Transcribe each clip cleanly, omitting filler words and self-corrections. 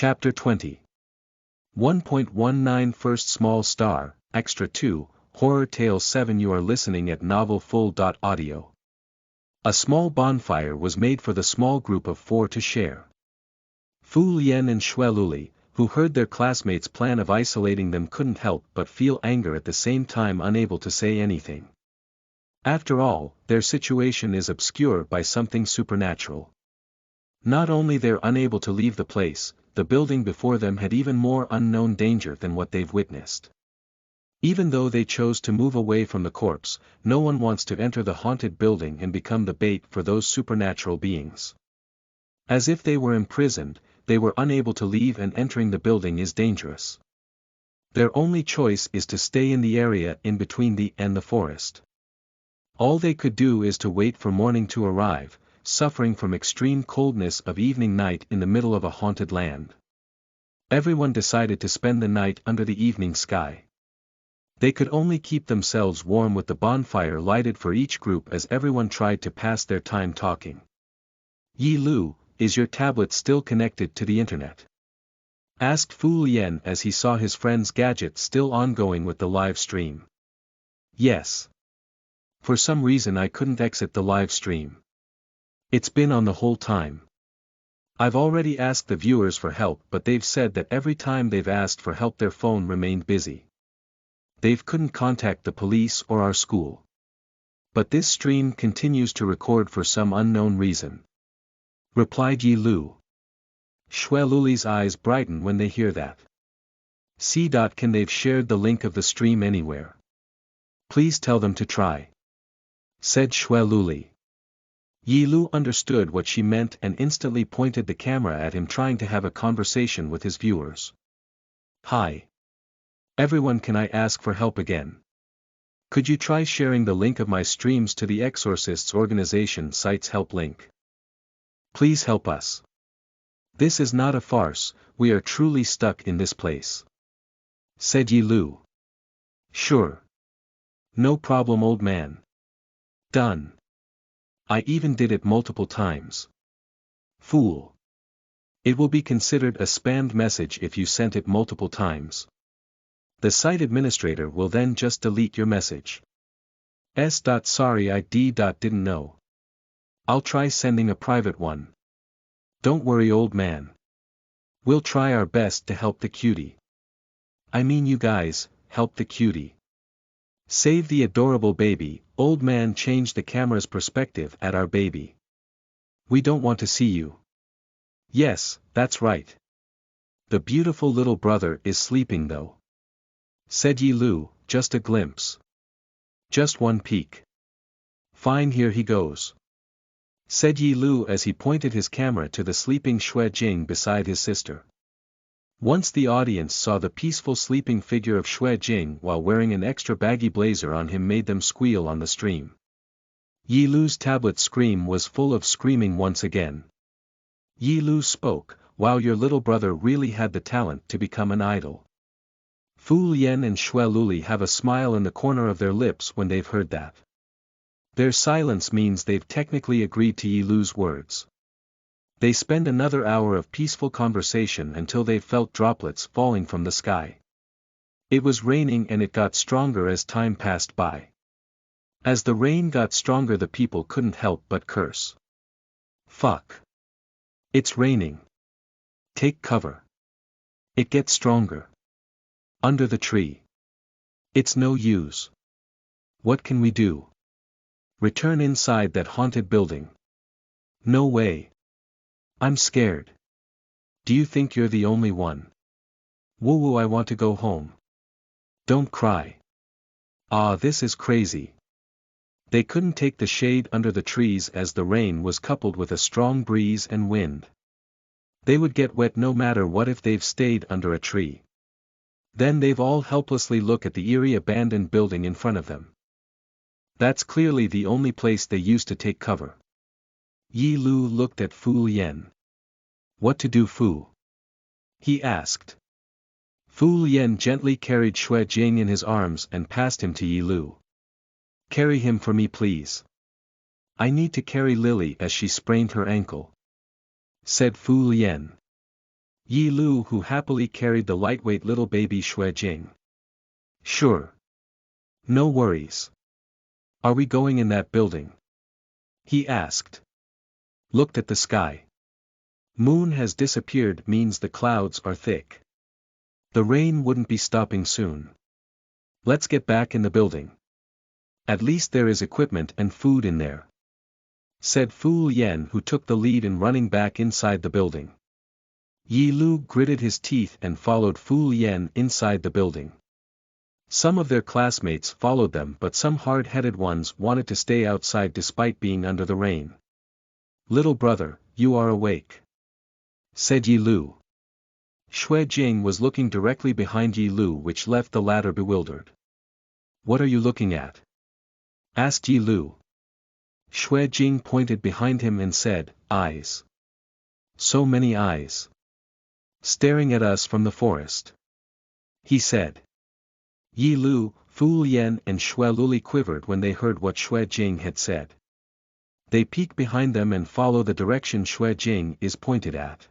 Chapter 20. 1.19 First Small Star, Extra 2, Horror Tale 7. You are listening at novelfull.audio. A small bonfire was made for the small group of 4 to share. Fu Lien and Xue Luli, who heard their classmates' plan of isolating them, couldn't help but feel anger at the same time, unable to say anything. After all, their situation is obscured by something supernatural. Not only they're unable to leave the place, the building before them had even more unknown danger than what they've witnessed. Even though they chose to move away from the corpse, no one wants to enter the haunted building and become the bait for those supernatural beings. As if they were imprisoned, they were unable to leave, and entering the building is dangerous. Their only choice is to stay in the area in between the forest. All they could do is to wait for morning to arrive, suffering from extreme coldness of evening night in the middle of a haunted land. Everyone decided to spend the night under the evening sky. They could only keep themselves warm with the bonfire lighted for each group as everyone tried to pass their time talking. Yi Lu, is your tablet still connected to the internet? Asked Fu Lien as he saw his friend's gadget still ongoing with the live stream. Yes. For some reason I couldn't exit the live stream. It's been on the whole time. I've already asked the viewers for help, but they've said that every time they've asked for help their phone remained busy. They couldn't contact the police or our school. But this stream continues to record for some unknown reason. Replied Yi Lu. Xue Luli's eyes brighten when they hear that. Can they've shared the link of the stream anywhere? Please tell them to try. Said Xue Luli. Yi Lu understood what she meant and instantly pointed the camera at him, trying to have a conversation with his viewers. Hi. Everyone, can I ask for help again? Could you try sharing the link of my streams to the Exorcists organization site's help link? Please help us. This is not a farce, we are truly stuck in this place. Said Yi Lu. Sure. No problem, old man. Done. I even did it multiple times. Fool. It will be considered a spammed message if you sent it multiple times. The site administrator will then just delete your message. Sorry, I didn't know. I'll try sending a private one. Don't worry, old man. We'll try our best to help the cutie. I mean, you guys, help the cutie. Save the adorable baby. Old man changed the camera's perspective at our baby. We don't want to see you. Yes, that's right. The beautiful little brother is sleeping though. Said Yi Lu, just a glimpse. Just one peek. Fine, here he goes. Said Yi Lu as he pointed his camera to the sleeping Xue Jing beside his sister. Once the audience saw the peaceful sleeping figure of Xue Jing while wearing an extra baggy blazer on him, made them squeal on the stream. Yi Lu's tablet screen was full of screaming once again. Yi Lu spoke, wow, your little brother really had the talent to become an idol. Fu Lien and Xue Luli have a smile in the corner of their lips when they've heard that. Their silence means they've technically agreed to Yi Lu's words. They spend another hour of peaceful conversation until they felt droplets falling from the sky. It was raining and it got stronger as time passed by. As the rain got stronger, the people couldn't help but curse. Fuck. It's raining. Take cover. It gets stronger. Under the tree. It's no use. What can we do? Return inside that haunted building. No way. I'm scared. Do you think you're the only one? Woo, I want to go home. Don't cry. This is crazy. They couldn't take the shade under the trees as the rain was coupled with a strong breeze and wind. They would get wet no matter what if they've stayed under a tree. Then they've all helplessly look at the eerie abandoned building in front of them. That's clearly the only place they used to take cover. Yi Lu looked at Fu Lien. What to do, Fu? He asked. Fu Lien gently carried Xue Jing in his arms and passed him to Yi Lu. Carry him for me, please. I need to carry Lily as she sprained her ankle. Said Fu Lien. Yi Lu, who happily carried the lightweight little baby Xue Jing. Sure. No worries. Are we going in that building? He asked. Looked at the sky. Moon has disappeared means the clouds are thick. The rain wouldn't be stopping soon. Let's get back in the building. At least there is equipment and food in there, said Fu Yen, who took the lead in running back inside the building. Yi Lu gritted his teeth and followed Fu Yen inside the building. Some of their classmates followed them, but some hard-headed ones wanted to stay outside despite being under the rain. Little brother, you are awake, said Yi Lu. Xue Jing was looking directly behind Yi Lu, which left the latter bewildered. What are you looking at? Asked Yi Lu. Xue Jing pointed behind him and said, eyes. So many eyes. Staring at us from the forest. He said. Yi Lu, Fu Yen and Xue Luli quivered when they heard what Xue Jing had said. They peek behind them and follow the direction Xue Jing is pointed at.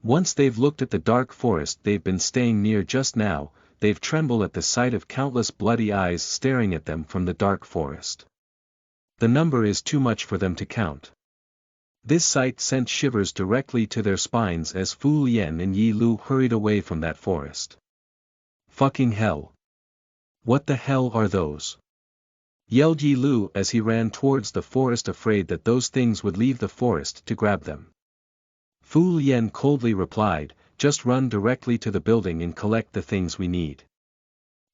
Once they've looked at the dark forest they've been staying near just now, they've trembled at the sight of countless bloody eyes staring at them from the dark forest. The number is too much for them to count. This sight sent shivers directly to their spines as Fu Yen and Yi Lu hurried away from that forest. Fucking hell. What the hell are those? Yelled Yi Lu as he ran towards the forest, afraid that those things would leave the forest to grab them. Fu Yen coldly replied, just run directly to the building and collect the things we need.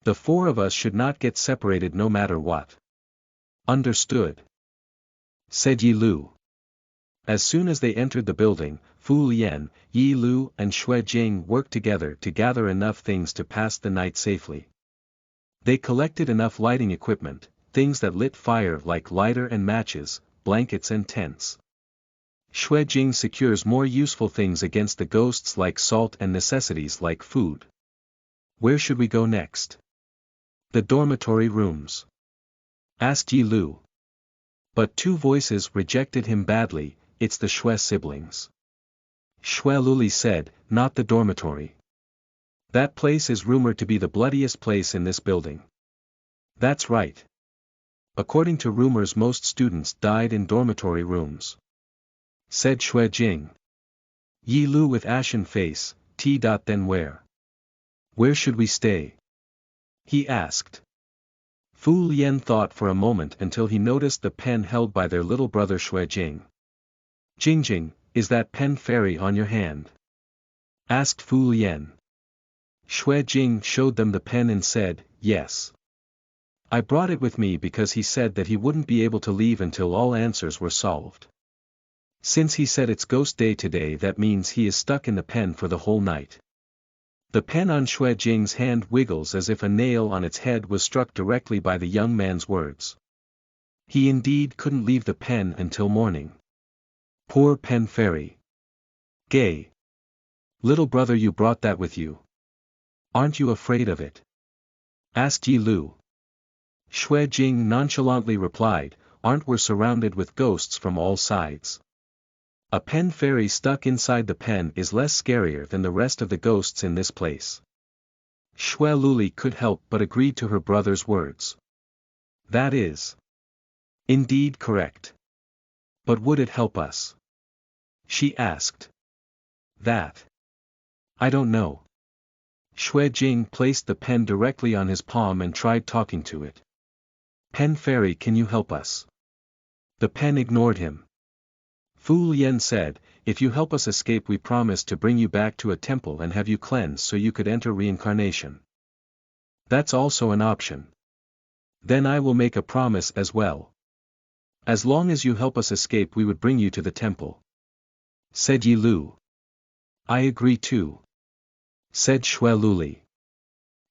The four of us should not get separated no matter what. Understood, said Yi Lu. As soon as they entered the building, Fu Yen, Yi Lu and Xue Jing worked together to gather enough things to pass the night safely. They collected enough lighting equipment, things that lit fire like lighter and matches, blankets and tents. Xue Jing secures more useful things against the ghosts like salt and necessities like food. Where should we go next? The dormitory rooms, asked Yi Lu. But two voices rejected him badly. It's the Xue siblings. Xue Luli said, not the dormitory. That place is rumored to be the bloodiest place in this building. That's right. According to rumors most students died in dormitory rooms, said Xue Jing. Yi Lu with ashen face, Then where? Where should we stay? He asked. Fu Yen thought for a moment until he noticed the pen held by their little brother Xue Jing. Jingjing, is that pen fairy on your hand? Asked Fu Yen. Xue Jing showed them the pen and said, yes. I brought it with me because he said that he wouldn't be able to leave until all answers were solved. Since he said it's ghost day today, that means he is stuck in the pen for the whole night. The pen on Xue Jing's hand wiggles as if a nail on its head was struck directly by the young man's words. He indeed couldn't leave the pen until morning. Poor pen fairy. Gay. Little brother, you brought that with you. Aren't you afraid of it? Asked Yi Lu. Xue Jing nonchalantly replied, aren't we surrounded with ghosts from all sides? A pen fairy stuck inside the pen is less scarier than the rest of the ghosts in this place. Xue Luli could help but agreed to her brother's words. That is indeed correct. But would it help us? She asked. That I don't know. Xue Jing placed the pen directly on his palm and tried talking to it. Pen fairy, can you help us? The pen ignored him. Fu Yen said, if you help us escape we promise to bring you back to a temple and have you cleansed so you could enter reincarnation. That's also an option. Then I will make a promise as well. As long as you help us escape we would bring you to the temple, said Yi Lu. I agree too, said Xue Luli.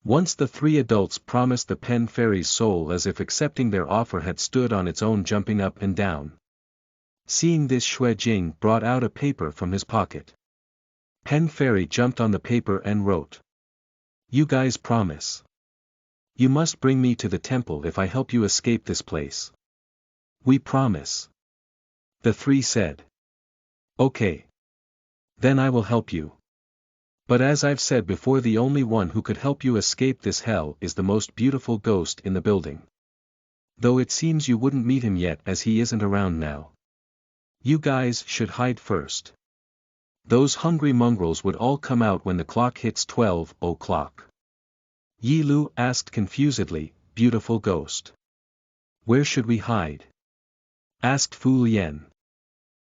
Once the three adults promised the pen fairy's soul as if accepting their offer had stood on its own, jumping up and down. Seeing this, Xue Jing brought out a paper from his pocket. Pen fairy jumped on the paper and wrote. You guys promise. You must bring me to the temple if I help you escape this place. We promise. The three said. Okay. Then I will help you. But as I've said before, the only one who could help you escape this hell is the most beautiful ghost in the building. Though it seems you wouldn't meet him yet as he isn't around now. You guys should hide first. Those hungry mongrels would all come out when the clock hits 12 o'clock. Yi Lu asked confusedly, beautiful ghost. Where should we hide? Asked Fu Lien.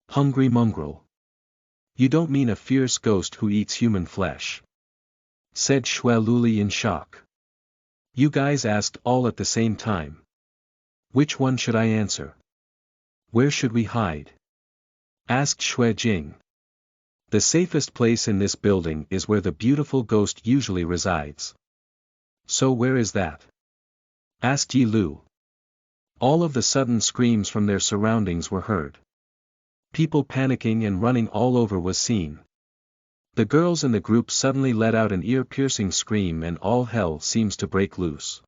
Hungry mongrel. You don't mean a fierce ghost who eats human flesh? Said Xue Luli in shock. You guys asked all at the same time. Which one should I answer? Where should we hide? Asked Xue Jing. The safest place in this building is where the beautiful ghost usually resides. So where is that? Asked Yi Lu. All of the sudden screams from their surroundings were heard. People panicking and running all over was seen. The girls in the group suddenly let out an ear-piercing scream and all hell seems to break loose.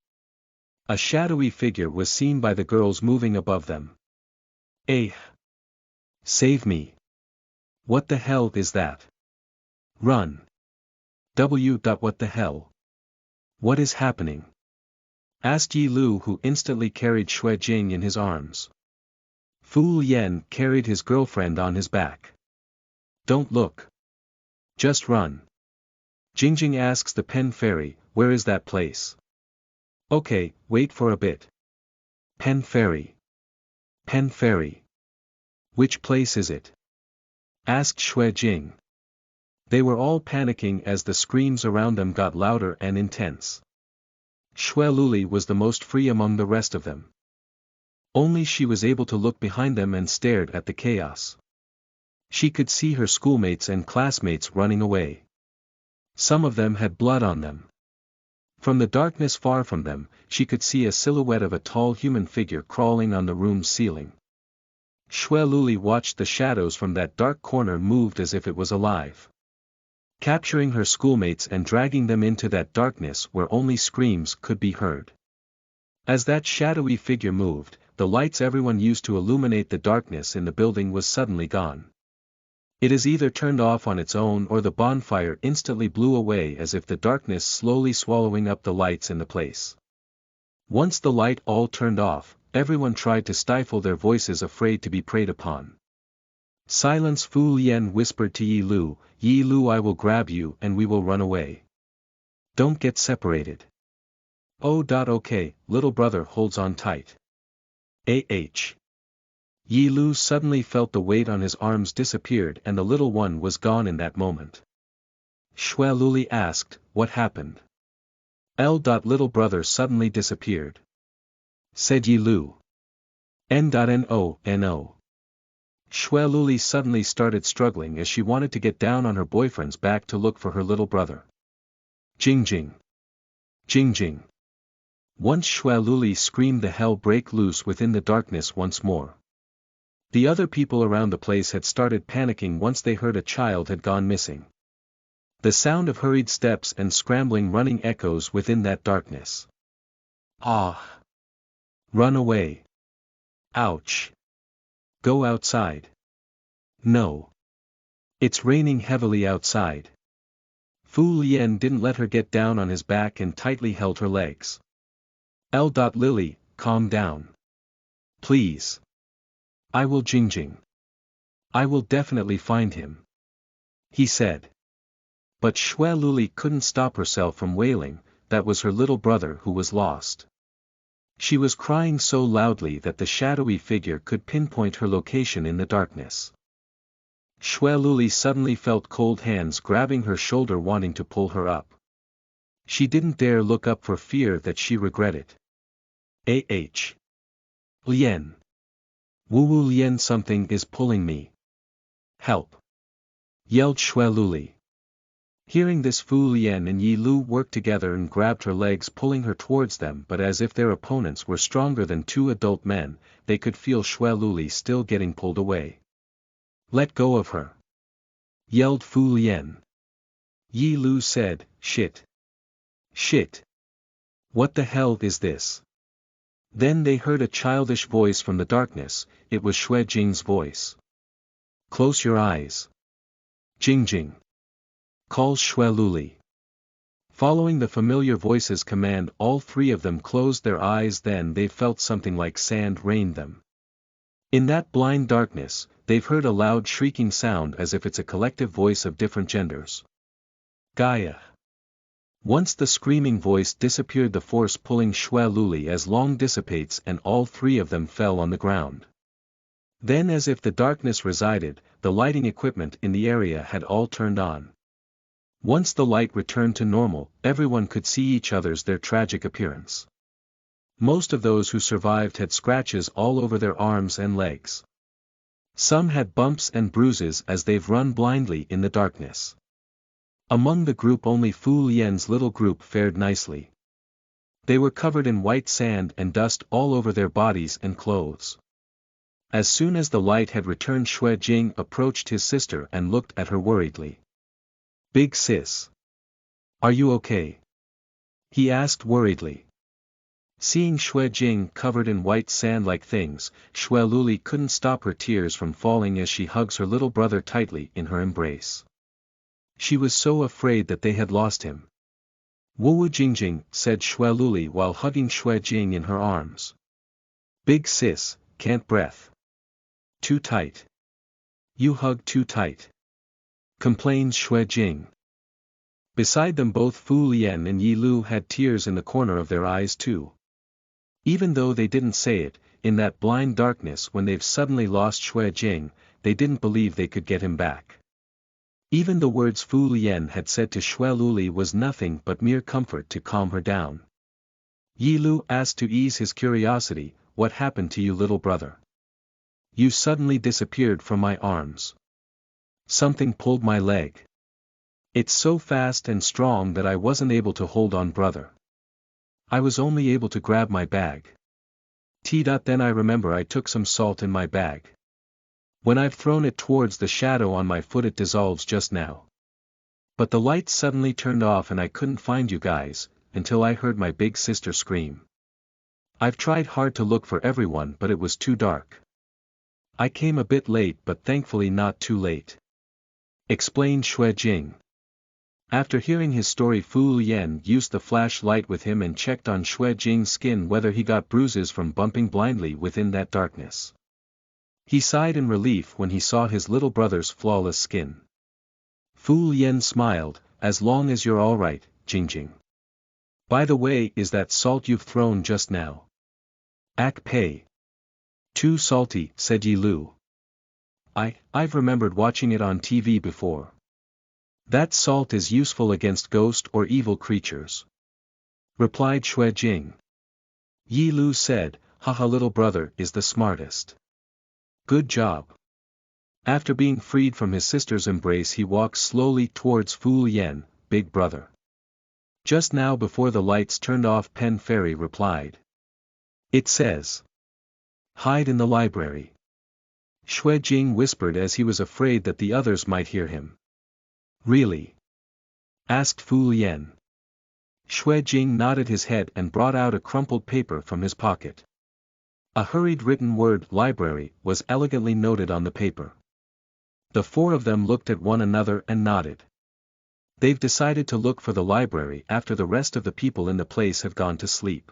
A shadowy figure was seen by the girls moving above them. Eh! Save me! What the hell is that? Run! What the hell? What is happening? Asked Yi Lu, who instantly carried Xue Jing in his arms. Fu Lien carried his girlfriend on his back. Don't look. Just run. Jingjing asks the Pen Fairy, where is that place? Okay, wait for a bit. Pen Fairy. Pen Fairy. Which place is it? Asked Xue Jing. They were all panicking as the screams around them got louder and intense. Xue Luli was the most free among the rest of them. Only she was able to look behind them and stared at the chaos. She could see her schoolmates and classmates running away. Some of them had blood on them. From the darkness far from them, she could see a silhouette of a tall human figure crawling on the room's ceiling. Xue Luli watched the shadows from that dark corner moved as if it was alive. Capturing her schoolmates and dragging them into that darkness where only screams could be heard. As that shadowy figure moved, the lights everyone used to illuminate the darkness in the building was suddenly gone. It is either turned off on its own or the bonfire instantly blew away as if the darkness slowly swallowing up the lights in the place. Once the light all turned off, everyone tried to stifle their voices afraid to be preyed upon. Silence, Fu Lien whispered to Yi Lu, Yi Lu, I will grab you and we will run away. Don't get separated. Okay, little brother holds on tight. Yi Lu suddenly felt the weight on his arms disappeared and the little one was gone in that moment. Xue Luli asked, what happened? Little brother suddenly disappeared. Said Yi Lu. No. Xue Luli suddenly started struggling as she wanted to get down on her boyfriend's back to look for her little brother. Jingjing. Jingjing. Once Xue Luli screamed, the hell break loose within the darkness once more. The other people around the place had started panicking once they heard a child had gone missing. The sound of hurried steps and scrambling running echoes within that darkness. Ah! Run away! Ouch! Go outside! No! It's raining heavily outside. Fu Lien didn't let her get down on his back and tightly held her legs. Lily, calm down. Please. I will, Jingjing. I will definitely find him. He said. But Xue Luli couldn't stop herself from wailing, that was her little brother who was lost. She was crying so loudly that the shadowy figure could pinpoint her location in the darkness. Xue Luli suddenly felt cold hands grabbing her shoulder wanting to pull her up. She didn't dare look up for fear that she regretted. Lien. Wu Lien, something is pulling me. Help! Yelled Xue Luli. Hearing this, Fu Lien and Yi Lu worked together and grabbed her legs, pulling her towards them, but as if their opponents were stronger than two adult men, they could feel Xue Luli still getting pulled away. Let go of her! Yelled Fu Lien. Yi Lu said, Shit! Shit! What the hell is this? Then they heard a childish voice from the darkness, it was Xue Jing's voice. Close your eyes. Jingjing. calls Xue Luli. Following the familiar voice's command, all three of them closed their eyes. Then they felt something like sand rain them. In that blind darkness, they've heard a loud shrieking sound as if it's a collective voice of different genders. Gaia. Once the screaming voice disappeared, the force pulling Xue Luli as long dissipates and all three of them fell on the ground. Then, as if the darkness resided, the lighting equipment in the area had all turned on. Once the light returned to normal, everyone could see each other's their tragic appearance. Most of those who survived had scratches all over their arms and legs. Some had bumps and bruises as they've run blindly in the darkness. Among the group, only Fu Lian's little group fared nicely. They were covered in white sand and dust all over their bodies and clothes. As soon as the light had returned, Xue Jing approached his sister and looked at her worriedly. "Big sis. Are you okay?" he asked worriedly. Seeing Xue Jing covered in white sand-like things, Xue Luli couldn't stop her tears from falling as she hugs her little brother tightly in her embrace. She was so afraid that they had lost him. "Wu Jingjing," said Xue Luli while hugging Xue Jing in her arms. "Big sis, can't breath. Too tight. You hug too tight," complained Xue Jing. Beside them, both Fu Lian and Yi Lu had tears in the corner of their eyes too. Even though they didn't say it, in that blind darkness when they've suddenly lost Xue Jing, they didn't believe they could get him back. Even the words Fu Lian had said to Xue Luli was nothing but mere comfort to calm her down. Yi Lu asked to ease his curiosity, "What happened to you, little brother? You suddenly disappeared from my arms. Something pulled my leg. It's so fast and strong that I wasn't able to hold on, brother. I was only able to grab my bag. Then I remember I took some salt in my bag. When I've thrown it towards the shadow on my foot, it dissolves just now. But the light suddenly turned off and I couldn't find you guys, until I heard my big sister scream. I've tried hard to look for everyone, but it was too dark. I came a bit late, but thankfully not too late," explained Xue Jing. After hearing his story, Fu Lian used the flashlight with him and checked on Xue Jing's skin whether he got bruises from bumping blindly within that darkness. He sighed in relief when he saw his little brother's flawless skin. Fu Lian smiled, "As long as you're all right, Jingjing. By the way, is that salt you've thrown just now? Ak Pei." "Too salty," said Yi Lu. I've remembered watching it on TV before. That salt is useful against ghost or evil creatures," replied Xue Jing. Yi Lu said, "Haha, little brother is the smartest. Good job." After being freed from his sister's embrace, he walked slowly towards Fu Lian. "Big brother." Just now before the lights turned off, Pen Fairy replied. "It says, hide in the library." Xue Jing whispered as he was afraid that the others might hear him. "Really?" asked Fu Lian. Xue Jing nodded his head and brought out a crumpled paper from his pocket. A hurried written word, "library," was elegantly noted on the paper. The four of them looked at one another and nodded. They've decided to look for the library after the rest of the people in the place have gone to sleep.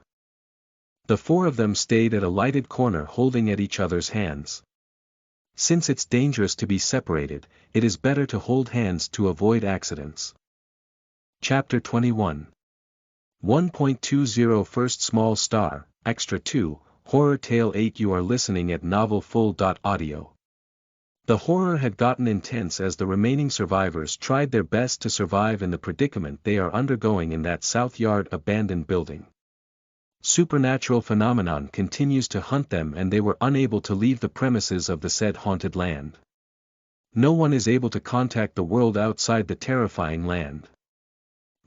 The four of them stayed at a lighted corner holding at each other's hands. Since it's dangerous to be separated, it is better to hold hands to avoid accidents. Chapter 21 1.20 First Small Star, Extra 2, Horror Tale 8. You are listening at novelfull.audio. The horror had gotten intense as the remaining survivors tried their best to survive in the predicament they are undergoing in that South Yard abandoned building. Supernatural phenomenon continues to hunt them and they were unable to leave the premises of the said haunted land. No one is able to contact the world outside the terrifying land.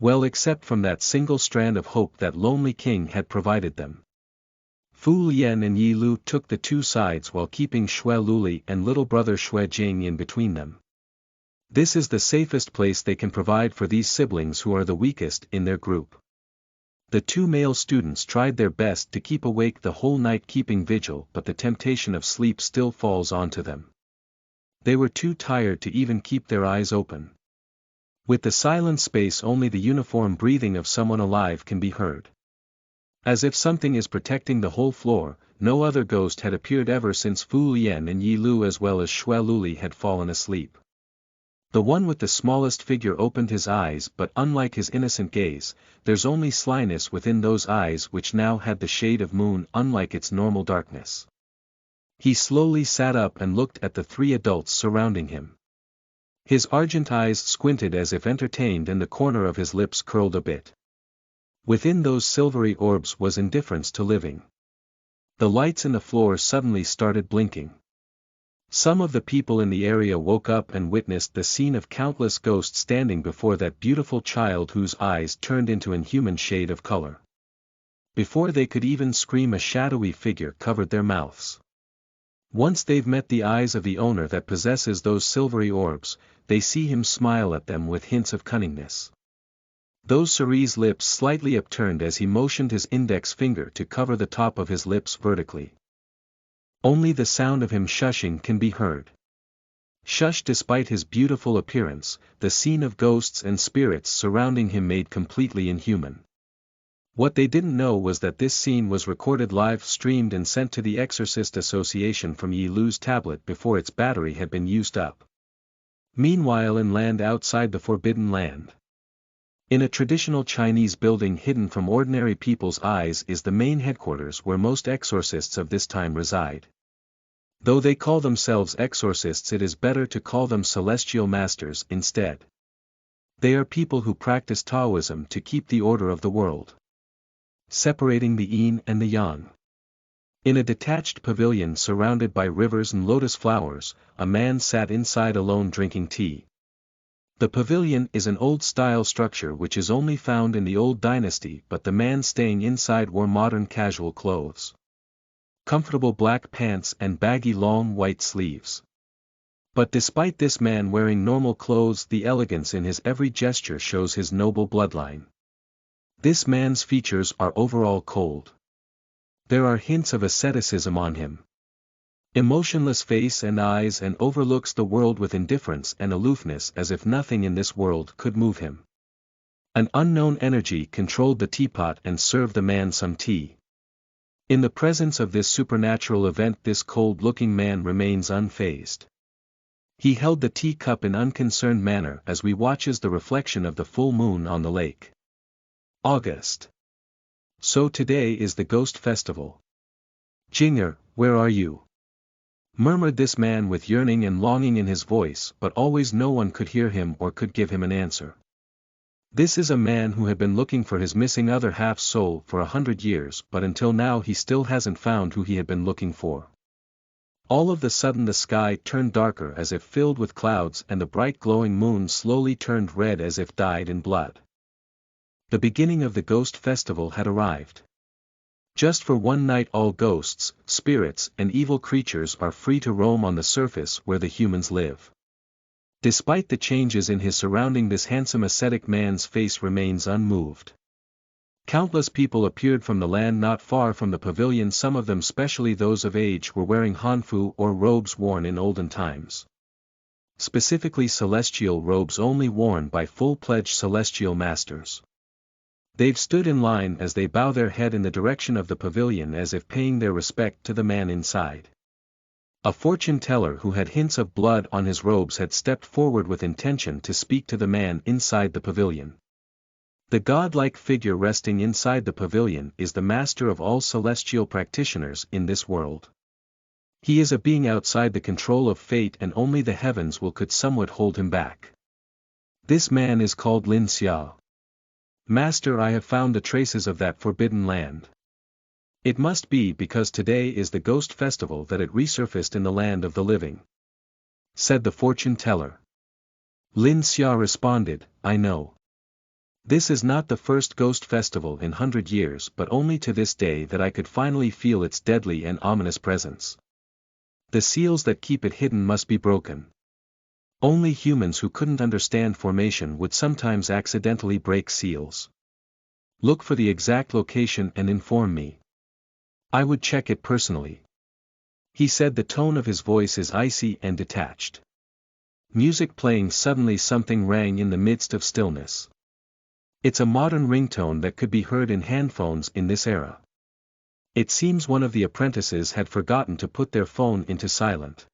Well, except from that single strand of hope that Lonely King had provided them. Fu Lian and Yi Lu took the two sides while keeping Xue Luli and little brother Xue Jing in between them. This is the safest place they can provide for these siblings who are the weakest in their group. The two male students tried their best to keep awake the whole night keeping vigil, but the temptation of sleep still falls onto them. They were too tired to even keep their eyes open. With the silent space only the uniform breathing of someone alive can be heard. As if something is protecting the whole floor, no other ghost had appeared ever since Fu Lien and Yi Lu as well as Xue Luli had fallen asleep. The one with the smallest figure opened his eyes, but unlike his innocent gaze, there's only slyness within those eyes which now had the shade of moon unlike its normal darkness. He slowly sat up and looked at the three adults surrounding him. His argent eyes squinted as if entertained and the corner of his lips curled a bit. Within those silvery orbs was indifference to living. The lights in the floor suddenly started blinking. Some of the people in the area woke up and witnessed the scene of countless ghosts standing before that beautiful child whose eyes turned into an inhuman shade of color. Before they could even scream, a shadowy figure covered their mouths. Once they've met the eyes of the owner that possesses those silvery orbs, they see him smile at them with hints of cunningness. Those Cerie's lips slightly upturned as he motioned his index finger to cover the top of his lips vertically. Only the sound of him shushing can be heard. Shush. Despite his beautiful appearance, the scene of ghosts and spirits surrounding him made completely inhuman. What they didn't know was that this scene was recorded live streamed and sent to the Exorcist Association from Yi Lu's tablet before its battery had been used up. Meanwhile, in land outside the Forbidden Land, in a traditional Chinese building hidden from ordinary people's eyes, is the main headquarters where most exorcists of this time reside. Though they call themselves exorcists, it is better to call them celestial masters instead. They are people who practice Taoism to keep the order of the world, separating the yin and the yang. In a detached pavilion surrounded by rivers and lotus flowers, a man sat inside alone drinking tea. The pavilion is an old-style structure which is only found in the old dynasty, but the man staying inside wore modern casual clothes. Comfortable black pants and baggy long white sleeves. But despite this man wearing normal clothes, the elegance in his every gesture shows his noble bloodline. This man's features are overall cold. There are hints of asceticism on him. Emotionless face and eyes, and overlooks the world with indifference and aloofness as if nothing in this world could move him. An unknown energy controlled the teapot and served the man some tea. In the presence of this supernatural event, this cold-looking man remains unfazed. He held the teacup in unconcerned manner as we watches the reflection of the full moon on the lake. August. So today is the Ghost Festival. Jinger, where are you? Murmured this man with yearning and longing in his voice, but always no one could hear him or could give him an answer. This is a man who had been looking for his missing other half-soul for 100 years, but until now he still hasn't found who he had been looking for. All of a sudden the sky turned darker as if filled with clouds, and the bright glowing moon slowly turned red as if dyed in blood. The beginning of the Ghost Festival had arrived. Just for one night all ghosts, spirits, and evil creatures are free to roam on the surface where the humans live. Despite the changes in his surrounding, this handsome ascetic man's face remains unmoved. Countless people appeared from the land not far from the pavilion. Some of them, especially those of age, were wearing hanfu or robes worn in olden times. Specifically celestial robes only worn by full-pledged celestial masters. They've stood in line as they bow their head in the direction of the pavilion as if paying their respect to the man inside. A fortune teller who had hints of blood on his robes had stepped forward with intention to speak to the man inside the pavilion. The godlike figure resting inside the pavilion is the master of all celestial practitioners in this world. He is a being outside the control of fate, and only the heavens could somewhat hold him back. This man is called Lin Xiao. Master, I have found the traces of that forbidden land. It must be because today is the Ghost Festival that it resurfaced in the land of the living, said the fortune teller. Lin Xiao responded, I know. This is not the first Ghost Festival in 100 years, but only to this day that I could finally feel its deadly and ominous presence. The seals that keep it hidden must be broken. Only humans who couldn't understand formation would sometimes accidentally break seals. Look for the exact location and inform me. I would check it personally. He said. The tone of his voice is icy and detached. Music playing. Suddenly something rang in the midst of stillness. It's a modern ringtone that could be heard in handphones in this era. It seems one of the apprentices had forgotten to put their phone into silent.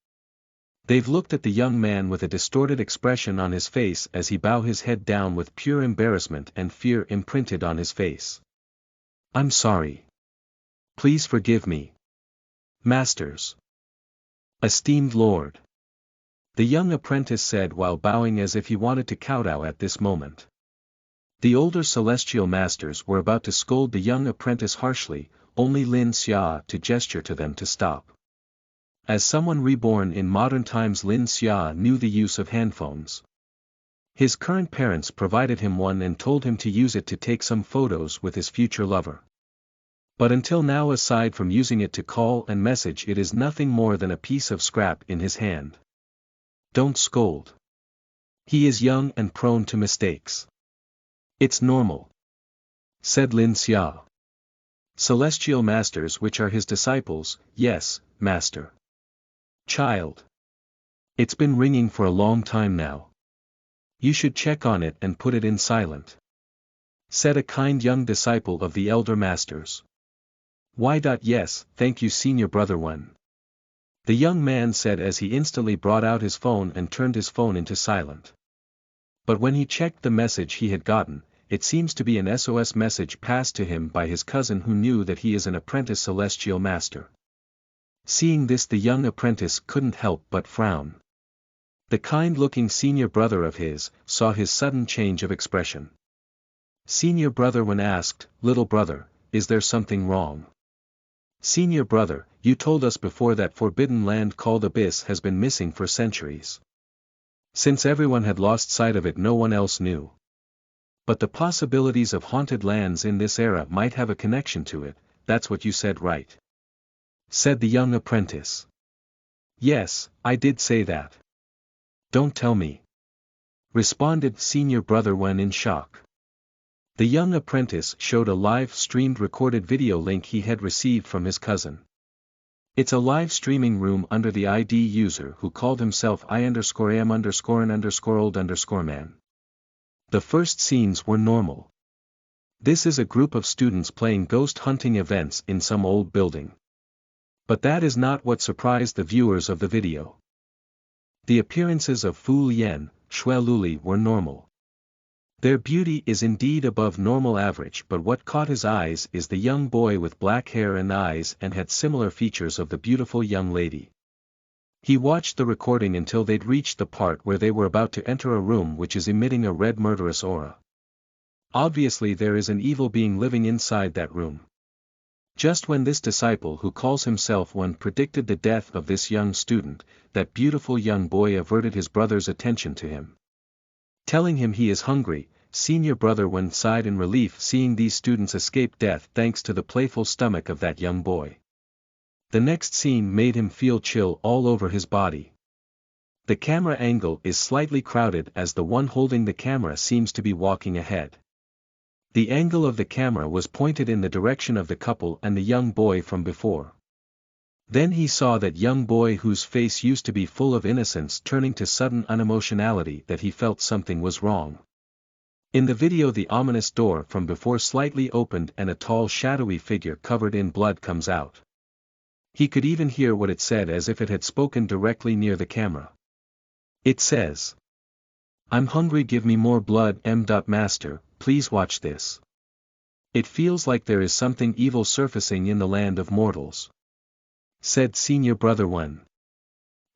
They've looked at the young man with a distorted expression on his face as he bows his head down with pure embarrassment and fear imprinted on his face. I'm sorry. Please forgive me. Masters. Esteemed Lord. The young apprentice said while bowing as if he wanted to kowtow at this moment. The older celestial masters were about to scold the young apprentice harshly, only Lin Xia to gesture to them to stop. As someone reborn in modern times, Lin Xia knew the use of handphones. His current parents provided him one and told him to use it to take some photos with his future lover. But until now, aside from using it to call and message, it is nothing more than a piece of scrap in his hand. Don't scold. He is young and prone to mistakes. It's normal, said Lin Xia. Celestial masters, which are his disciples, yes, master. Child. It's been ringing for a long time now. You should check on it and put it in silent, said a kind young disciple of the elder masters. Why? Yes, thank you, senior brother Wen. The young man said as he instantly brought out his phone and turned his phone into silent. But when he checked the message he had gotten, it seems to be an SOS message passed to him by his cousin, who knew that he is an apprentice celestial master. Seeing this, the young apprentice couldn't help but frown. The kind-looking senior brother of his saw his sudden change of expression. Senior brother Wen asked, "Little brother, is there something wrong?" "Senior brother, you told us before that forbidden land called Abyss has been missing for centuries. Since everyone had lost sight of it, no one else knew. But the possibilities of haunted lands in this era might have a connection to it. That's what you said, right?" said the young apprentice. "Yes, I did say that." "Don't tell me," responded senior brother Wen in shock. The young apprentice showed a live-streamed recorded video link he had received from his cousin. It's a live streaming room under the ID user who called himself I_am_old_man. The first scenes were normal. This is a group of students playing ghost hunting events in some old building. But that is not what surprised the viewers of the video. The appearances of Fu Lian, Xue Luli were normal. Their beauty is indeed above normal average, but what caught his eyes is the young boy with black hair and eyes and had similar features of the beautiful young lady. He watched the recording until they'd reached the part where they were about to enter a room which is emitting a red murderous aura. Obviously there is an evil being living inside that room. Just when this disciple who calls himself Wen predicted the death of this young student, that beautiful young boy averted his brother's attention to him. Telling him he is hungry, senior brother Wen sighed in relief seeing these students escape death thanks to the playful stomach of that young boy. The next scene made him feel chill all over his body. The camera angle is slightly crowded as the one holding the camera seems to be walking ahead. The angle of the camera was pointed in the direction of the couple and the young boy from before. Then he saw that young boy whose face used to be full of innocence turning to sudden unemotionality, that he felt something was wrong. In the video the ominous door from before slightly opened and a tall shadowy figure covered in blood comes out. He could even hear what it said as if it had spoken directly near the camera. It says, "I'm hungry, give me more blood. Master, please watch this. It feels like there is something evil surfacing in the land of mortals," said senior brother Wen.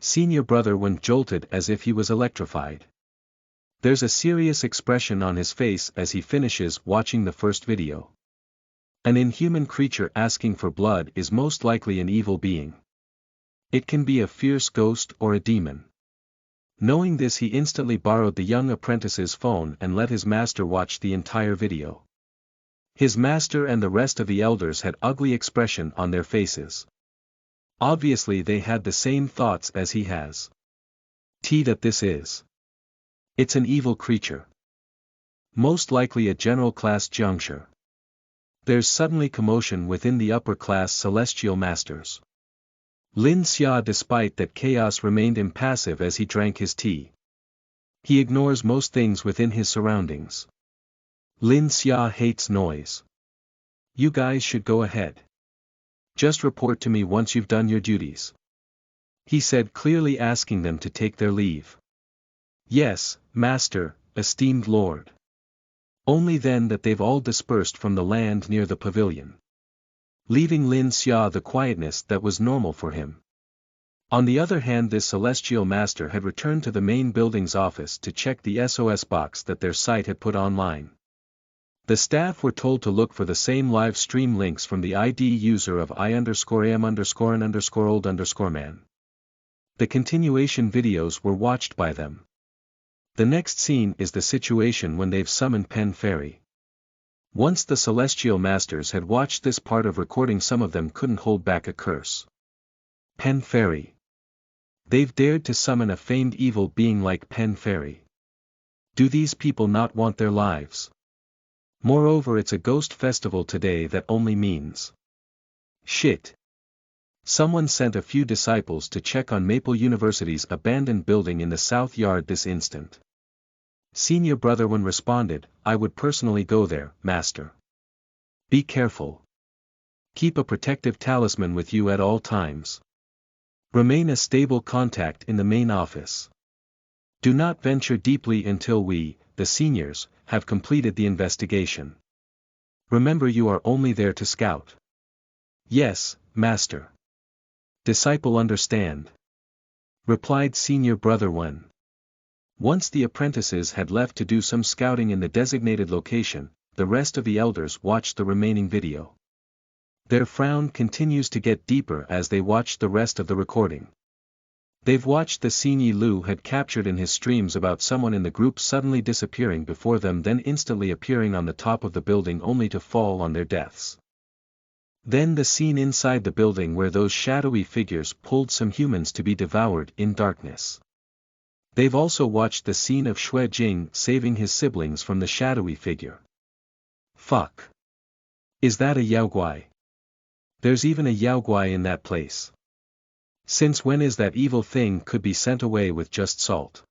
Senior brother Wen jolted as if he was electrified. There's a serious expression on his face as he finishes watching the first video. An inhuman creature asking for blood is most likely an evil being. It can be a fierce ghost or a demon. Knowing this, he instantly borrowed the young apprentice's phone and let his master watch the entire video. His master and the rest of the elders had ugly expression on their faces. Obviously they had the same thoughts as he has. That this is. It's an evil creature. Most likely a general class juncture. There's suddenly commotion within the upper class celestial masters. Lin Xia, despite that chaos, remained impassive as he drank his tea. He ignores most things within his surroundings. Lin Xia hates noise. You guys should go ahead. Just report to me once you've done your duties. He said, clearly asking them to take their leave. Yes, Master, esteemed Lord. Only then that they've all dispersed from the land near the pavilion, leaving Lin Xia the quietness that was normal for him. On the other hand, this celestial master had returned to the main building's office to check the SOS box that their site had put online. The staff were told to look for the same live stream links from the ID user of I_am_old_man. The continuation videos were watched by them. The next scene is the situation when they've summoned Pen Fairy. Once the celestial masters had watched this part of recording, some of them couldn't hold back a curse. Pen Fairy. They've dared to summon a famed evil being like Pen Fairy. Do these people not want their lives? Moreover, it's a ghost festival today that only means shit. Someone sent a few disciples to check on Maple University's abandoned building in the south yard this instant. Senior Brother Wen responded, I would personally go there, Master. Be careful. Keep a protective talisman with you at all times. Remain a stable contact in the main office. Do not venture deeply until we, the seniors, have completed the investigation. Remember, you are only there to scout. Yes, Master. Disciple understand. Replied Senior Brother Wen. Once the apprentices had left to do some scouting in the designated location, the rest of the elders watched the remaining video. Their frown continues to get deeper as they watch the rest of the recording. They've watched the scene Yi Lu had captured in his streams about someone in the group suddenly disappearing before them, then instantly appearing on the top of the building only to fall on their deaths. Then the scene inside the building where those shadowy figures pulled some humans to be devoured in darkness. They've also watched the scene of Xue Jing saving his siblings from the shadowy figure. Fuck. Is that a Yaoguai? There's even a Yaoguai in that place. Since when is that evil thing could be sent away with just salt?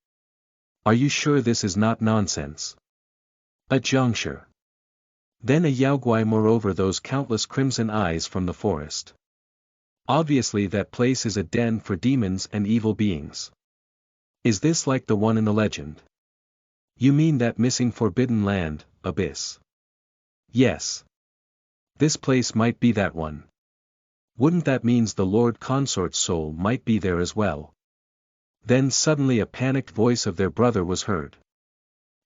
Are you sure this is not nonsense? A Jiangshi. Then a Yaoguai, moreover those countless crimson eyes from the forest. Obviously that place is a den for demons and evil beings. Is this like the one in the legend? You mean that missing forbidden land, abyss? Yes. This place might be that one. Wouldn't that means the Lord Consort's soul might be there as well? Then suddenly a panicked voice of their brother was heard.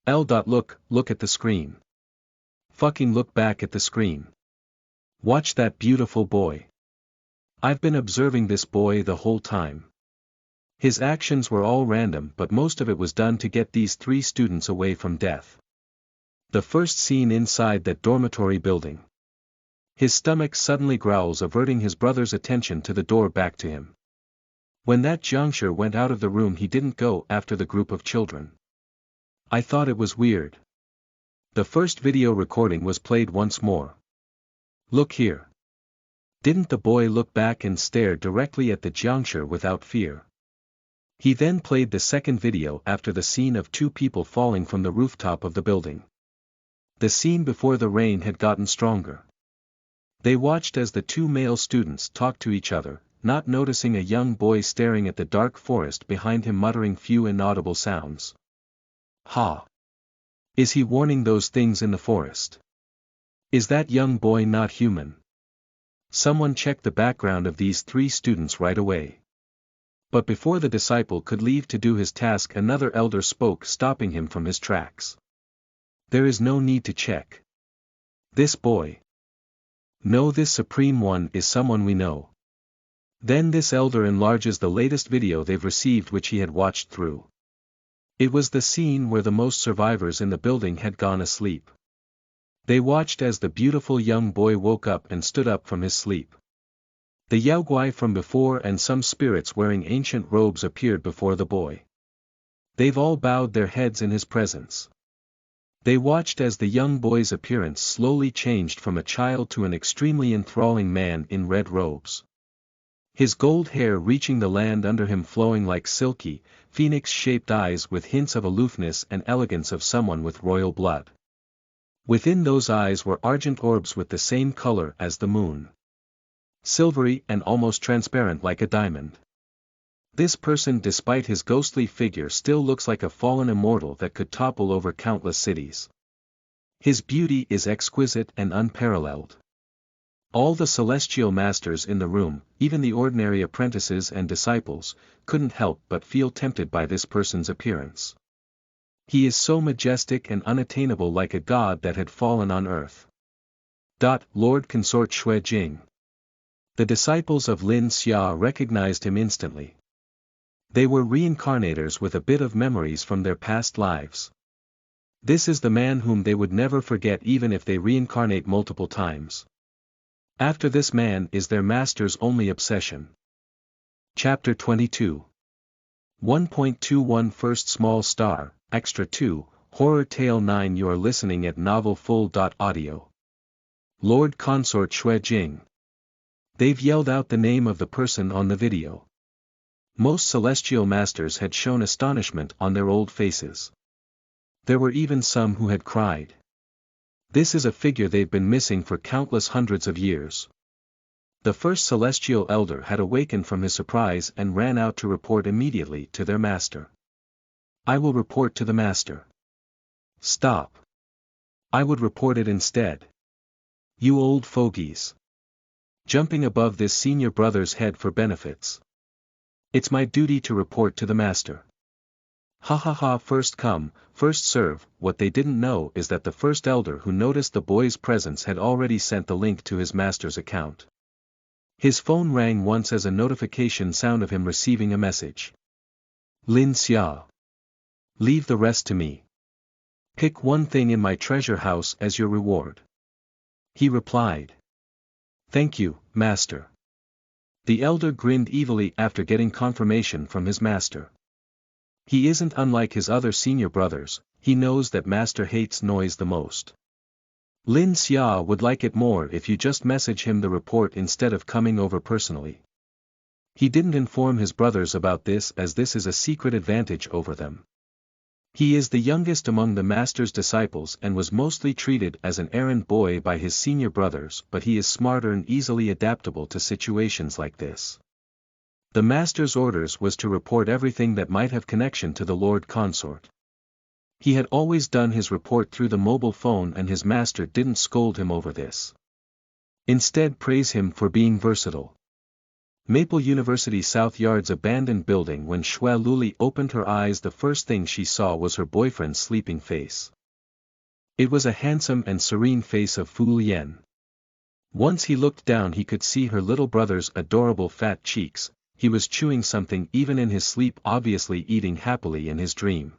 Look at the screen. Fucking look back at the screen. Watch that beautiful boy. I've been observing this boy the whole time. His actions were all random, but most of it was done to get these 3 students away from death. The first scene inside that dormitory building. His stomach suddenly growls, averting his brother's attention to the door back to him. When that Jiangshi went out of the room, he didn't go after the group of children. I thought it was weird. The first video recording was played once more. Look here. Didn't the boy look back and stare directly at the Jiangshi without fear? He then played the second video after the scene of 2 people falling from the rooftop of the building. The scene before the rain had gotten stronger. They watched as the 2 male students talked to each other, not noticing a young boy staring at the dark forest behind him, muttering few inaudible sounds. Ha! Is he warning those things in the forest? Is that young boy not human? Someone check the background of these 3 students right away. But before the disciple could leave to do his task, another elder spoke, stopping him from his tracks. There is no need to check. This boy. No, this Supreme One is someone we know. Then this elder enlarges the latest video they've received, which he had watched through. It was the scene where the most survivors in the building had gone asleep. They watched as the beautiful young boy woke up and stood up from his sleep. The Yaoguai from before and some spirits wearing ancient robes appeared before the boy. They've all bowed their heads in his presence. They watched as the young boy's appearance slowly changed from a child to an extremely enthralling man in red robes. His gold hair reaching the land under him, flowing like silky, phoenix-shaped eyes with hints of aloofness and elegance of someone with royal blood. Within those eyes were argent orbs with the same color as the moon. Silvery and almost transparent like a diamond. This person, despite his ghostly figure, still looks like a fallen immortal that could topple over countless cities. His beauty is exquisite and unparalleled. All the celestial masters in the room, even the ordinary apprentices and disciples, couldn't help but feel tempted by this person's appearance. He is so majestic and unattainable, like a god that had fallen on earth. Lord Consort Xue Jing. The disciples of Lin Xia recognized him instantly. They were reincarnators with a bit of memories from their past lives. This is the man whom they would never forget even if they reincarnate multiple times. After this man is their master's only obsession. Chapter 22. 1.21 First Small Star, Extra 2, Horror Tale 9. You are listening at novelfull.audio. Lord Consort Xue Jing. They've yelled out the name of the person on the video. Most celestial masters had shown astonishment on their old faces. There were even some who had cried. This is a figure they've been missing for countless hundreds of years. The first celestial elder had awakened from his surprise and ran out to report immediately to their master. I will report to the master. Stop. I would report it instead. You old fogies. Jumping above this senior brother's head for benefits. It's my duty to report to the master. Ha ha ha, first come, first serve. What they didn't know is that the first elder who noticed the boy's presence had already sent the link to his master's account. His phone rang once as a notification sound of him receiving a message. Lin Xia. Leave the rest to me. Pick one thing in my treasure house as your reward. He replied. Thank you, master. The elder grinned evilly after getting confirmation from his master. He isn't unlike his other senior brothers, he knows that master hates noise the most. Lin Xia would like it more if you just message him the report instead of coming over personally. He didn't inform his brothers about this as this is a secret advantage over them. He is the youngest among the master's disciples and was mostly treated as an errand boy by his senior brothers, but he is smarter and easily adaptable to situations like this. The master's orders was to report everything that might have connection to the Lord Consort. He had always done his report through the mobile phone and his master didn't scold him over this. Instead, praise him for being versatile. Maple University South Yard's abandoned building. When Xue Luli opened her eyes, the first thing she saw was her boyfriend's sleeping face. It was a handsome and serene face of Fu Lian. Once he looked down, he could see her little brother's adorable fat cheeks. He was chewing something even in his sleep, obviously eating happily in his dream.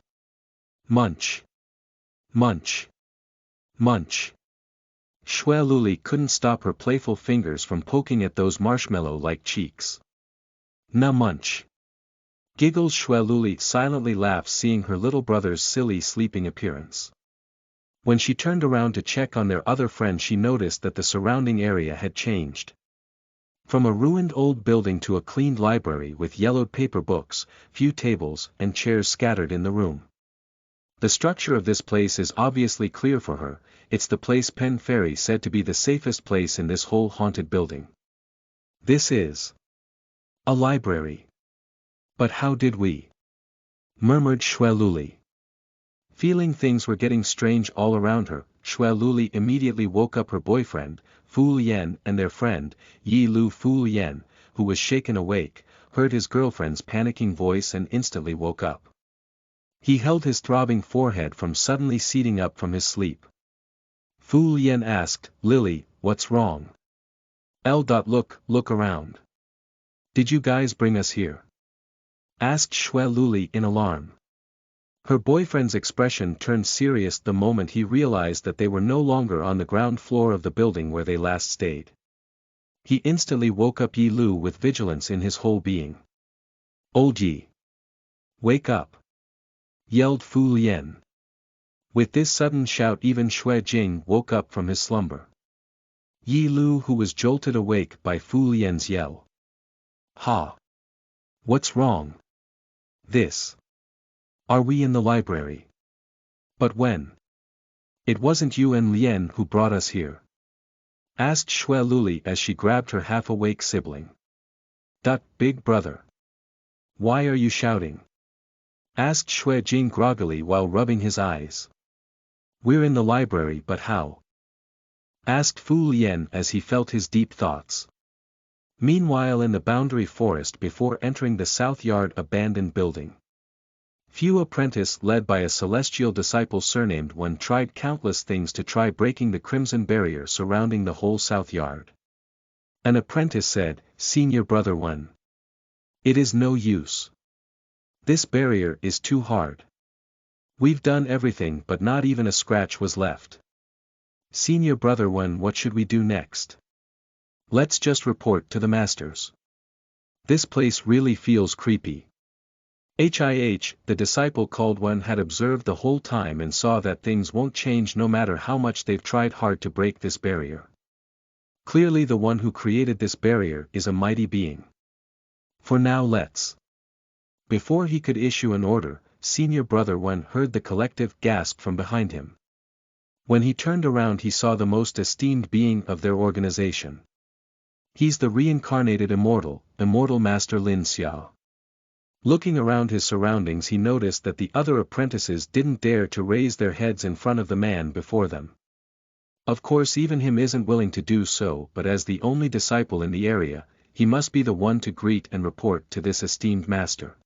Munch. Munch. Munch. Xue Luli couldn't stop her playful fingers from poking at those marshmallow-like cheeks. Na munch. Giggles. Xue Luli silently laughs seeing her little brother's silly sleeping appearance. When she turned around to check on their other friend, she noticed that the surrounding area had changed. From a ruined old building to a cleaned library with yellowed paper books, few tables and chairs scattered in the room. The structure of this place is obviously clear for her. It's the place Pen Fairy said to be the safest place in this whole haunted building. This is a library. But how did we? Murmured Xue Luli. Feeling things were getting strange all around her, Xue Luli immediately woke up her boyfriend, Fu Lian, and their friend, Yi Lu. Fu Lian, who was shaken awake, heard his girlfriend's panicking voice and instantly woke up. He held his throbbing forehead from suddenly seating up from his sleep. Fu Lian asked, Lily, what's wrong? Look around. Did you guys bring us here? Asked Xue Luli in alarm. Her boyfriend's expression turned serious the moment he realized that they were no longer on the ground floor of the building where they last stayed. He instantly woke up Yi Lu with vigilance in his whole being. Old Yi! Wake up! Yelled Fu Lian. With this sudden shout, even Xue Jing woke up from his slumber. Yi Lu, who was jolted awake by Fu Lian's yell. Ha! What's wrong? This. Are we in the library? But when? It wasn't you and Lien who brought us here? Asked Xue Luli as she grabbed her half-awake sibling. Big brother. Why are you shouting? Asked Xue Jing groggily while rubbing his eyes. We're in the library, but how? Asked Fu Lien as he felt his deep thoughts. Meanwhile, in the boundary forest before entering the South Yard abandoned building, Fu apprentice led by a celestial disciple surnamed Wen tried countless things to try breaking the crimson barrier surrounding the whole South Yard. An apprentice said, "Senior brother Wen, it is no use. This barrier is too hard. We've done everything but not even a scratch was left. Senior brother Wen, what should we do next? Let's just report to the masters. This place really feels creepy." The disciple called Wen had observed the whole time and saw that things won't change no matter how much they've tried hard to break this barrier. Clearly the one who created this barrier is a mighty being. For now let's. Before he could issue an order, senior brother Wen heard the collective gasp from behind him. When he turned around he saw the most esteemed being of their organization. He's the reincarnated immortal Master Lin Xia. Looking around his surroundings he noticed that the other apprentices didn't dare to raise their heads in front of the man before them. Of course even him isn't willing to do so, but as the only disciple in the area, he must be the one to greet and report to this esteemed master.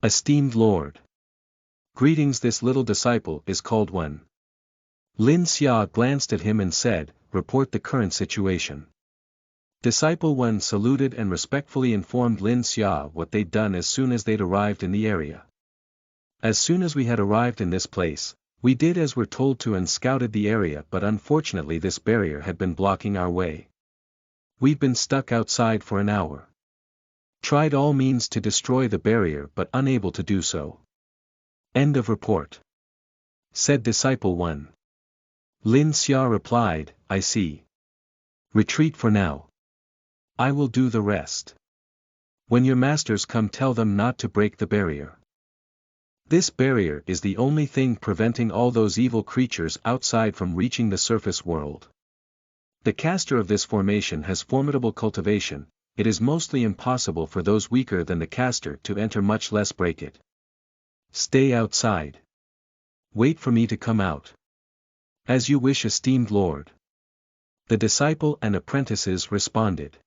Esteemed Lord. Greetings, this little disciple is called Wen. Lin Xia glanced at him and said, "Report the current situation." Disciple Wen saluted and respectfully informed Lin Xia what they'd done as soon as they'd arrived in the area. As soon as we had arrived in this place, we did as we're told to and scouted the area, but unfortunately this barrier had been blocking our way. We've been stuck outside for an hour. Tried all means to destroy the barrier but unable to do so. End of report. Said Disciple Wen. Lin Xia replied, "I see. Retreat for now. I will do the rest. When your masters come, tell them not to break the barrier. This barrier is the only thing preventing all those evil creatures outside from reaching the surface world. The caster of this formation has formidable cultivation, it is mostly impossible for those weaker than the caster to enter, much less break it. Stay outside. Wait for me to come out." "As you wish, esteemed Lord." The disciple and apprentices responded.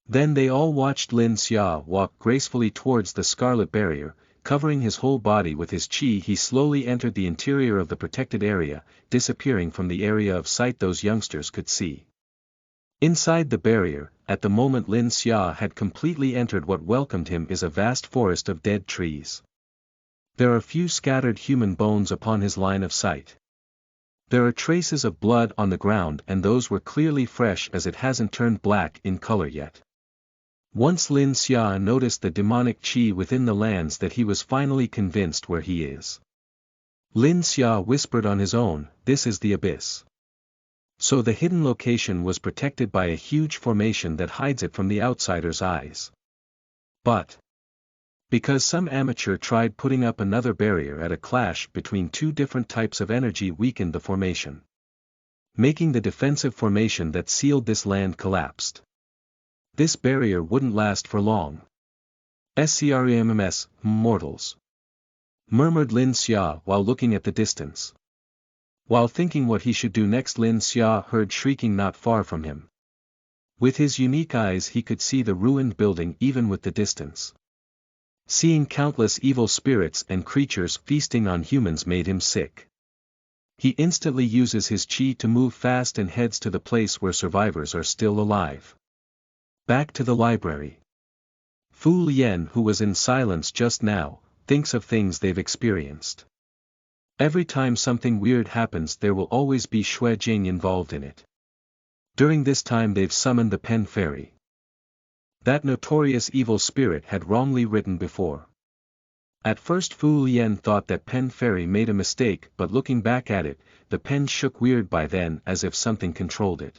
Then they all watched Lin Xia walk gracefully towards the scarlet barrier, covering his whole body with his qi. He slowly entered the interior of the protected area, disappearing from the area of sight those youngsters could see. Inside the barrier, at the moment Lin Xia had completely entered, what welcomed him is a vast forest of dead trees. There are few scattered human bones upon his line of sight. There are traces of blood on the ground, and those were clearly fresh as it hasn't turned black in color yet. Once Lin Xia noticed the demonic qi within the lands that he was finally convinced where he is. Lin Xia whispered on his own, "This is the abyss." So the hidden location was protected by a huge formation that hides it from the outsider's eyes. But because some amateur tried putting up another barrier, at a clash between two different types of energy weakened the formation, making the defensive formation that sealed this land collapsed. This barrier wouldn't last for long. "Screams, mortals," murmured Lin Xia while looking at the distance. While thinking what he should do next, Lin Xia heard shrieking not far from him. With his unique eyes he could see the ruined building even with the distance. Seeing countless evil spirits and creatures feasting on humans made him sick. He instantly uses his qi to move fast and heads to the place where survivors are still alive. Back to the library. Fu Lien, who was in silence just now, thinks of things they've experienced. Every time something weird happens there will always be Xue Jing involved in it. During this time they've summoned the Pen Fairy. That notorious evil spirit had wrongly written before. At first Fu Lien thought that Pen Fairy made a mistake, but looking back at it, the pen shook weird by then as if something controlled it.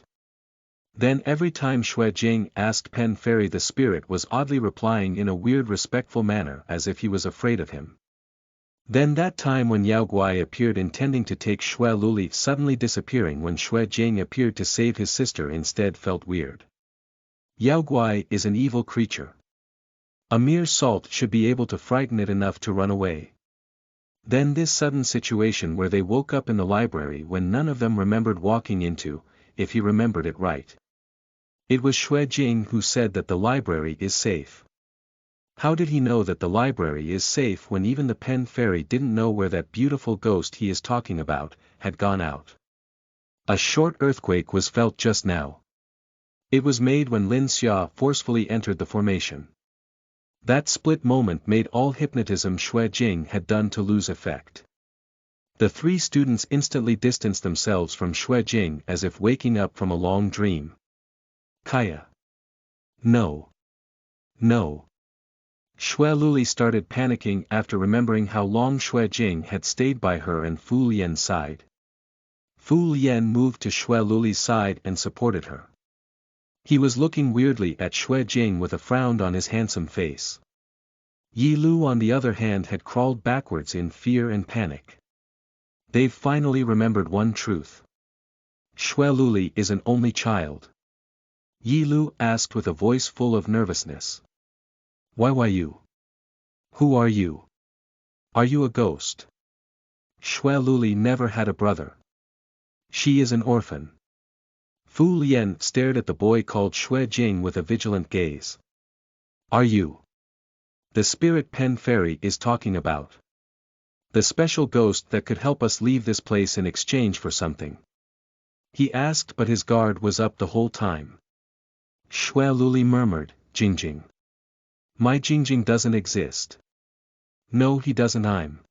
Then every time Xue Jing asked Pen Fairy, the spirit was oddly replying in a weird respectful manner as if he was afraid of him. Then that time when Yao Guai appeared intending to take Xue Luli suddenly disappearing when Xue Jing appeared to save his sister instead felt weird. Yao Guai is an evil creature. A mere salt should be able to frighten it enough to run away. Then this sudden situation where they woke up in the library when none of them remembered walking into, if he remembered it right. It was Xue Jing who said that the library is safe. How did he know that the library is safe when even the pen fairy didn't know where that beautiful ghost he is talking about had gone out? A short earthquake was felt just now. It was made when Lin Xia forcefully entered the formation. That split moment made all hypnotism Xue Jing had done to lose effect. The three students instantly distanced themselves from Xue Jing as if waking up from a long dream. Kaya. No. No. Xue Luli started panicking after remembering how long Xue Jing had stayed by her and Fu Lian sighed. Fu Lian moved to Xue Luli's side and supported her. He was looking weirdly at Xue Jing with a frown on his handsome face. Yi Lu on the other hand had crawled backwards in fear and panic. They've finally remembered one truth. Xue Luli is an only child. Yi Lu asked with a voice full of nervousness. Why you? Who are you? Are you a ghost? Xue Luli never had a brother. She is an orphan. Fu Lian stared at the boy called Xue Jing with a vigilant gaze. Are you? The spirit pen fairy is talking about. The special ghost that could help us leave this place in exchange for something. He asked but his guard was up the whole time. Xue Luli murmured, Jingjing. My Jingjing doesn't exist. No he doesn't I'm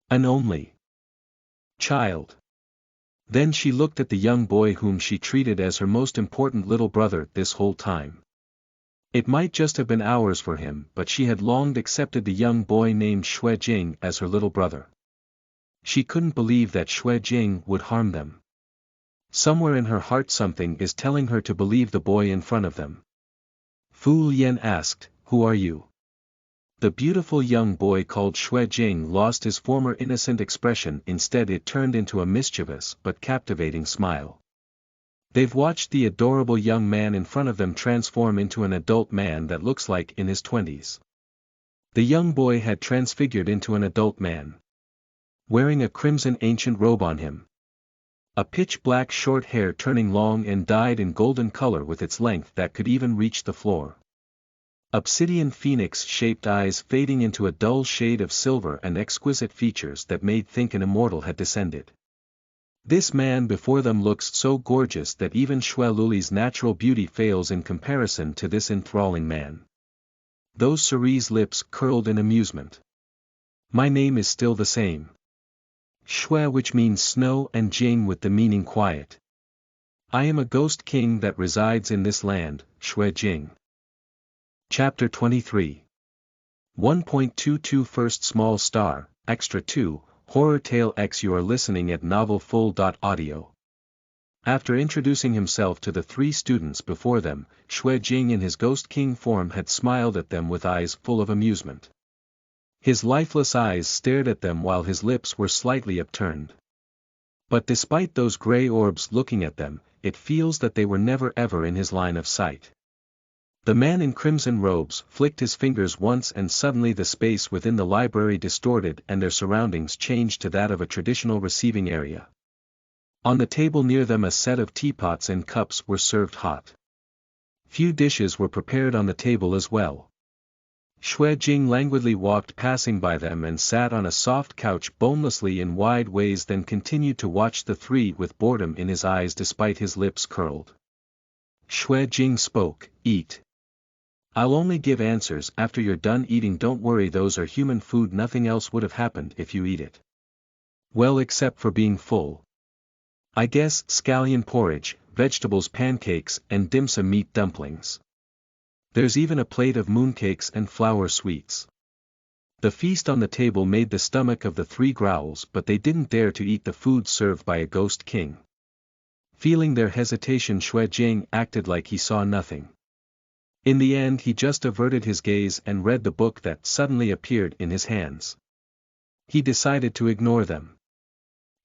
an only child. Then she looked at the young boy whom she treated as her most important little brother this whole time. It might just have been hours for him but she had long accepted the young boy named Xue Jing as her little brother. She couldn't believe that Xue Jing would harm them. Somewhere in her heart something is telling her to believe the boy in front of them. Fu Lian asked, Who are you? The beautiful young boy called Xue Jing lost his former innocent expression, instead it turned into a mischievous but captivating smile. They've watched the adorable young man in front of them transform into an adult man that looks like in his 20s. The young boy had transfigured into an adult man. Wearing a crimson ancient robe on him. A pitch black short hair turning long and dyed in golden color with its length that could even reach the floor. Obsidian phoenix-shaped eyes fading into a dull shade of silver and exquisite features that made think an immortal had descended. This man before them looks so gorgeous that even Xue Luli's natural beauty fails in comparison to this enthralling man. Those cerise lips curled in amusement. My name is still the same. Xue, which means snow, and Jing with the meaning quiet. I am a ghost king that resides in this land, Xue Jing. Chapter 23 1.22 First Small Star, Extra 2, Horror Tale X. You are listening at novelfull.audio. After introducing himself to the three students before them, Xue Jing in his Ghost King form had smiled at them with eyes full of amusement. His lifeless eyes stared at them while his lips were slightly upturned. But despite those gray orbs looking at them, it feels that they were never ever in his line of sight. The man in crimson robes flicked his fingers once and suddenly the space within the library distorted and their surroundings changed to that of a traditional receiving area. On the table near them a set of teapots and cups were served hot. Few dishes were prepared on the table as well. Xue Jing languidly walked passing by them and sat on a soft couch bonelessly in wide ways, then continued to watch the three with boredom in his eyes despite his lips curled. Xue Jing spoke, Eat. I'll only give answers after you're done eating. Don't worry, those are human food, nothing else would have happened if you eat it. Well, except for being full. I guess scallion porridge, vegetables, pancakes, and dim sum meat dumplings. There's even a plate of mooncakes and flour sweets. The feast on the table made the stomach of the three growls, but they didn't dare to eat the food served by a ghost king. Feeling their hesitation, Xue Jing acted like he saw nothing. In the end he just averted his gaze and read the book that suddenly appeared in his hands. He decided to ignore them.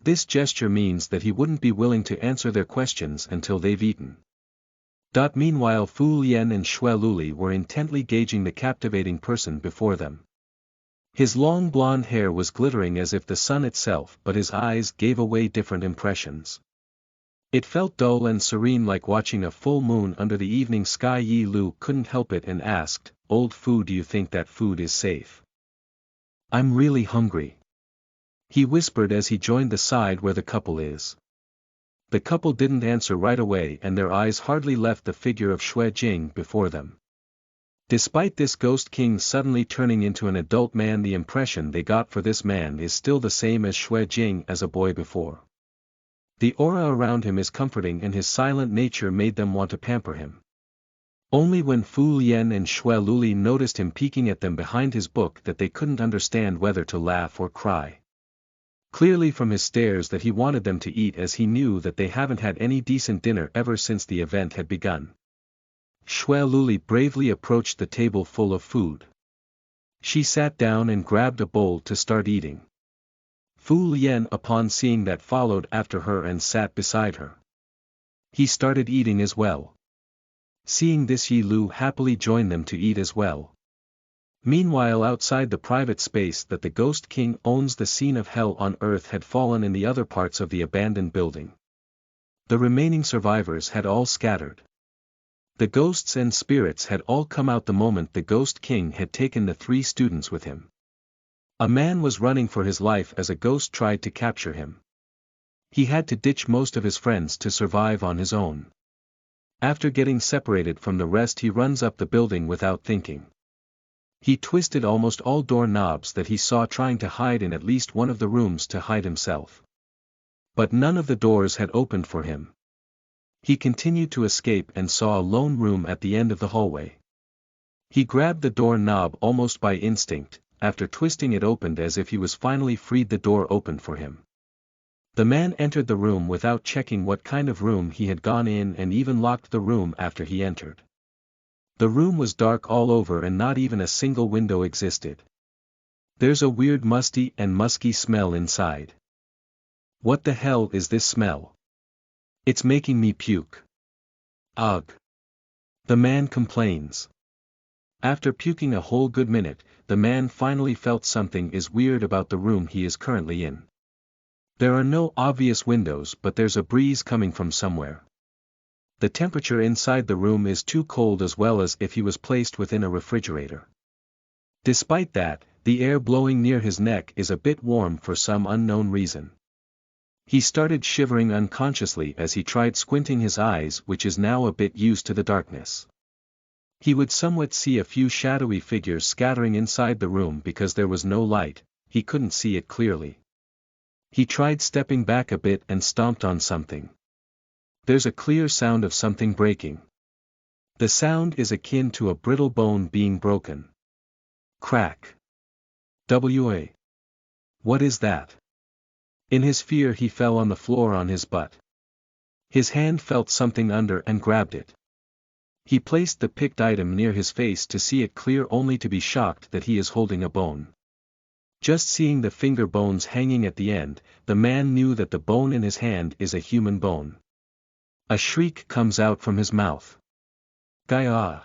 This gesture means that he wouldn't be willing to answer their questions until they've eaten. Meanwhile Fu Lien and Xue Luli were intently gauging the captivating person before them. His long blonde hair was glittering as if the sun itself, but his eyes gave away different impressions. It felt dull and serene like watching a full moon under the evening sky. Yi Lu couldn't help it and asked, "Old Fu, do you think that food is safe?" "I'm really hungry," he whispered as he joined the side where the couple is. The couple didn't answer right away and their eyes hardly left the figure of Xue Jing before them. Despite this ghost king suddenly turning into an adult man, the impression they got for this man is still the same as Xue Jing as a boy before. The aura around him is comforting and his silent nature made them want to pamper him. Only when Fu Lien and Xue Luli noticed him peeking at them behind his book that they couldn't understand whether to laugh or cry. Clearly from his stares that he wanted them to eat, as he knew that they haven't had any decent dinner ever since the event had begun. Xue Luli bravely approached the table full of food. She sat down and grabbed a bowl to start eating. Fu Lien upon seeing that followed after her and sat beside her. He started eating as well. Seeing this, Yi Lu happily joined them to eat as well. Meanwhile, outside the private space that the Ghost King owns, the scene of hell on earth had fallen in the other parts of the abandoned building. The remaining survivors had all scattered. The ghosts and spirits had all come out the moment the Ghost King had taken the 3 students with him. A man was running for his life as a ghost tried to capture him. He had to ditch most of his friends to survive on his own. After getting separated from the rest, he runs up the building without thinking. He twisted almost all door knobs that he saw, trying to hide in at least one of the rooms to hide himself. But none of the doors had opened for him. He continued to escape and saw a lone room at the end of the hallway. He grabbed the door knob almost by instinct. After twisting it opened as if he was finally freed, the door opened for him. The man entered the room without checking what kind of room he had gone in and even locked the room after he entered. The room was dark all over and not even a single window existed. There's a weird musty and musky smell inside. What the hell is this smell? It's making me puke. Ugh. The man complains. After puking a whole good minute, the man finally felt something is weird about the room he is currently in. There are no obvious windows, but there's a breeze coming from somewhere. The temperature inside the room is too cold, as well as if he was placed within a refrigerator. Despite that, the air blowing near his neck is a bit warm for some unknown reason. He started shivering unconsciously as he tried squinting his eyes, which is now a bit used to the darkness. He would somewhat see a few shadowy figures scattering inside the room. Because there was no light, he couldn't see it clearly. He tried stepping back a bit and stomped on something. There's a clear sound of something breaking. The sound is akin to a brittle bone being broken. Crack. What is that? In his fear he fell on the floor on his butt. His hand felt something under and grabbed it. He placed the picked item near his face to see it clear, only to be shocked that he is holding a bone. Just seeing the finger bones hanging at the end, the man knew that the bone in his hand is a human bone. A shriek comes out from his mouth. Gaiah!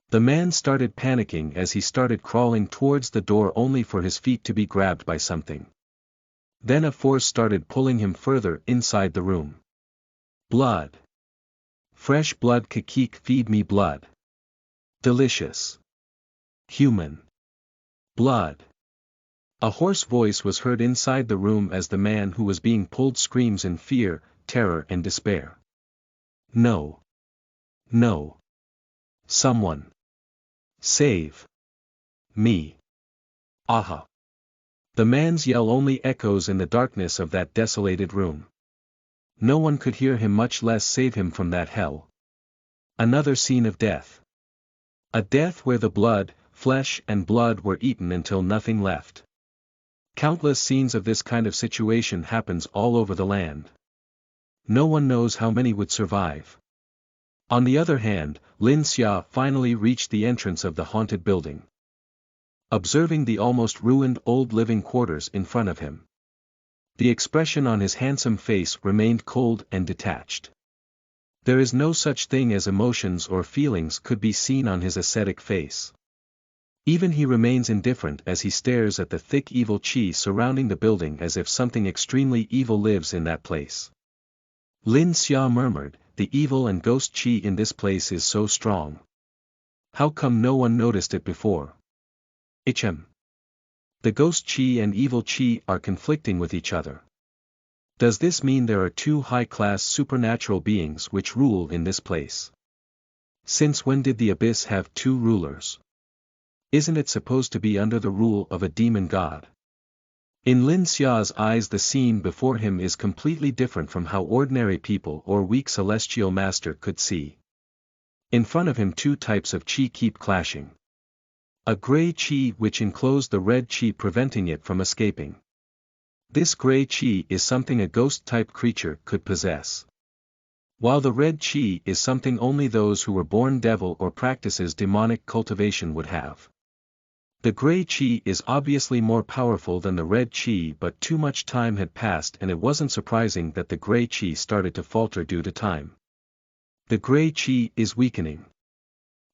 The man started panicking as he started crawling towards the door, only for his feet to be grabbed by something. Then a force started pulling him further inside the room. Blood. Fresh blood. Kekik, feed me blood. Delicious. Human. Blood. A hoarse voice was heard inside the room as the man who was being pulled screams in fear, terror and despair. No. No. Someone. Save. Me. Aha. The man's yell only echoes in the darkness of that desolated room. No one could hear him, much less save him from that hell. Another scene of death. A death where the blood, flesh and blood were eaten until nothing left. Countless scenes of this kind of situation happens all over the land. No one knows how many would survive. On the other hand, Lin Xia finally reached the entrance of the haunted building. observing the almost ruined old living quarters in front of him. The expression on his handsome face remained cold and detached. There is no such thing as emotions or feelings could be seen on his ascetic face. Even he remains indifferent as he stares at the thick evil chi surrounding the building as if something extremely evil lives in that place. Lin Xia murmured, the evil and ghost chi in this place is so strong. How come no one noticed it before? The ghost chi and evil chi are conflicting with each other. Does this mean there are two high-class supernatural beings which rule in this place? Since when did the abyss have two rulers? Isn't it supposed to be under the rule of a demon god? In Lin Xia's eyes the scene before him is completely different from how ordinary people or weak celestial master could see. In front of him two types of chi keep clashing. A gray chi which enclosed the red chi preventing it from escaping. This gray chi is something a ghost-type creature could possess. While the red chi is something only those who were born devil or practices demonic cultivation would have. The gray chi is obviously more powerful than the red chi, but too much time had passed and it wasn't surprising that the gray chi started to falter due to time. The gray chi is weakening.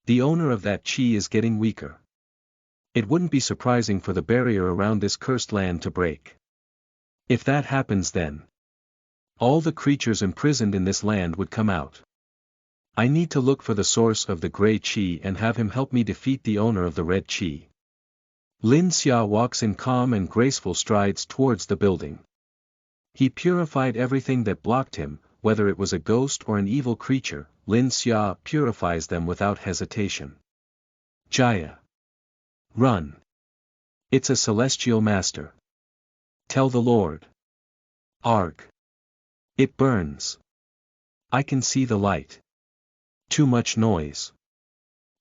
The owner of that chi is getting weaker. It wouldn't be surprising for the barrier around this cursed land to break. If that happens then, all the creatures imprisoned in this land would come out. I need to look for the source of the gray chi and have him help me defeat the owner of the red chi. Lin Xia walks in calm and graceful strides towards the building. He purified everything that blocked him, whether it was a ghost or an evil creature. Lin Xia purifies them without hesitation. Jaya. Run. It's a celestial master. Tell the Lord. Arg. It burns. I can see the light. Too much noise.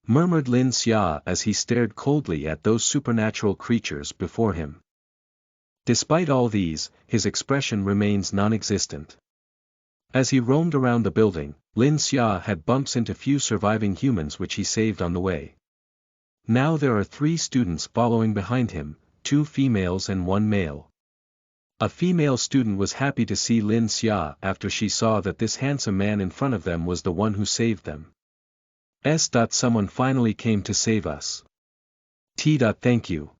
Murmured Lin Xia as he stared coldly at those supernatural creatures before him. Despite all these, his expression remains non-existent. As he roamed around the building, Lin Xia had bumps into few surviving humans which he saved on the way. Now there are 3 students following behind him, 2 females and 1 male. A female student was happy to see Lin Xia after she saw that this handsome man in front of them was the one who saved them. Someone finally came to save us. Thank you.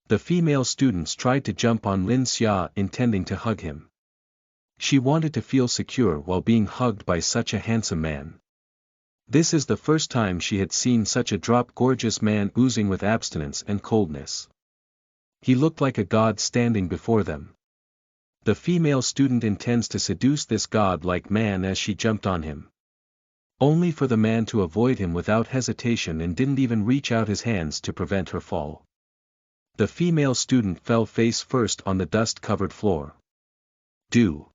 The female students tried to jump on Lin Xia intending to hug him. She wanted to feel secure while being hugged by such a handsome man. This is the first time she had seen such a gorgeous man oozing with abstinence and coldness. He looked like a god standing before them. The female student intends to seduce this god-like man as she jumped on him. Only for the man to avoid him without hesitation and didn't even reach out his hands to prevent her fall. The female student fell face first on the dust-covered floor. Do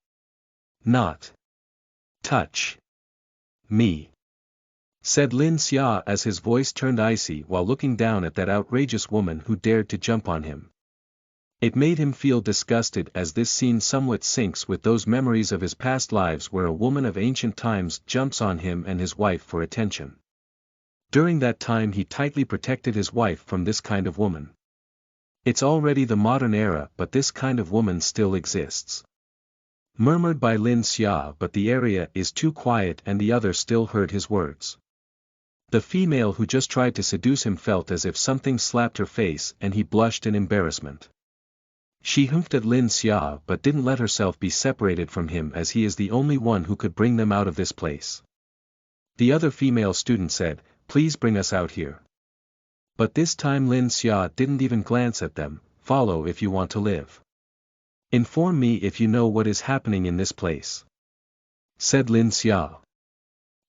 not touch me, said Lin Xia as his voice turned icy while looking down at that outrageous woman who dared to jump on him. It made him feel disgusted as this scene somewhat syncs with those memories of his past lives where a woman of ancient times jumps on him and his wife for attention. During that time he tightly protected his wife from this kind of woman. It's already the modern era but this kind of woman still exists. Murmured by Lin Xia, but the area is too quiet and the other still heard his words. The female who just tried to seduce him felt as if something slapped her face and he blushed in embarrassment. She humphed at Lin Xia but didn't let herself be separated from him as he is the only one who could bring them out of this place. The other female student said, "Please bring us out here." But this time Lin Xia didn't even glance at them. "Follow if you want to live. Inform me if you know what is happening in this place," said Lin Xia.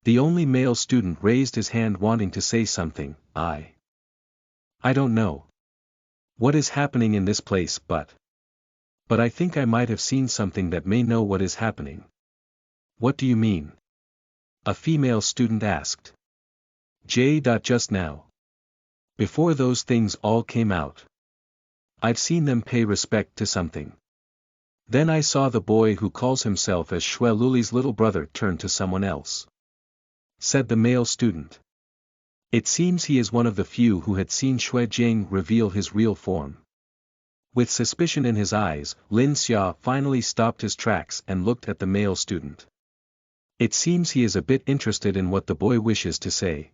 The only male student raised his hand wanting to say something. I don't know what is happening in this place but I think I might have seen something that may know what is happening." "What do you mean?" a female student asked. Just now. Before those things all came out. I've seen them pay respect to something. Then I saw the boy who calls himself as Shui Luli's little brother turn to someone else," said the male student. It seems he is one of the few who had seen Xue Jing reveal his real form. With suspicion in his eyes, Lin Xia finally stopped his tracks and looked at the male student. It seems he is a bit interested in what the boy wishes to say.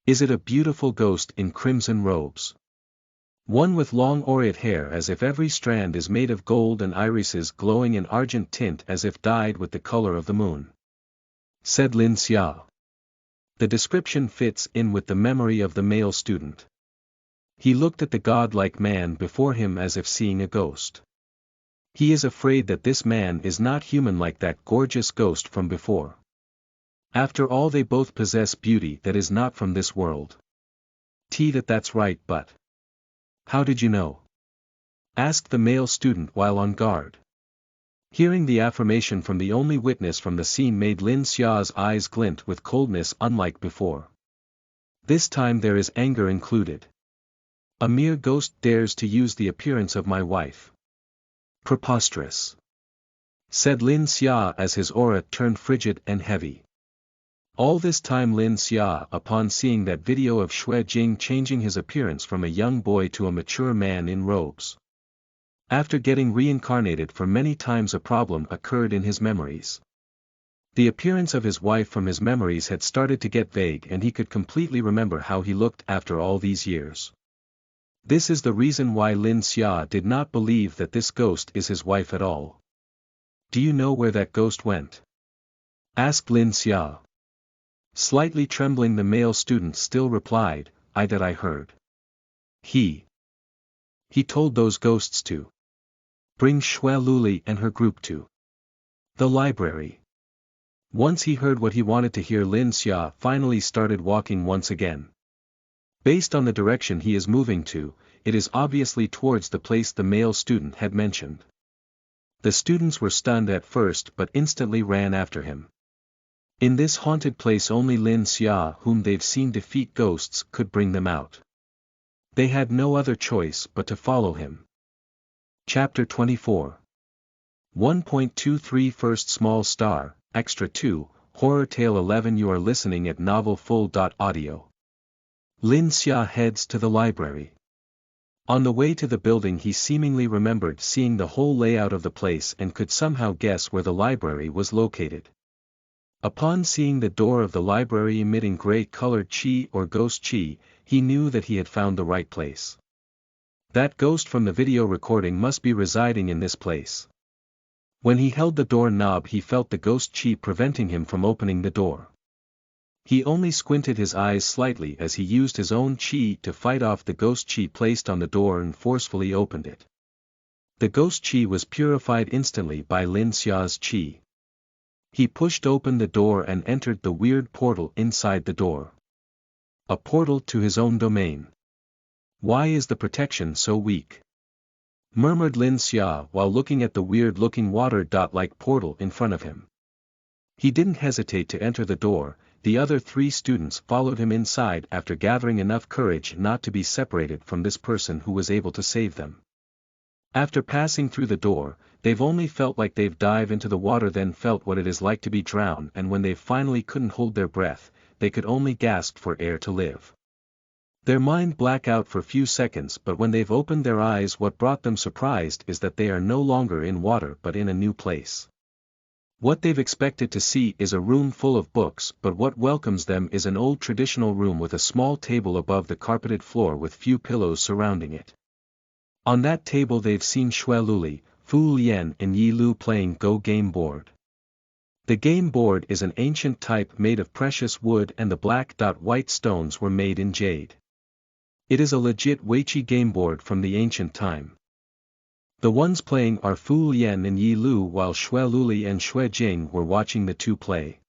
Is it a beautiful ghost in crimson robes? One with long aureate hair as if every strand is made of gold and irises glowing in argent tint as if dyed with the color of the moon. Said Lin Xia. The description fits in with the memory of the male student. He looked at the godlike man before him as if seeing a ghost. He is afraid that this man is not human like that gorgeous ghost from before. After all, they both possess beauty that is not from this world. That's right, but... How did you know? Asked the male student while on guard. Hearing the affirmation from the only witness from the scene made Lin Xia's eyes glint with coldness unlike before. This time there is anger included. A mere ghost dares to use the appearance of my wife. Preposterous. Said Lin Xia as his aura turned frigid and heavy. All this time Lin Xia, upon seeing that video of Xue Jing changing his appearance from a young boy to a mature man in robes. After getting reincarnated for many times, a problem occurred in his memories. The appearance of his wife from his memories had started to get vague and he could completely remember how he looked after all these years. This is the reason why Lin Xia did not believe that this ghost is his wife at all. Do you know where that ghost went? Asked Lin Xia. Slightly trembling, the male student still replied, I heard. He told those ghosts to bring Xue Luli and her group to the library. Once he heard what he wanted to hear, Lin Xia finally started walking once again. Based on the direction he is moving to, it is obviously towards the place the male student had mentioned. The students were stunned at first but instantly ran after him. In this haunted place only Lin Xia, whom they've seen defeat ghosts, could bring them out. They had no other choice but to follow him. Chapter 24. 1.23 First Small Star, Extra 2, Horror Tale 11. You are listening at novelfull.audio. Lin Xia heads to the library. On the way to the building he seemingly remembered seeing the whole layout of the place and could somehow guess where the library was located. Upon seeing the door of the library emitting gray-colored chi or ghost chi, he knew that he had found the right place. That ghost from the video recording must be residing in this place. When he held the door knob he felt the ghost chi preventing him from opening the door. He only squinted his eyes slightly as he used his own chi to fight off the ghost chi placed on the door and forcefully opened it. The ghost chi was purified instantly by Lin Xia's chi. He pushed open the door and entered the weird portal inside the door. A portal to his own domain. Why is the protection so weak? Murmured Lin Xia while looking at the weird-looking water-like portal in front of him. He didn't hesitate to enter the door. The other three students followed him inside after gathering enough courage not to be separated from this person who was able to save them. After passing through the door, they've only felt like they've dived into the water, then felt what it is like to be drowned, and when they finally couldn't hold their breath, they could only gasp for air to live. Their mind black out for few seconds, but when they've opened their eyes, what brought them surprised is that they are no longer in water but in a new place. What they've expected to see is a room full of books, but what welcomes them is an old traditional room with a small table above the carpeted floor with few pillows surrounding it. On that table they've seen Xue Luli, Fu Lian and Yi Lu playing Go game board. The game board is an ancient type made of precious wood and the black-white stones were made in jade. It is a legit Weiqi game board from the ancient time. The ones playing are Fu Lian and Yi Lu, while Xue Luli and Xue Jing were watching the two play.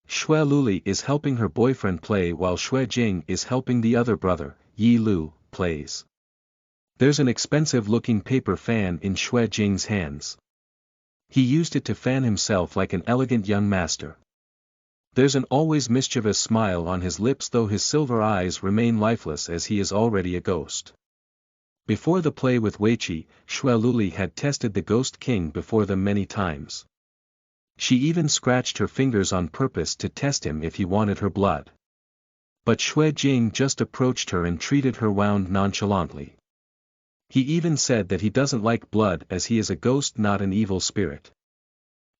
Xue Luli is helping her boyfriend play while Xue Jing is helping the other brother, Yi Lu, plays. There's an expensive-looking paper fan in Xue Jing's hands. He used it to fan himself like an elegant young master. There's an always mischievous smile on his lips, though his silver eyes remain lifeless as he is already a ghost. Before the play with Weiqi, Xue Luli had tested the Ghost King before them many times. She even scratched her fingers on purpose to test him if he wanted her blood. But Xue Jing just approached her and treated her wound nonchalantly. He even said that he doesn't like blood as he is a ghost, not an evil spirit.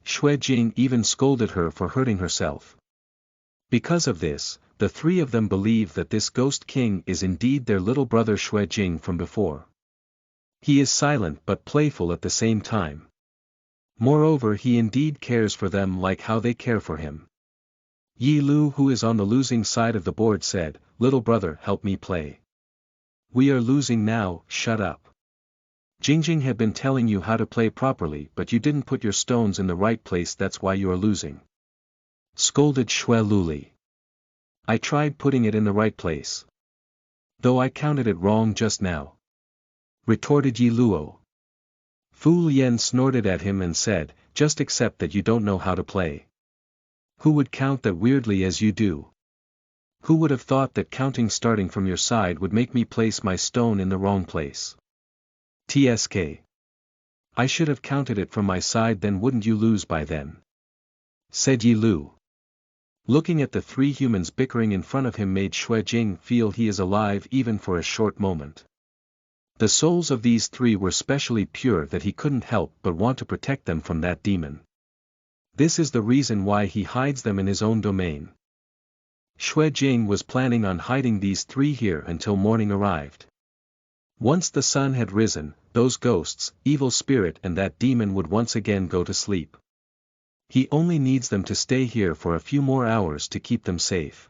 Xue Jing even scolded her for hurting herself. Because of this, the three of them believe that this ghost king is indeed their little brother Xue Jing from before. He is silent but playful at the same time. Moreover, he indeed cares for them like how they care for him. Yi Lu, who is on the losing side of the board, said, "Little brother, help me play. We are losing now, shut up. Jingjing had been telling you how to play properly, but you didn't put your stones in the right place, that's why you are losing," scolded Xue Luli. "I tried putting it in the right place. Though I counted it wrong just now," retorted Yi Luo. Fu Lian snorted at him and said, "Just accept that you don't know how to play. Who would count that weirdly as you do? Who would have thought that counting starting from your side would make me place my stone in the wrong place? TSK. I should have counted it from my side, then wouldn't you lose by then?" said Yi Lu. Looking at the three humans bickering in front of him made Xue Jing feel he is alive even for a short moment. The souls of these three were specially pure that he couldn't help but want to protect them from that demon. This is the reason why he hides them in his own domain. Xue Jing was planning on hiding these three here until morning arrived. Once the sun had risen, those ghosts, evil spirit and that demon would once again go to sleep. He only needs them to stay here for a few more hours to keep them safe.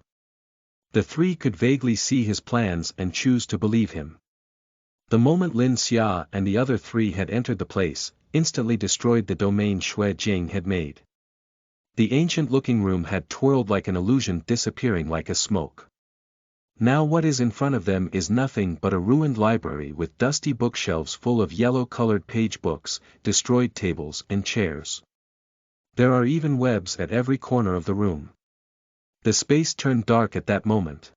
The three could vaguely see his plans and choose to believe him. The moment Lin Xia and the other three had entered the place, instantly destroyed the domain Xue Jing had made. The ancient-looking room had twirled like an illusion, disappearing like a smoke. Now what is in front of them is nothing but a ruined library with dusty bookshelves full of yellow-colored page books, destroyed tables and chairs. There are even webs at every corner of the room. The space turned dark at that moment.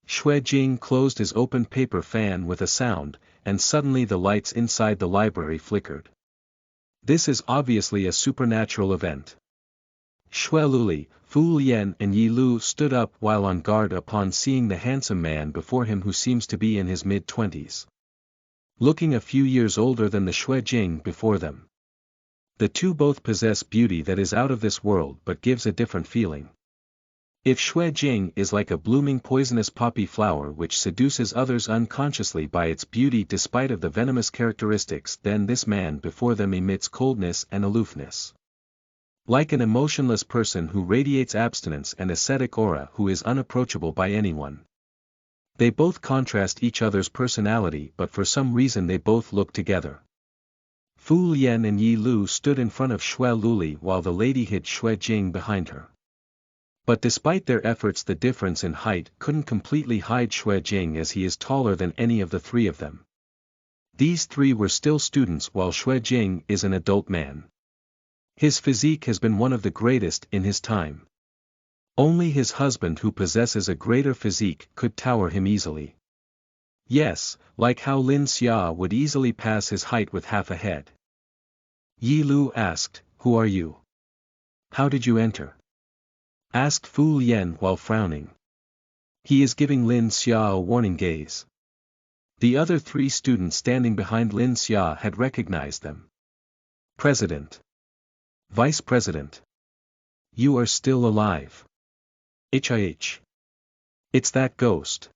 Xue Jing closed his open paper fan with a sound, and suddenly the lights inside the library flickered. This is obviously a supernatural event. Xue Luli, Fu Lian and Yi Lu stood up while on guard upon seeing the handsome man before him who seems to be in his mid-20s. Looking a few years older than the Xue Jing before them. The two both possess beauty that is out of this world but gives a different feeling. If Xue Jing is like a blooming poisonous poppy flower which seduces others unconsciously by its beauty despite of the venomous characteristics, then this man before them emits coldness and aloofness. Like an emotionless person who radiates abstinence and ascetic aura who is unapproachable by anyone. They both contrast each other's personality, but for some reason they both look together. Fu Lian and Yi Lu stood in front of Xue Luli while the lady hid Xue Jing behind her. But despite their efforts, the difference in height couldn't completely hide Xue Jing as he is taller than any of the three of them. These three were still students while Xue Jing is an adult man. His physique has been one of the greatest in his time. Only his husband, who possesses a greater physique, could tower him easily. Yes, like how Lin Xia would easily pass his height with half a head. Yi Lu asked, "Who are you? How did you enter?" asked Fu Lian while frowning. He is giving Lin Xia a warning gaze. The other three students standing behind Lin Xia had recognized them. "President. Vice President. You are still alive. HIH. It's that ghost.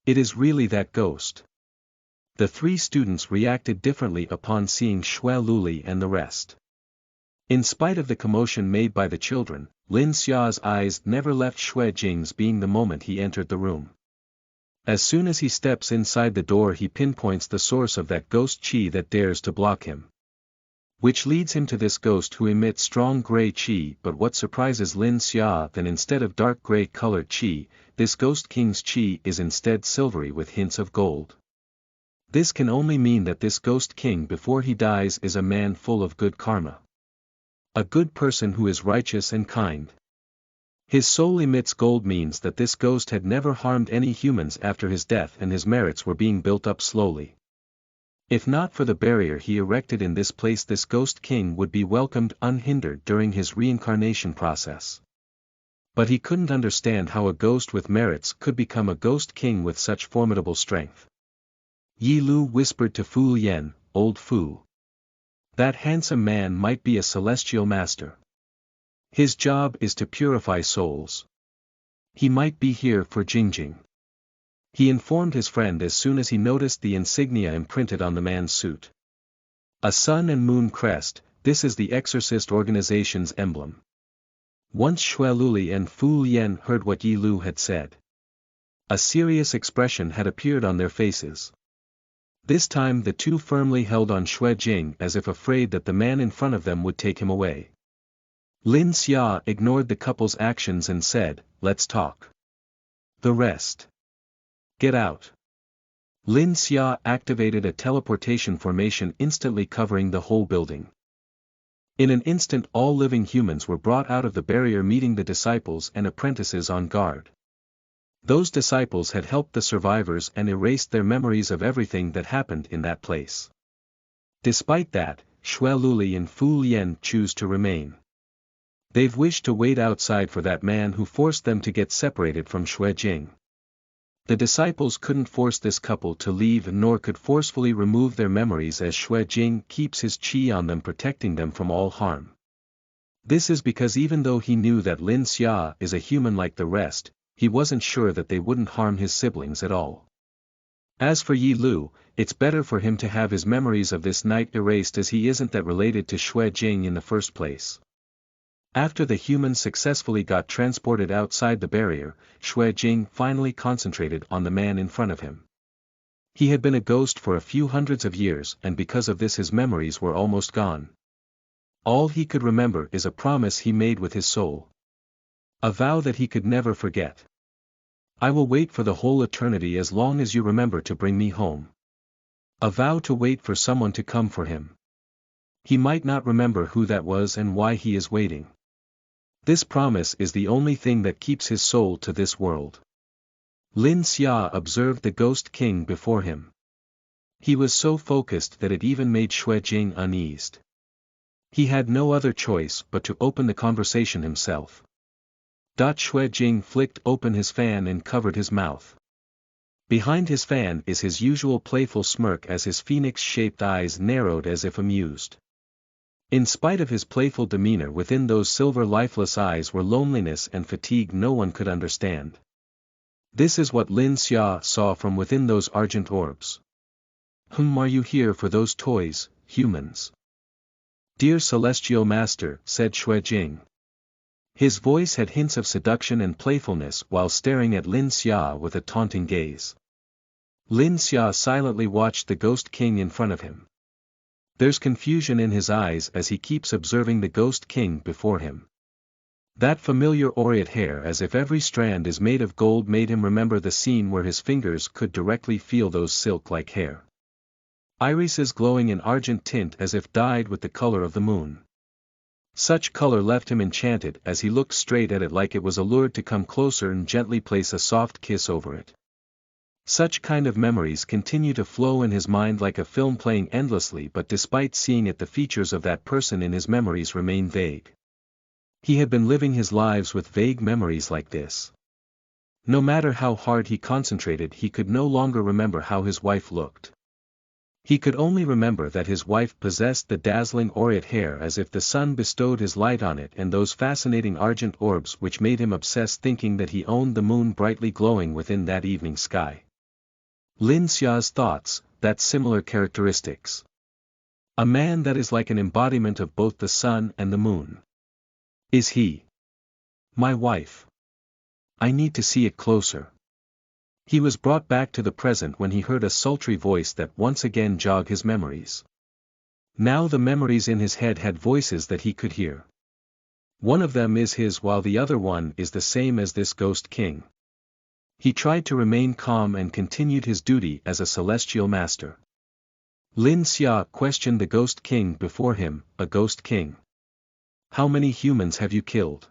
It is really that ghost." The three students reacted differently upon seeing Xue Luli and the rest. In spite of the commotion made by the children, Lin Xia's eyes never left Xue Jing's being the moment he entered the room. As soon as he steps inside the door, he pinpoints the source of that ghost qi that dares to block him. Which leads him to this ghost who emits strong gray qi, but what surprises Lin Xia then instead of dark gray colored qi, this ghost king's qi is instead silvery with hints of gold. This can only mean that this ghost king before he dies is a man full of good karma. A good person who is righteous and kind. His soul emits gold means that this ghost had never harmed any humans after his death and his merits were being built up slowly. If not for the barrier he erected in this place, this ghost king would be welcomed unhindered during his reincarnation process. But he couldn't understand how a ghost with merits could become a ghost king with such formidable strength. Yi Lu whispered to Fu Yen, "Old Fu. That handsome man might be a celestial master. His job is to purify souls. He might be here for Jingjing." He informed his friend as soon as he noticed the insignia imprinted on the man's suit. A sun and moon crest, this is the exorcist organization's emblem. Once Xue Luli and Fu Yen heard what Yi Lu had said, a serious expression had appeared on their faces. This time the two firmly held on Xue Jing as if afraid that the man in front of them would take him away. Lin Xia ignored the couple's actions and said, "Let's talk. The rest. Get out." Lin Xia activated a teleportation formation instantly covering the whole building. In an instant all living humans were brought out of the barrier meeting the disciples and apprentices on guard. Those disciples had helped the survivors and erased their memories of everything that happened in that place. Despite that, Xue Luli and Fu Yen choose to remain. They've wished to wait outside for that man who forced them to get separated from Xue Jing. The disciples couldn't force this couple to leave nor could forcefully remove their memories as Xue Jing keeps his qi on them protecting them from all harm. This is because even though he knew that Lin Xia is a human like the rest, he wasn't sure that they wouldn't harm his siblings at all. As for Yi Lu, it's better for him to have his memories of this night erased as he isn't that related to Xue Jing in the first place. After the humans successfully got transported outside the barrier, Xue Jing finally concentrated on the man in front of him. He had been a ghost for a few hundreds of years and because of this his memories were almost gone. All he could remember is a promise he made with his soul. A vow that he could never forget. "I will wait for the whole eternity as long as you remember to bring me home." A vow to wait for someone to come for him. He might not remember who that was and why he is waiting. This promise is the only thing that keeps his soul to this world. Lin Xia observed the ghost king before him. He was so focused that it even made Xue Jing uneased. He had no other choice but to open the conversation himself. Xue Jing flicked open his fan and covered his mouth. Behind his fan is his usual playful smirk as his phoenix-shaped eyes narrowed as if amused. In spite of his playful demeanor within those silver lifeless eyes were loneliness and fatigue no one could understand. This is what Lin Xia saw from within those argent orbs. Are you here for those toys, humans?" "Dear Celestial Master," said Xue Jing. His voice had hints of seduction and playfulness while staring at Lin Xia with a taunting gaze. Lin Xia silently watched the ghost king in front of him. There's confusion in his eyes as he keeps observing the ghost king before him. That familiar aureate hair as if every strand is made of gold made him remember the scene where his fingers could directly feel those silk-like hair. Irises glowing in argent tint as if dyed with the color of the moon. Such color left him enchanted as he looked straight at it like it was allured to come closer and gently place a soft kiss over it. Such kind of memories continue to flow in his mind like a film playing endlessly, but despite seeing it the features of that person in his memories remain vague. He had been living his lives with vague memories like this. No matter how hard he concentrated he could no longer remember how his wife looked. He could only remember that his wife possessed the dazzling aureate hair as if the sun bestowed his light on it and those fascinating argent orbs which made him obsessed thinking that he owned the moon brightly glowing within that evening sky. Lin Xia's thoughts, that similar characteristics. A man that is like an embodiment of both the sun and the moon. Is he my wife? I need to see it closer. He was brought back to the present when he heard a sultry voice that once again jogged his memories. Now the memories in his head had voices that he could hear. One of them is his while the other one is the same as this ghost king. He tried to remain calm and continued his duty as a celestial master. Lin Xia questioned the ghost king before him, "A ghost king? How many humans have you killed?"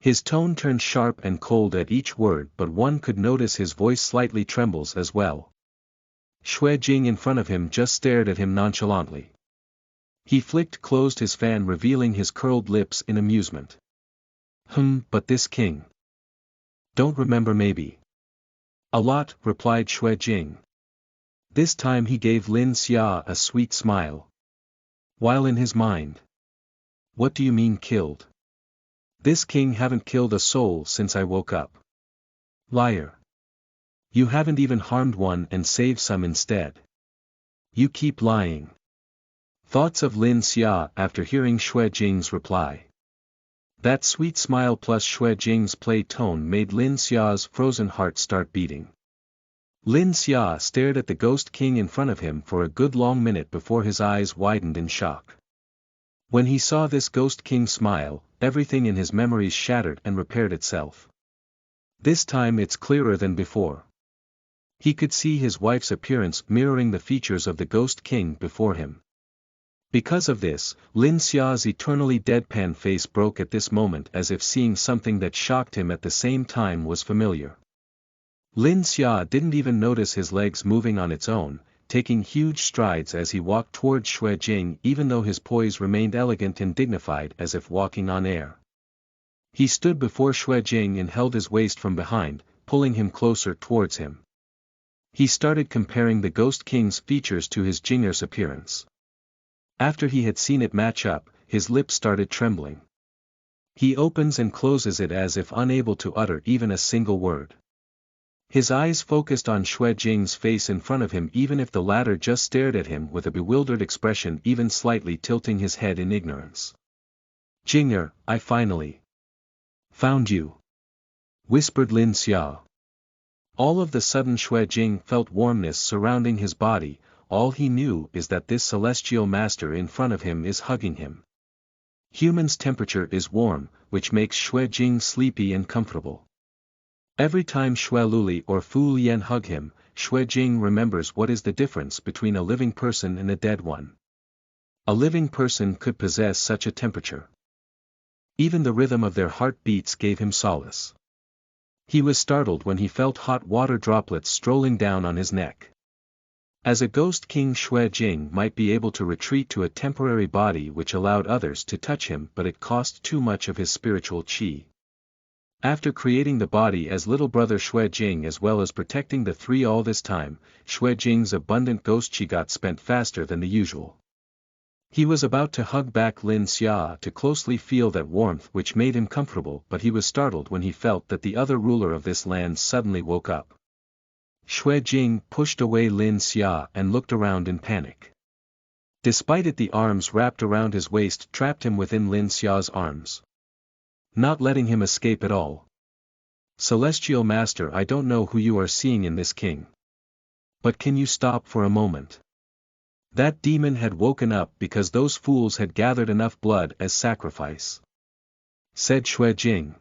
His tone turned sharp and cold at each word, but one could notice his voice slightly trembles as well. Xue Jing in front of him just stared at him nonchalantly. He closed his fan revealing his curled lips in amusement. But this king. Don't remember maybe. A lot, replied Xue Jing. This time he gave Lin Xia a sweet smile. While in his mind. What do you mean killed? This king haven't killed a soul since I woke up. Liar. You haven't even harmed one and saved some instead. You keep lying. Thoughts of Lin Xia after hearing Xue Jing's reply. That sweet smile plus Xue Jing's play tone made Lin Xia's frozen heart start beating. Lin Xia stared at the ghost king in front of him for a good long minute before his eyes widened in shock. When he saw this ghost king smile, everything in his memories shattered and repaired itself. This time it's clearer than before. He could see his wife's appearance mirroring the features of the ghost king before him. Because of this, Lin Xia's eternally deadpan face broke at this moment as if seeing something that shocked him at the same time was familiar. Lin Xia didn't even notice his legs moving on its own, taking huge strides as he walked towards Xue Jing even though his poise remained elegant and dignified as if walking on air. He stood before Xue Jing and held his waist from behind, pulling him closer towards him. He started comparing the Ghost King's features to his Jinger's appearance. After he had seen it match up, his lips started trembling. He opens and closes it as if unable to utter even a single word. His eyes focused on Xue Jing's face in front of him even if the latter just stared at him with a bewildered expression even slightly tilting his head in ignorance. Jinger, I finally found you, whispered Lin Xia. All of the sudden Xue Jing felt warmness surrounding his body. All he knew is that this celestial master in front of him is hugging him. Human's temperature is warm, which makes Xue Jing sleepy and comfortable. Every time Xue Luli or Fu Lian hug him, Xue Jing remembers what is the difference between a living person and a dead one. A living person could possess such a temperature. Even the rhythm of their heartbeats gave him solace. He was startled when he felt hot water droplets strolling down on his neck. As a ghost king, Xue Jing might be able to retreat to a temporary body which allowed others to touch him, but it cost too much of his spiritual qi. After creating the body as little brother Xue Jing as well as protecting the three all this time, Xue Jing's abundant ghost qi got spent faster than the usual. He was about to hug back Lin Xia to closely feel that warmth which made him comfortable, but he was startled when he felt that the other ruler of this land suddenly woke up. Xue Jing pushed away Lin Xia and looked around in panic. Despite it, the arms wrapped around his waist trapped him within Lin Xia's arms, not letting him escape at all. Celestial Master, I don't know who you are seeing in this king. But can you stop for a moment? That demon had woken up because those fools had gathered enough blood as sacrifice, said Xue Jing.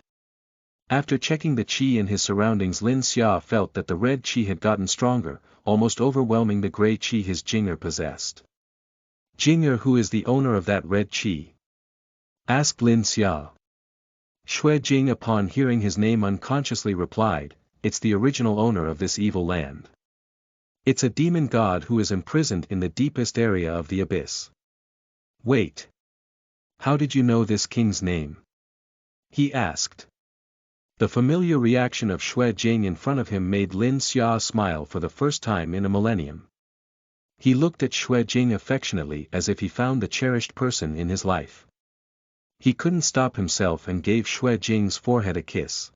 After checking the qi in his surroundings, Lin Xia felt that the red qi had gotten stronger, almost overwhelming the gray qi his Jinger possessed. Jinger, who is the owner of that red qi? Asked Lin Xia. Xue Jing upon hearing his name unconsciously replied, it's the original owner of this evil land. It's a demon god who is imprisoned in the deepest area of the abyss. Wait. How did you know this king's name? He asked. The familiar reaction of Xue Jing in front of him made Lin Xia smile for the first time in a millennium. He looked at Xue Jing affectionately as if he found the cherished person in his life. He couldn't stop himself and gave Xue Jing's forehead a kiss.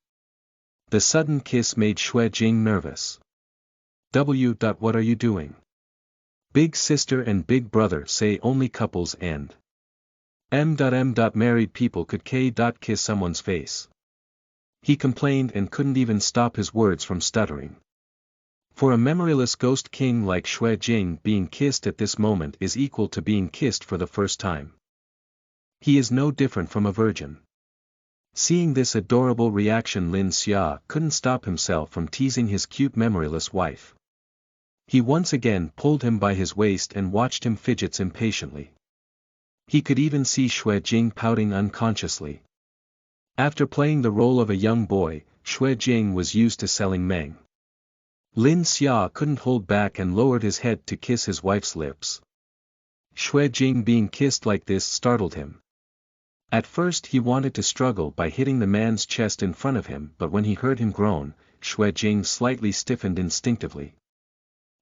The sudden kiss made Xue Jing nervous. What are you doing? Big sister and big brother say only couples and married people could kiss someone's face. He complained and couldn't even stop his words from stuttering. For a memoryless ghost king like Xue Jing, being kissed at this moment is equal to being kissed for the first time. He is no different from a virgin. Seeing this adorable reaction, Lin Xia couldn't stop himself from teasing his cute memoryless wife. He once again pulled him by his waist and watched him fidgets impatiently. He could even see Xue Jing pouting unconsciously. After playing the role of a young boy, Xue Jing was used to selling meng. Lin Xia couldn't hold back and lowered his head to kiss his wife's lips. Xue Jing being kissed like this startled him. At first he wanted to struggle by hitting the man's chest in front of him, but when he heard him groan, Xue Jing slightly stiffened instinctively.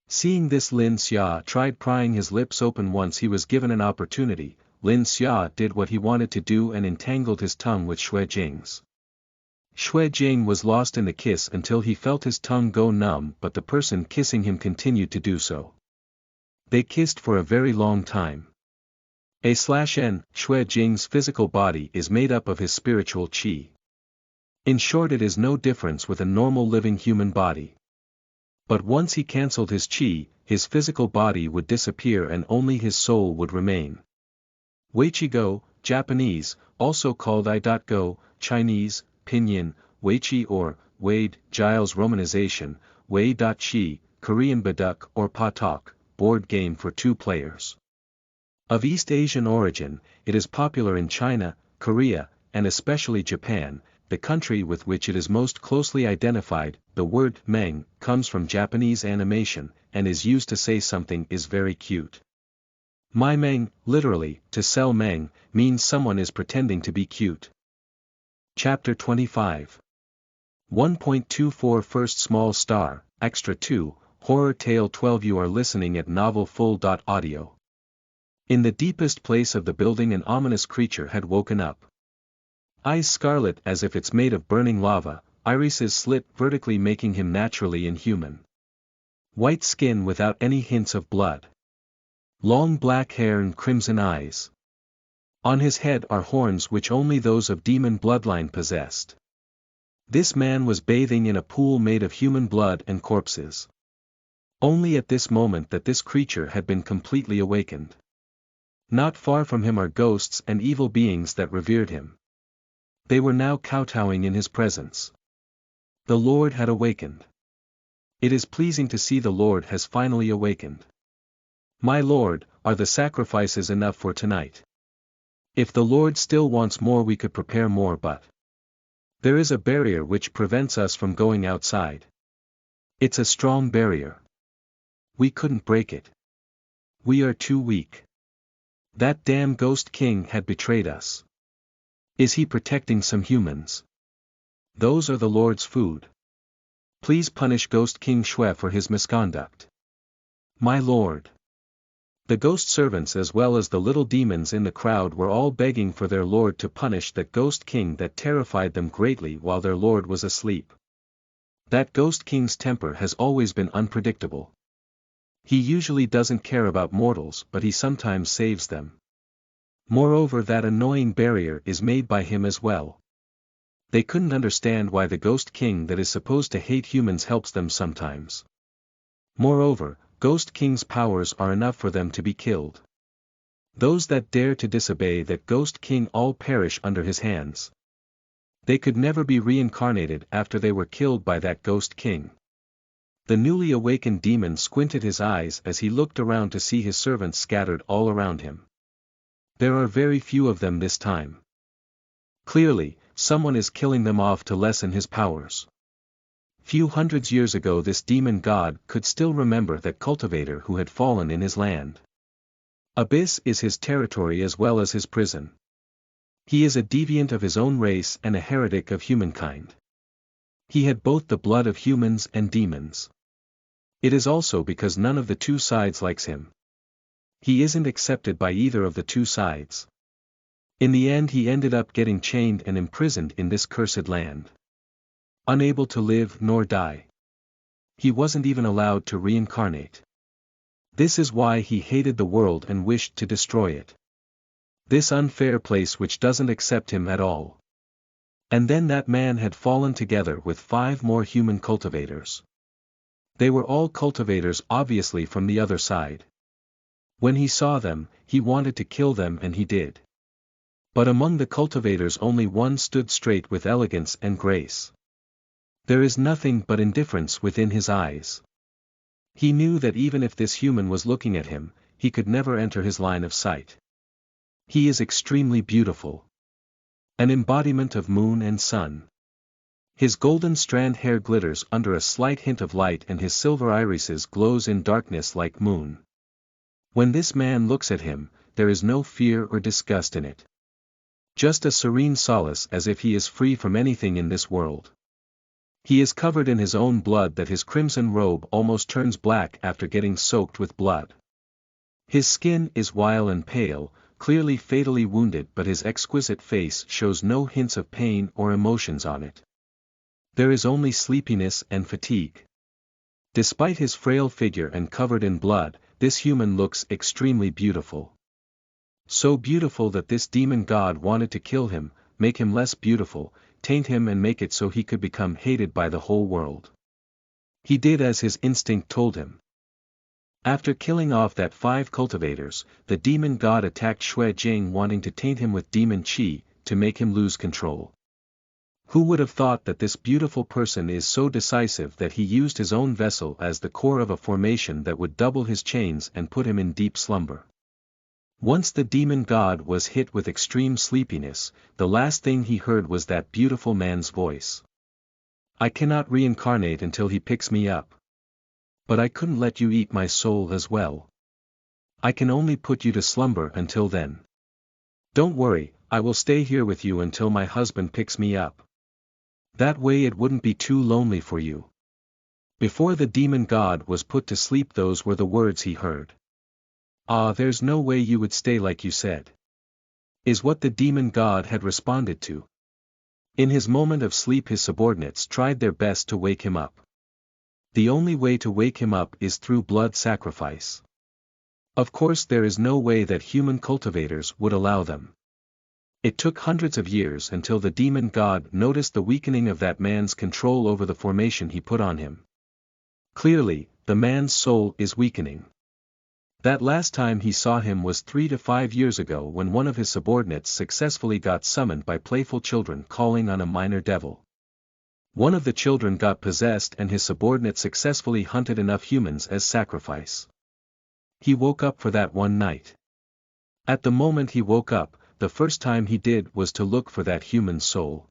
Seeing this, Lin Xia tried prying his lips open. Once he was given an opportunity, Lin Xia did what he wanted to do and entangled his tongue with Xue Jing's. Xue Jing was lost in the kiss until he felt his tongue go numb, but the person kissing him continued to do so. They kissed for a very long time. Xue Jing's physical body is made up of his spiritual qi. In short, it is no difference with a normal living human body. But once he cancelled his qi, his physical body would disappear and only his soul would remain. Weiqi, Japanese, also called I.Go, Chinese, pinyin, Weiqi or Wade, Giles romanization, Wei.Chi, Korean Baduk or Patok, board game for 2 players. Of East Asian origin, it is popular in China, Korea, and especially Japan, the country with which it is most closely identified. The word meng comes from Japanese animation, and is used to say something is very cute. Mai meng, literally, to sell meng, means someone is pretending to be cute. Chapter 25. 1.24 First Small Star, Extra 2, Horror Tale 12. You are listening at novelfull.audio. In the deepest place of the building an ominous creature had woken up. Eyes scarlet as if it's made of burning lava, irises slit vertically making him naturally inhuman. White skin without any hints of blood. Long black hair and crimson eyes. On his head are horns which only those of demon bloodline possessed. This man was bathing in a pool made of human blood and corpses. Only at this moment that this creature had been completely awakened. Not far from him are ghosts and evil beings that revered him. They were now kowtowing in his presence. The Lord had awakened. It is pleasing to see the Lord has finally awakened. My Lord, are the sacrifices enough for tonight? If the Lord still wants more we could prepare more, but there is a barrier which prevents us from going outside. It's a strong barrier. We couldn't break it. We are too weak. That damn Ghost King had betrayed us. Is he protecting some humans? Those are the Lord's food. Please punish Ghost King Xue for his misconduct. My Lord. The ghost servants as well as the little demons in the crowd were all begging for their Lord to punish that Ghost King that terrified them greatly while their Lord was asleep. That Ghost King's temper has always been unpredictable. He usually doesn't care about mortals, but he sometimes saves them. Moreover, that annoying barrier is made by him as well. They couldn't understand why the Ghost King that is supposed to hate humans helps them sometimes. Moreover, Ghost King's powers are enough for them to be killed. Those that dare to disobey that Ghost King all perish under his hands. They could never be reincarnated after they were killed by that Ghost King. The newly awakened demon squinted his eyes as he looked around to see his servants scattered all around him. There are very few of them this time. Clearly, someone is killing them off to lessen his powers. Few hundreds years ago this demon god could still remember that cultivator who had fallen in his land. Abyss is his territory as well as his prison. He is a deviant of his own race and a heretic of humankind. He had both the blood of humans and demons. It is also because none of the two sides likes him. He isn't accepted by either of the two sides. In the end he ended up getting chained and imprisoned in this cursed land. Unable to live nor die. He wasn't even allowed to reincarnate. This is why he hated the world and wished to destroy it. This unfair place which doesn't accept him at all. And then that man had fallen together with 5 more human cultivators. They were all cultivators obviously from the other side. When he saw them, he wanted to kill them and he did. But among the cultivators only one stood straight with elegance and grace. There is nothing but indifference within his eyes. He knew that even if this human was looking at him, he could never enter his line of sight. He is extremely beautiful. An embodiment of moon and sun. His golden strand hair glitters under a slight hint of light and his silver irises glows in darkness like moon. When this man looks at him, there is no fear or disgust in it. Just a serene solace as if he is free from anything in this world. He is covered in his own blood that his crimson robe almost turns black after getting soaked with blood. His skin is white and pale, clearly fatally wounded, but his exquisite face shows no hints of pain or emotions on it. There is only sleepiness and fatigue. Despite his frail figure and covered in blood, this human looks extremely beautiful. So beautiful that this demon god wanted to kill him, make him less beautiful, taint him and make it so he could become hated by the whole world. He did as his instinct told him. After killing off that 5 cultivators, the demon god attacked Xue Jing, wanting to taint him with demon qi, to make him lose control. Who would have thought that this beautiful person is so decisive that he used his own vessel as the core of a formation that would double his chains and put him in deep slumber. Once the demon god was hit with extreme sleepiness, the last thing he heard was that beautiful man's voice. I cannot reincarnate until he picks me up. But I couldn't let you eat my soul as well. I can only put you to slumber until then. Don't worry, I will stay here with you until my husband picks me up. That way it wouldn't be too lonely for you. Before the demon god was put to sleep, those were the words he heard. Ah, there's no way you would stay like you said, is what the demon god had responded to. In his moment of sleep his subordinates tried their best to wake him up. The only way to wake him up is through blood sacrifice. Of course there is no way that human cultivators would allow them. It took hundreds of years until the demon god noticed the weakening of that man's control over the formation he put on him. Clearly, the man's soul is weakening. That last time he saw him was 3 to 5 years ago, when one of his subordinates successfully got summoned by playful children calling on a minor devil. One of the children got possessed and his subordinate successfully hunted enough humans as sacrifice. He woke up for that one night. At the moment he woke up, the first time he did was to look for that human soul.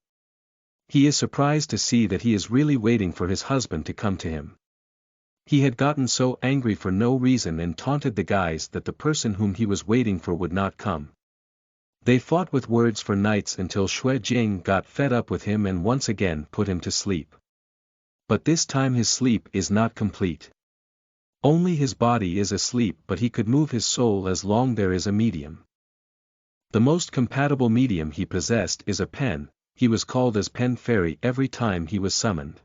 He is surprised to see that he is really waiting for his husband to come to him. He had gotten so angry for no reason and taunted the guys that the person whom he was waiting for would not come. They fought with words for nights until Xue Jing got fed up with him and once again put him to sleep. But this time his sleep is not complete. Only his body is asleep, but he could move his soul as long there is a medium. The most compatible medium he possessed is a pen. He was called as Pen Fairy every time he was summoned.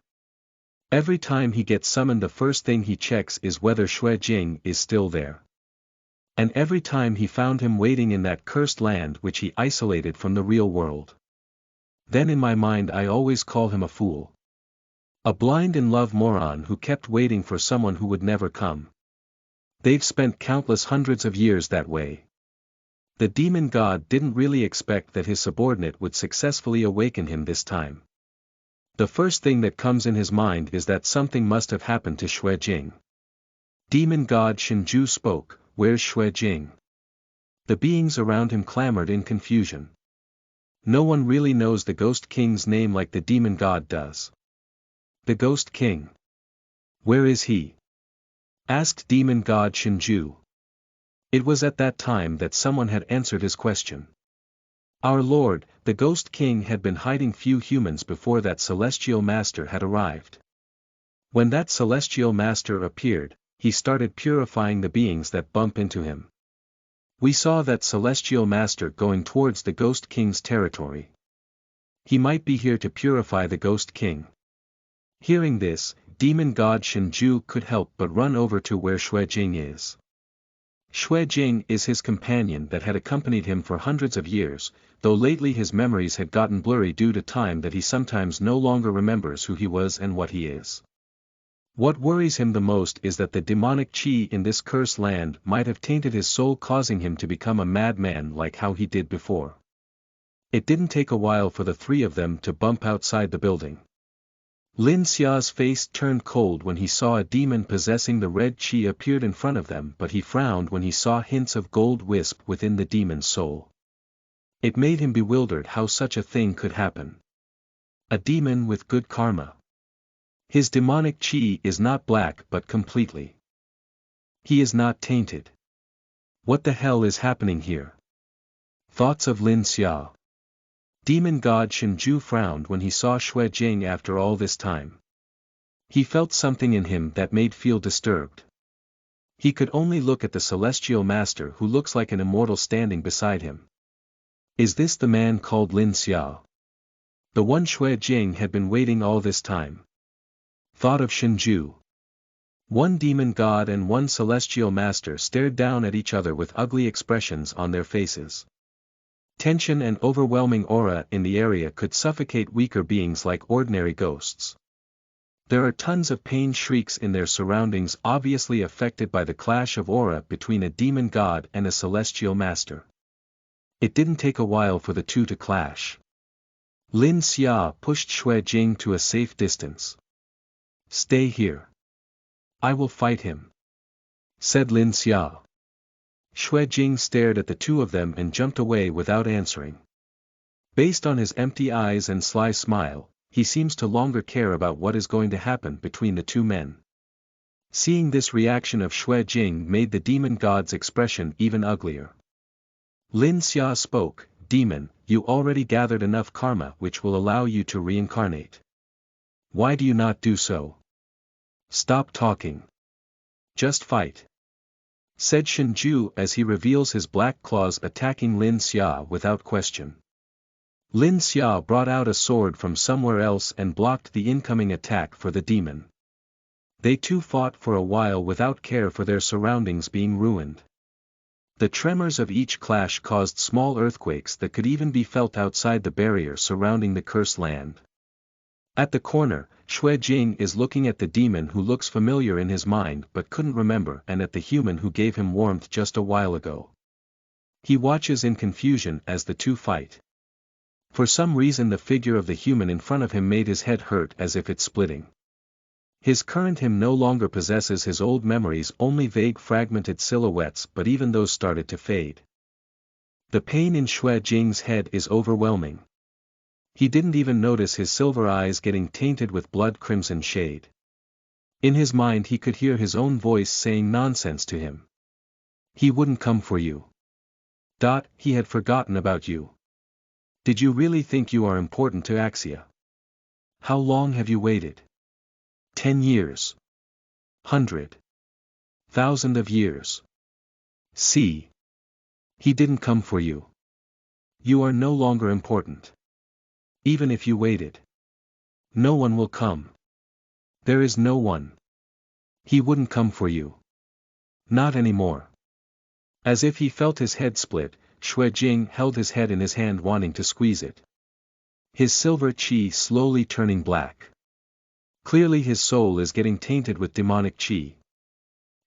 Every time he gets summoned the first thing he checks is whether Xue Jing is still there. And every time he found him waiting in that cursed land which he isolated from the real world. Then in my mind I always call him a fool. A blind in love moron who kept waiting for someone who would never come. They've spent countless hundreds of years that way. The demon god didn't really expect that his subordinate would successfully awaken him this time. The first thing that comes in his mind is that something must have happened to Xue Jing. Demon god Shenju spoke, "Where's Xue Jing?" The beings around him clamored in confusion. No one really knows the Ghost King's name like the demon god does. The Ghost King. Where is he? Asked demon god Shenju. It was at that time that someone had answered his question. Our Lord, the Ghost King had been hiding few humans before that celestial master had arrived. When that celestial master appeared, he started purifying the beings that bump into him. We saw that celestial master going towards the Ghost King's territory. He might be here to purify the Ghost King. Hearing this, demon god Shenju could help but run over to where Xue Jing is. Xue Jing is his companion that had accompanied him for hundreds of years, though lately his memories had gotten blurry due to time that he sometimes no longer remembers who he was and what he is. What worries him the most is that the demonic qi in this cursed land might have tainted his soul, causing him to become a madman like how he did before. It didn't take a while for the 3 of them to bump outside the building. Lin Xia's face turned cold when he saw a demon possessing the red qi appeared in front of them, but he frowned when he saw hints of gold wisp within the demon's soul. It made him bewildered how such a thing could happen. A demon with good karma. His demonic qi is not black but completely. He is not tainted. What the hell is happening here? Thoughts of Lin Xia. Demon god Shenju frowned when he saw Xue Jing after all this time. He felt something in him that made feel disturbed. He could only look at the celestial master who looks like an immortal standing beside him. Is this the man called Lin Xiao? The one Xue Jing had been waiting all this time. Thought of Shenju. One demon god and one celestial master stared down at each other with ugly expressions on their faces. Tension and overwhelming aura in the area could suffocate weaker beings like ordinary ghosts. There are tons of pain shrieks in their surroundings, obviously affected by the clash of aura between a demon god and a celestial master. It didn't take a while for the two to clash. Lin Xia pushed Xue Jing to a safe distance. Stay here. I will fight him, said Lin Xia. Xue Jing stared at the two of them and jumped away without answering. Based on his empty eyes and sly smile, he seems to longer care about what is going to happen between the two men. Seeing this reaction of Xue Jing made the demon god's expression even uglier. Lin Xia spoke, "Demon, you already gathered enough karma which will allow you to reincarnate. Why do you not do so? Stop talking. Just fight," said Shenju as he reveals his black claws attacking Lin Xia without question. Lin Xia brought out a sword from somewhere else and blocked the incoming attack for the demon. They two fought for a while without care for their surroundings being ruined. The tremors of each clash caused small earthquakes that could even be felt outside the barrier surrounding the cursed land. At the corner, Xue Jing is looking at the demon who looks familiar in his mind but couldn't remember, and at the human who gave him warmth just a while ago. He watches in confusion as the two fight. For some reason the figure of the human in front of him made his head hurt as if it's splitting. His current him no longer possesses his old memories, only vague fragmented silhouettes, but even those started to fade. The pain in Xue Jing's head is overwhelming. He didn't even notice his silver eyes getting tainted with blood crimson shade. In his mind he could hear his own voice saying nonsense to him. He wouldn't come for you. He had forgotten about you. Did you really think you are important to Axia? How long have you waited? 10 years. 100. 1,000 of years. See. He didn't come for you. You are no longer important. Even if you waited. No one will come. There is no one. He wouldn't come for you. Not anymore. As if he felt his head split, Xue Jing held his head in his hand wanting to squeeze it. His silver qi slowly turning black. Clearly his soul is getting tainted with demonic qi.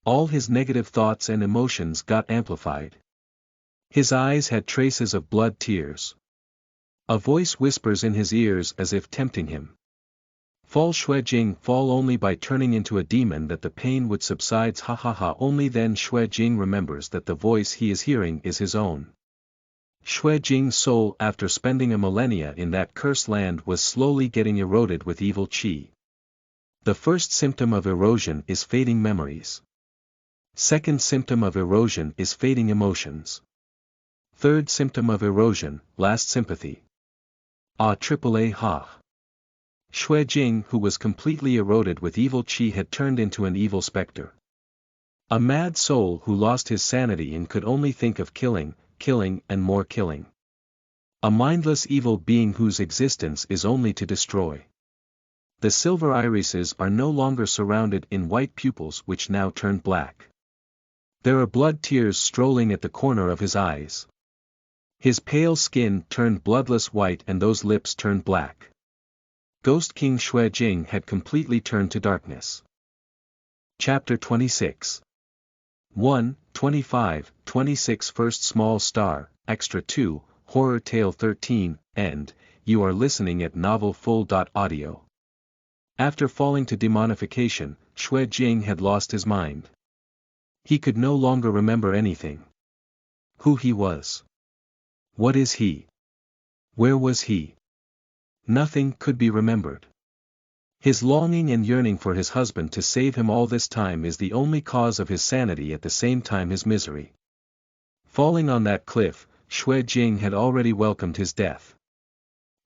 All his negative thoughts and emotions got amplified. His eyes had traces of blood tears. A voice whispers in his ears as if tempting him. Fall Xue Jing, fall only by turning into a demon that the pain would subside. Ha ha ha. Only then Xue Jing remembers that the voice he is hearing is his own. Xue Jing's soul after spending a millennia in that cursed land was slowly getting eroded with evil qi. The first symptom of erosion is fading memories. Second symptom of erosion is fading emotions. Third symptom of erosion, last sympathy. AAA ha. Xue Jing, who was completely eroded with evil qi, had turned into an evil specter. A mad soul who lost his sanity and could only think of killing, killing and more killing. A mindless evil being whose existence is only to destroy. The silver irises are no longer surrounded in white pupils which now turn black. There are blood tears strolling at the corner of his eyes. His pale skin turned bloodless white and those lips turned black. Ghost King Xue Jing had completely turned to darkness. Chapter 26. 1, 25, 26 First Small Star, Extra 2, Horror Tale 13, End. You are listening at NovelFull.audio. After falling to demonification, Xue Jing had lost his mind. He could no longer remember anything. Who he was. What is he? Where was he? Nothing could be remembered. His longing and yearning for his husband to save him all this time is the only cause of his sanity, at the same time his misery. Falling on that cliff, Xue Jing had already welcomed his death.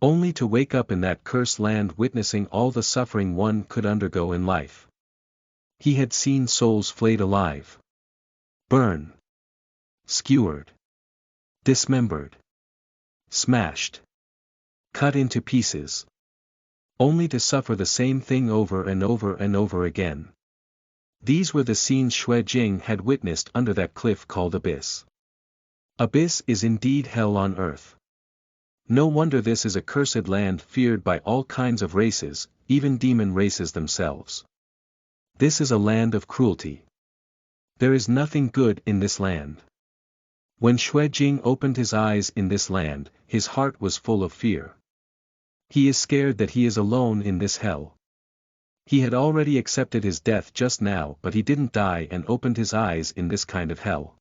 Only to wake up in that cursed land witnessing all the suffering one could undergo in life. He had seen souls flayed alive, burn, skewered, dismembered, smashed, cut into pieces, only to suffer the same thing over and over and over again. These were the scenes Xue Jing had witnessed under that cliff called Abyss. Abyss is indeed hell on earth. No wonder this is a cursed land feared by all kinds of races, even demon races themselves. This is a land of cruelty. There is nothing good in this land. When Xue Jing opened his eyes in this land, his heart was full of fear. He is scared that he is alone in this hell. He had already accepted his death just now, but he didn't die and opened his eyes in this kind of hell.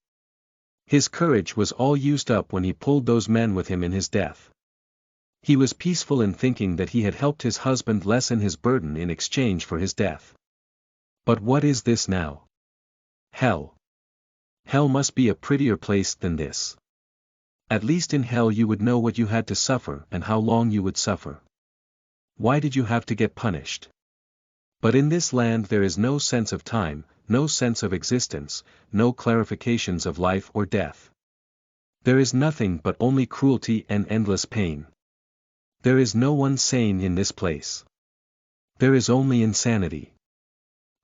His courage was all used up when he pulled those men with him in his death. He was peaceful in thinking that he had helped his husband lessen his burden in exchange for his death. But what is this now? Hell. Hell must be a prettier place than this. At least in hell you would know what you had to suffer and how long you would suffer. Why did you have to get punished? But in this land there is no sense of time, no sense of existence, no clarifications of life or death. There is nothing but only cruelty and endless pain. There is no one sane in this place. There is only insanity.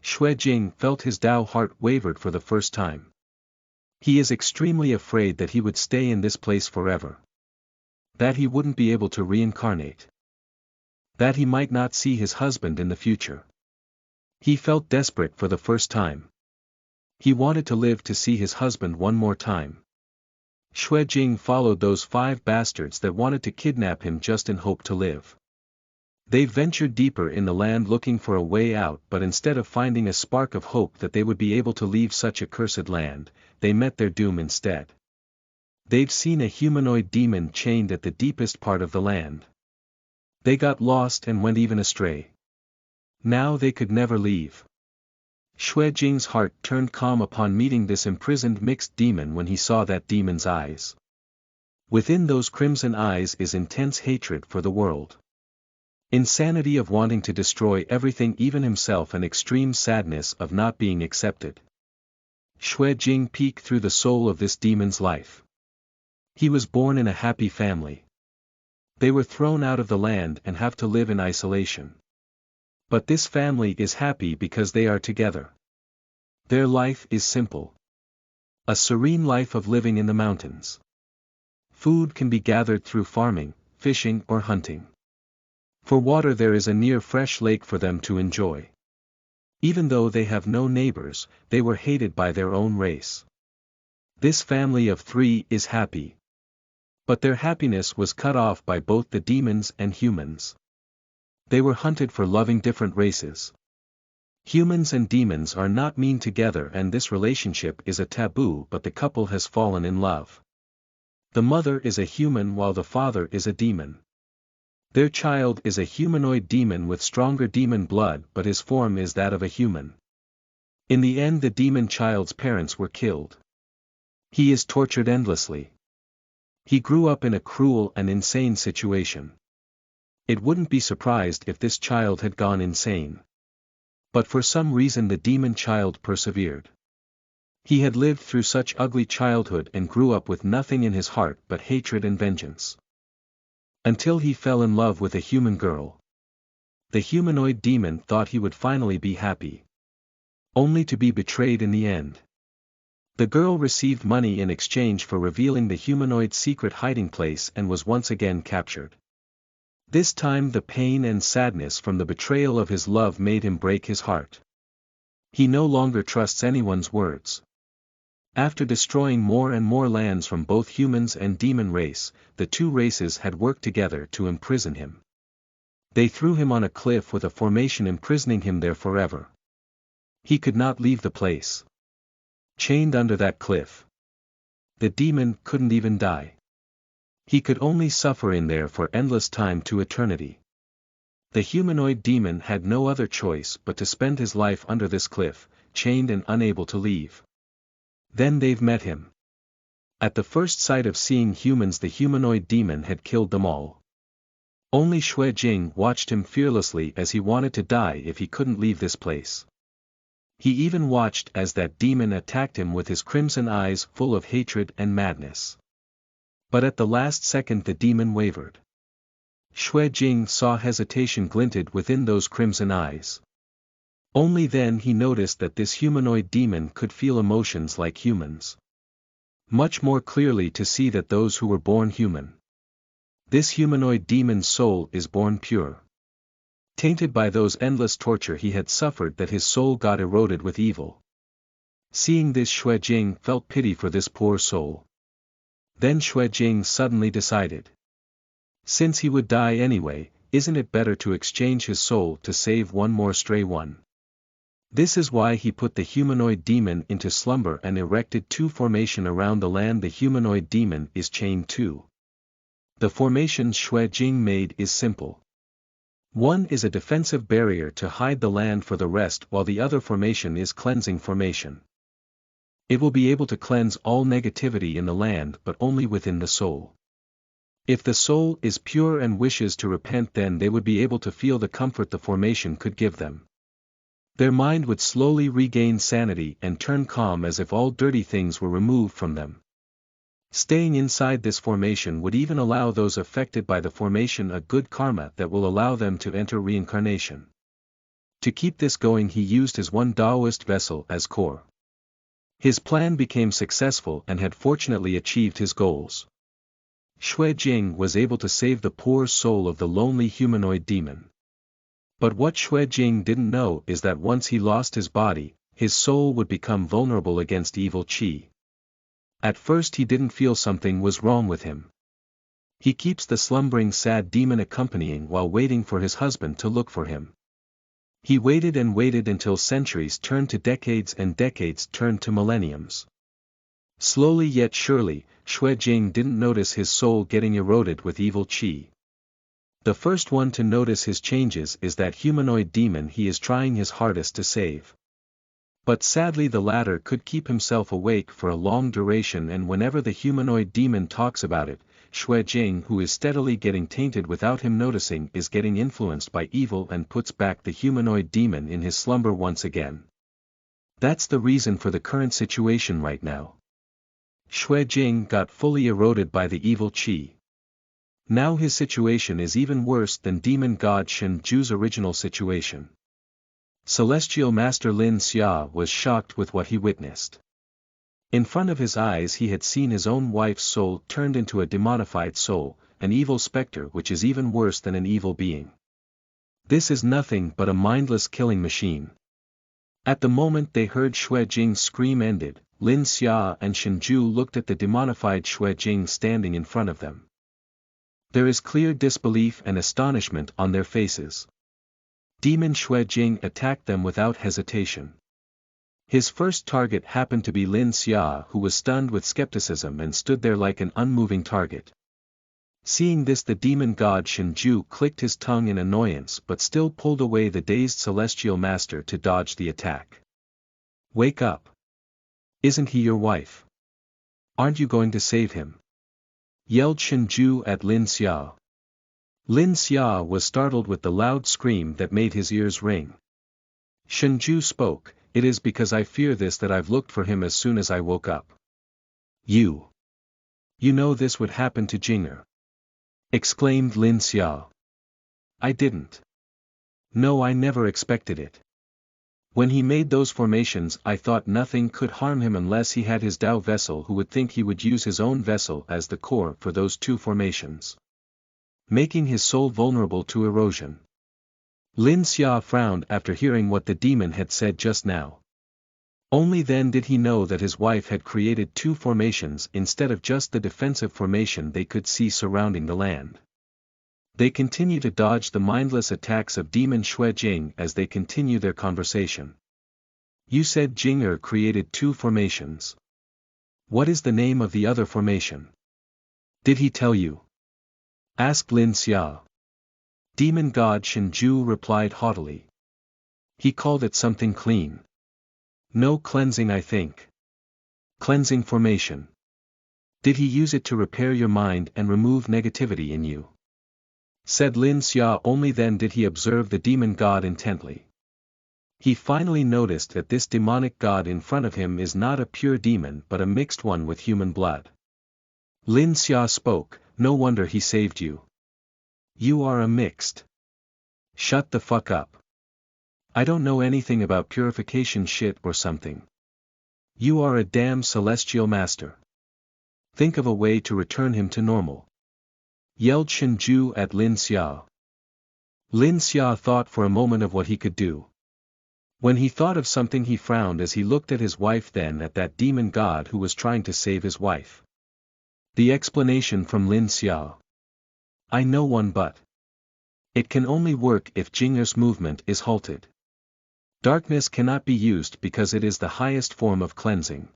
Xue Jing felt his Tao heart wavered for the first time. He is extremely afraid that he would stay in this place forever. That he wouldn't be able to reincarnate. That he might not see his husband in the future. He felt desperate for the first time. He wanted to live to see his husband one more time. Xue Jing followed those 5 bastards that wanted to kidnap him just in hope to live. They ventured deeper in the land looking for a way out, but instead of finding a spark of hope that they would be able to leave such a cursed land, they met their doom instead. They've seen a humanoid demon chained at the deepest part of the land. They got lost and went even astray. Now they could never leave. Xue Jing's heart turned calm upon meeting this imprisoned mixed demon when he saw that demon's eyes. Within those crimson eyes is intense hatred for the world. Insanity of wanting to destroy everything, even himself, and extreme sadness of not being accepted. Xue Jing peeked through the soul of this demon's life. He was born in a happy family. They were thrown out of the land and have to live in isolation. But this family is happy because they are together. Their life is simple. A serene life of living in the mountains. Food can be gathered through farming, fishing or hunting. For water there is a near fresh lake for them to enjoy. Even though they have no neighbors, they were hated by their own race. This family of 3 is happy. But their happiness was cut off by both the demons and humans. They were hunted for loving different races. Humans and demons are not mean together, and this relationship is a taboo, but the couple has fallen in love. The mother is a human while the father is a demon. Their child is a humanoid demon with stronger demon blood, but his form is that of a human. In the end the demon child's parents were killed. He is tortured endlessly. He grew up in a cruel and insane situation. It wouldn't be surprised if this child had gone insane. But for some reason the demon child persevered. He had lived through such ugly childhood and grew up with nothing in his heart but hatred and vengeance. Until he fell in love with a human girl. The humanoid demon thought he would finally be happy. Only to be betrayed in the end. The girl received money in exchange for revealing the humanoid's secret hiding place and was once again captured. This time the pain and sadness from the betrayal of his love made him break his heart. He no longer trusts anyone's words. After destroying more and more lands from both humans and demon race, the 2 races had worked together to imprison him. They threw him on a cliff with a formation imprisoning him there forever. He could not leave the place. Chained under that cliff. The demon couldn't even die. He could only suffer in there for endless time to eternity. The humanoid demon had no other choice but to spend his life under this cliff, chained and unable to leave. Then they've met him. At the first sight of seeing humans the humanoid demon had killed them all. Only Xue Jing watched him fearlessly as he wanted to die if he couldn't leave this place. He even watched as that demon attacked him with his crimson eyes full of hatred and madness. But at the last second the demon wavered. Xue Jing saw hesitation glinted within those crimson eyes. Only then he noticed that this humanoid demon could feel emotions like humans. Much more clearly to see that those who were born human. This humanoid demon's soul is born pure. Tainted by those endless torture he had suffered, that his soul got eroded with evil. Seeing this, Xue Jing felt pity for this poor soul. Then Xue Jing suddenly decided. Since he would die anyway, isn't it better to exchange his soul to save one more stray one? This is why he put the humanoid demon into slumber and erected two formations around the land the humanoid demon is chained to. The formations Xue Jing made is simple. One is a defensive barrier to hide the land for the rest, while the other formation is cleansing formation. It will be able to cleanse all negativity in the land but only within the soul. If the soul is pure and wishes to repent, then they would be able to feel the comfort the formation could give them. Their mind would slowly regain sanity and turn calm as if all dirty things were removed from them. Staying inside this formation would even allow those affected by the formation a good karma that will allow them to enter reincarnation. To keep this going, he used his one Taoist vessel as core. His plan became successful and had fortunately achieved his goals. Xue Jing was able to save the poor soul of the lonely humanoid demon. But what Xue Jing didn't know is that once he lost his body, his soul would become vulnerable against evil qi. At first he didn't feel something was wrong with him. He keeps the slumbering sad demon accompanying while waiting for his husband to look for him. He waited and waited until centuries turned to decades and decades turned to millenniums. Slowly yet surely, Xue Jing didn't notice his soul getting eroded with evil qi. The first one to notice his changes is that humanoid demon he is trying his hardest to save. But sadly the latter could keep himself awake for a long duration, and whenever the humanoid demon talks about it, Xue Jing, who is steadily getting tainted without him noticing, is getting influenced by evil and puts back the humanoid demon in his slumber once again. That's the reason for the current situation right now. Xue Jing got fully eroded by the evil qi. Now his situation is even worse than demon god Shen Ju's original situation. Celestial Master Lin Xia was shocked with what he witnessed. In front of his eyes he had seen his own wife's soul turned into a demonified soul, an evil specter which is even worse than an evil being. This is nothing but a mindless killing machine. At the moment they heard Xue Jing's scream ended, Lin Xia and Shen Ju looked at the demonified Xue Jing standing in front of them. There is clear disbelief and astonishment on their faces. Demon Xue Jing attacked them without hesitation. His first target happened to be Lin Xia, who was stunned with skepticism and stood there like an unmoving target. Seeing this, the demon god Shen Ju clicked his tongue in annoyance but still pulled away the dazed celestial master to dodge the attack. "Wake up! Isn't he your wife? Aren't you going to save him?" yelled Shen Ju at Lin Xia. Lin Xia was startled with the loud scream that made his ears ring. Shen Ju spoke, "It is because I fear this that I've looked for him as soon as I woke up." You know this would happen to Jinger," exclaimed Lin Xia. "I didn't. No, I never expected it. When he made those formations I thought nothing could harm him unless he had his Tao vessel, who would think he would use his own vessel as the core for those two formations, making his soul vulnerable to erosion." Lin Xia frowned after hearing what the demon had said just now. Only then did he know that his wife had created two formations instead of just the defensive formation they could see surrounding the land. They continue to dodge the mindless attacks of demon Xue Jing as they continue their conversation. "You said Jinger created two formations. What is the name of the other formation? Did he tell you?" asked Lin Xia. Demon god Shen Ju replied haughtily. "He called it something clean. No, cleansing, I think. Cleansing formation. Did he use it to repair your mind and remove negativity in you?" said Lin Xia. Only then did he observe the demon god intently. He finally noticed that this demonic god in front of him is not a pure demon but a mixed one with human blood. Lin Xia spoke, no wonder he saved you. You are a mixed. Shut the fuck up. I don't know anything about purification shit or something. You are a damn celestial master. Think of a way to return him to normal. Yelled Shenju at Lin Xia. Lin Xia thought for a moment of what he could do. When he thought of something he frowned as he looked at his wife, then at that demon god who was trying to save his wife. The explanation from Lin Xia. I know one, but it can only work if Jinger's movement is halted. Darkness cannot be used because it is the highest form of cleansing.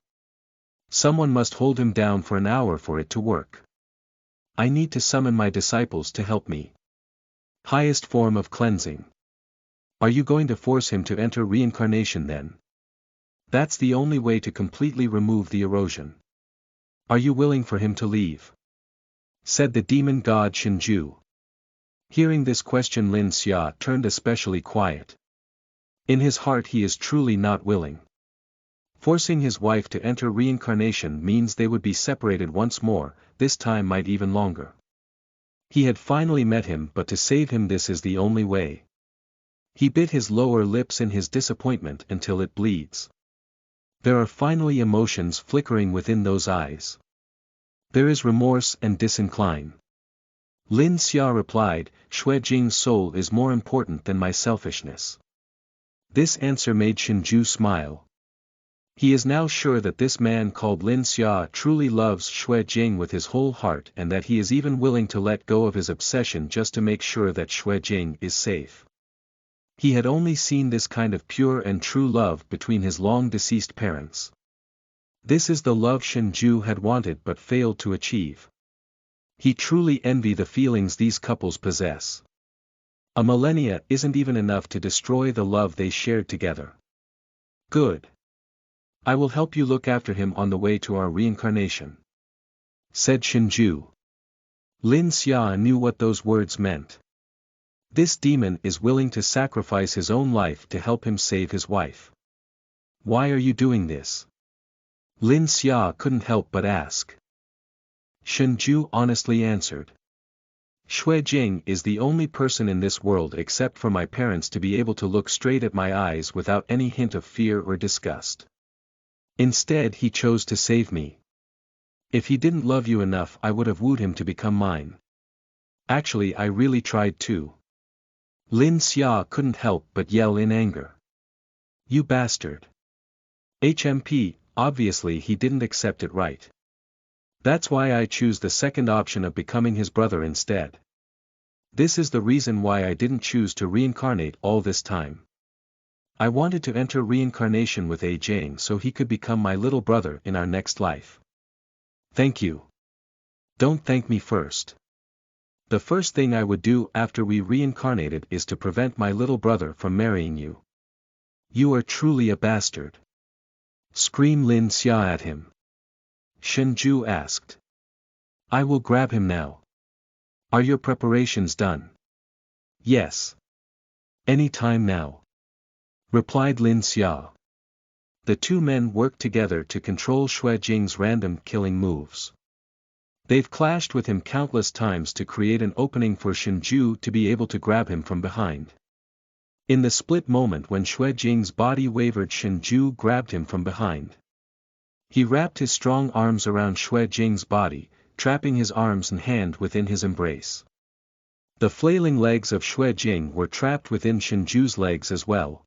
Someone must hold him down for an hour for it to work. I need to summon my disciples to help me. Highest form of cleansing. Are you going to force him to enter reincarnation then? That's the only way to completely remove the erosion. Are you willing for him to leave? Said the demon god Shenju. Hearing this question, Lin Xia turned especially quiet. In his heart he is truly not willing. Forcing his wife to enter reincarnation means they would be separated once more, this time might even longer. He had finally met him, but to save him this is the only way. He bit his lower lips in his disappointment until it bleeds. There are finally emotions flickering within those eyes. There is remorse and disincline. Lin Xia replied, Xue Jing's soul is more important than my selfishness. This answer made Shenju smile. He is now sure that this man called Lin Xia truly loves Xue Jing with his whole heart, and that he is even willing to let go of his obsession just to make sure that Xue Jing is safe. He had only seen this kind of pure and true love between his long-deceased parents. This is the love Shenju had wanted but failed to achieve. He truly envied the feelings these couples possess. A millennia isn't even enough to destroy the love they shared together. Good. I will help you look after him on the way to our reincarnation. Said Shenju. Lin Xia knew what those words meant. This demon is willing to sacrifice his own life to help him save his wife. Why are you doing this? Lin Xia couldn't help but ask. Shenju honestly answered. Xue Jing is the only person in this world except for my parents to be able to look straight at my eyes without any hint of fear or disgust. Instead he chose to save me. If he didn't love you enough I would have wooed him to become mine. Actually I really tried too. Lin Xia couldn't help but yell in anger. You bastard. HMP, obviously he didn't accept it right. That's why I choose the second option of becoming his brother instead. This is the reason why I didn't choose to reincarnate all this time. I wanted to enter reincarnation with A Jing so he could become my little brother in our next life. Thank you. Don't thank me first. The first thing I would do after we reincarnated is to prevent my little brother from marrying you. You are truly a bastard. Screamed Lin Xia at him. Shenju asked. I will grab him now. Are your preparations done? Yes. Any time now. Replied Lin Xia. The two men worked together to control Xue Jing's random killing moves. They've clashed with him countless times to create an opening for Shenju to be able to grab him from behind. In the split moment when Xue Jing's body wavered, Shenju grabbed him from behind. He wrapped his strong arms around Xue Jing's body, trapping his arms and hand within his embrace. The flailing legs of Xue Jing were trapped within Shenju's legs as well.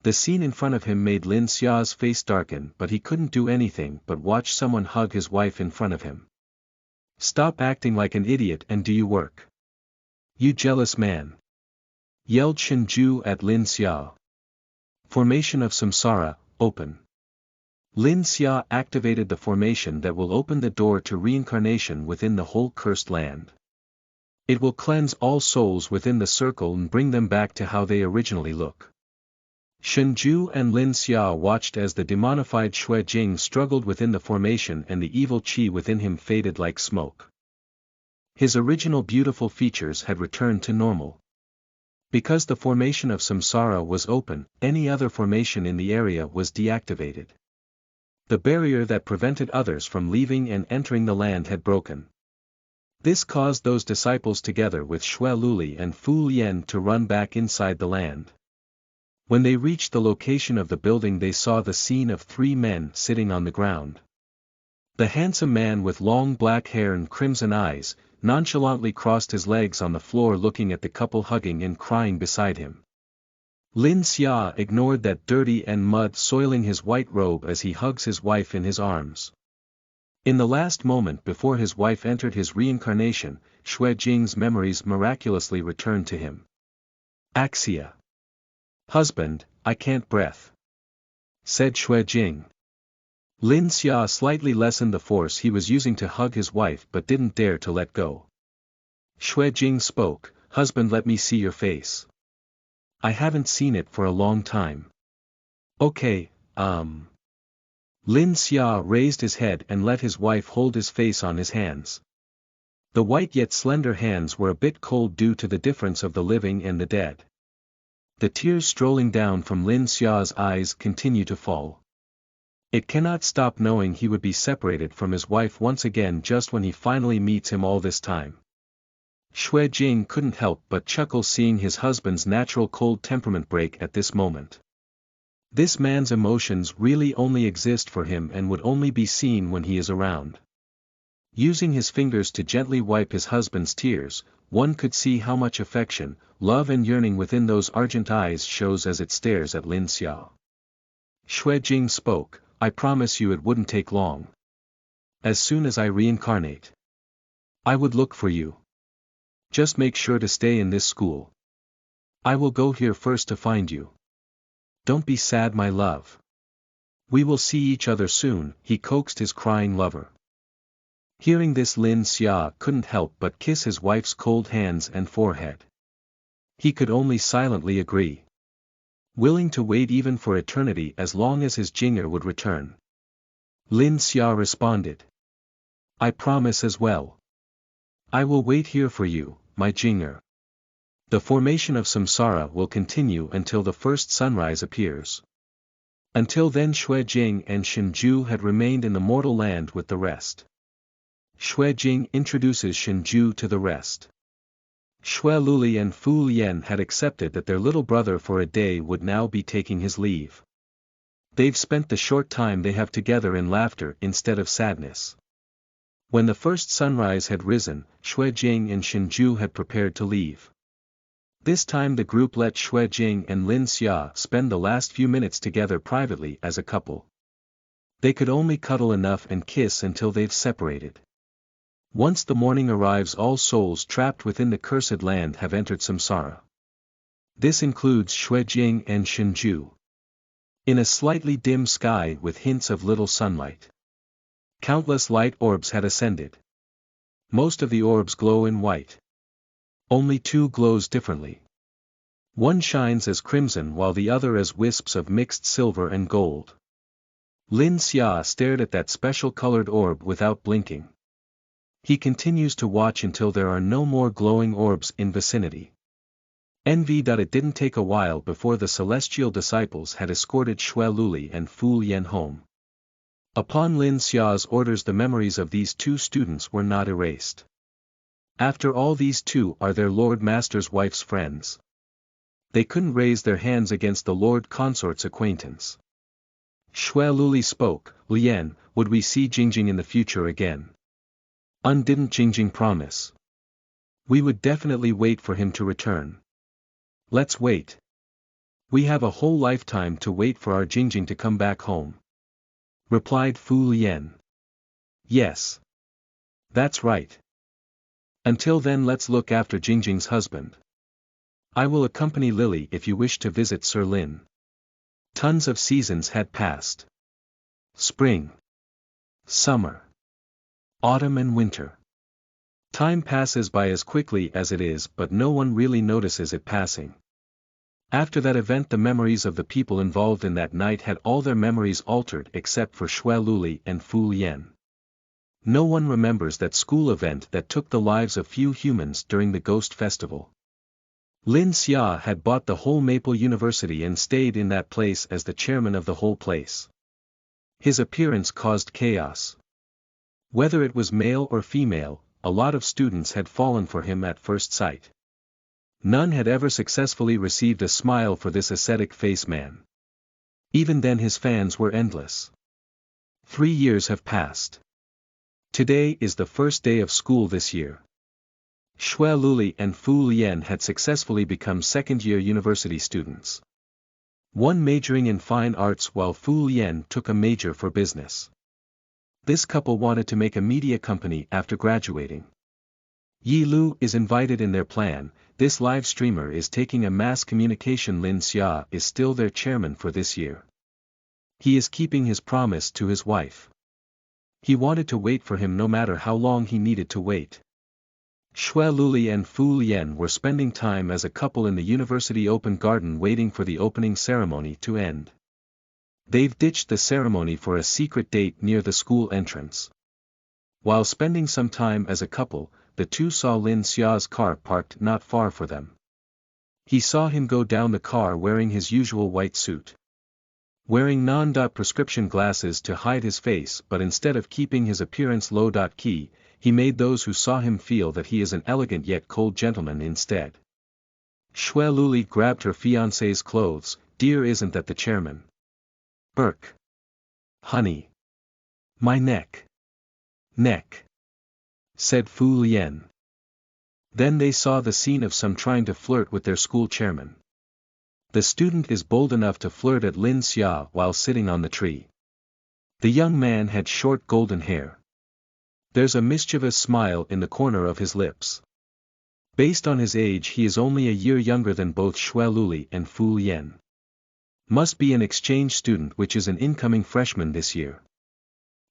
The scene in front of him made Lin Xia's face darken, but he couldn't do anything but watch someone hug his wife in front of him. Stop acting like an idiot and do your work. You jealous man. Yelled Shenju at Lin Xia. Formation of Samsara, open. Lin Xia activated the formation that will open the door to reincarnation within the whole cursed land. It will cleanse all souls within the circle and bring them back to how they originally look. Shenju and Lin Xia watched as the demonified Xue Jing struggled within the formation and the evil qi within him faded like smoke. His original beautiful features had returned to normal. Because the formation of Samsara was open, any other formation in the area was deactivated. The barrier that prevented others from leaving and entering the land had broken. This caused those disciples together with Xue Luli and Fu Lian to run back inside the land. When they reached the location of the building, they saw the scene of 3 men sitting on the ground. The handsome man with long black hair and crimson eyes, nonchalantly crossed his legs on the floor looking at the couple hugging and crying beside him. Lin Xia ignored that dirty and mud soiling his white robe as he hugs his wife in his arms. In the last moment before his wife entered his reincarnation, Xue Jing's memories miraculously returned to him. Axia. Husband, I can't breath, said Xue Jing. Lin Xia slightly lessened the force he was using to hug his wife but didn't dare to let go. Xue Jing spoke, husband, let me see your face. I haven't seen it for a long time. Okay, Lin Xia raised his head and let his wife hold his face on his hands. The white yet slender hands were a bit cold due to the difference of the living and the dead. The tears strolling down from Lin Xia's eyes continue to fall. It cannot stop knowing he would be separated from his wife once again just when he finally meets him all this time. Xue Jing couldn't help but chuckle seeing his husband's natural cold temperament break at this moment. This man's emotions really only exist for him and would only be seen when he is around. Using his fingers to gently wipe his husband's tears, one could see how much affection, love and yearning within those argent eyes shows as it stares at Lin Xia. Xue Jing spoke, I promise you it wouldn't take long. As soon as I reincarnate, I would look for you. Just make sure to stay in this school. I will go here first to find you. Don't be sad, my love. We will see each other soon, he coaxed his crying lover. Hearing this, Lin Xia couldn't help but kiss his wife's cold hands and forehead. He could only silently agree. Willing to wait even for eternity as long as his Jinger would return. Lin Xia responded. I promise as well. I will wait here for you, my Jinger. The formation of Samsara will continue until the first sunrise appears. Until then Xue Jing and Shenju had remained in the mortal land with the rest. Xue Jing introduces Shenju to the rest. Xue Luli and Fu Lian had accepted that their little brother for a day would now be taking his leave. They've spent the short time they have together in laughter instead of sadness. When the first sunrise had risen, Xue Jing and Shenju had prepared to leave. This time the group let Xue Jing and Lin Xia spend the last few minutes together privately as a couple. They could only cuddle enough and kiss until they've separated. Once the morning arrives, all souls trapped within the cursed land have entered Samsara. This includes Xue Jing and Shenju. In a slightly dim sky with hints of little sunlight, countless light orbs had ascended. Most of the orbs glow in white. Only 2 glows differently. One shines as crimson while the other as wisps of mixed silver and gold. Lin Xia stared at that special colored orb without blinking. He continues to watch until there are no more glowing orbs in vicinity. It didn't take a while before the celestial disciples had escorted Xue Luli and Fu Lian home. Upon Lin Xia's orders, the memories of these 2 students were not erased. After all, these 2 are their Lord Master's wife's friends. They couldn't raise their hands against the Lord Consort's acquaintance. Xue Luli spoke, Lian, would we see Jingjing in the future again? Didn't Jingjing promise? We would definitely wait for him to return. Let's wait. We have a whole lifetime to wait for our Jingjing to come back home, replied Fu Lian. Yes. That's right. Until then, let's look after Jingjing's husband. I will accompany Lily if you wish to visit Sir Lin. Tons of seasons had passed. Spring, summer, autumn and winter. Time passes by as quickly as it is, but no one really notices it passing. After that event, the memories of the people involved in that night had all their memories altered except for Xue Luli and Fu Lian. No one remembers that school event that took the lives of few humans during the Ghost Festival. Lin Xia had bought the whole Maple University and stayed in that place as the chairman of the whole place. His appearance caused chaos. Whether it was male or female, a lot of students had fallen for him at first sight. None had ever successfully received a smile for this ascetic face man. Even then his fans were endless. 3 years have passed. Today is the first day of school this year. Xue Luli and Fu Lian had successfully become second-year university students. One majoring in fine arts while Fu Lian took a major for business. This couple wanted to make a media company after graduating. Yi Lu is invited in their plan. This live streamer is taking a mass communication. Lin Xia is still their chairman for this year. He is keeping his promise to his wife. He wanted to wait for him no matter how long he needed to wait. Xue Luli and Fu Lian were spending time as a couple in the university open garden waiting for the opening ceremony to end. They've ditched the ceremony for a secret date near the school entrance. While spending some time as a couple, the two saw Lin Xia's car parked not far from them. He saw him go down the car wearing his usual white suit. Wearing non-prescription glasses to hide his face, but instead of keeping his appearance low-key, he made those who saw him feel that he is an elegant yet cold gentleman instead. Xue Luli grabbed her fiancé's clothes. Dear, isn't that the chairman? Burke. Honey. My neck. Neck. Said Fu Lian. Then they saw the scene of some trying to flirt with their school chairman. The student is bold enough to flirt at Lin Xia while sitting on the tree. The young man had short golden hair. There's a mischievous smile in the corner of his lips. Based on his age, he is only a year younger than both Xue Luli and Fu Lian. Must be an exchange student, which is an incoming freshman this year.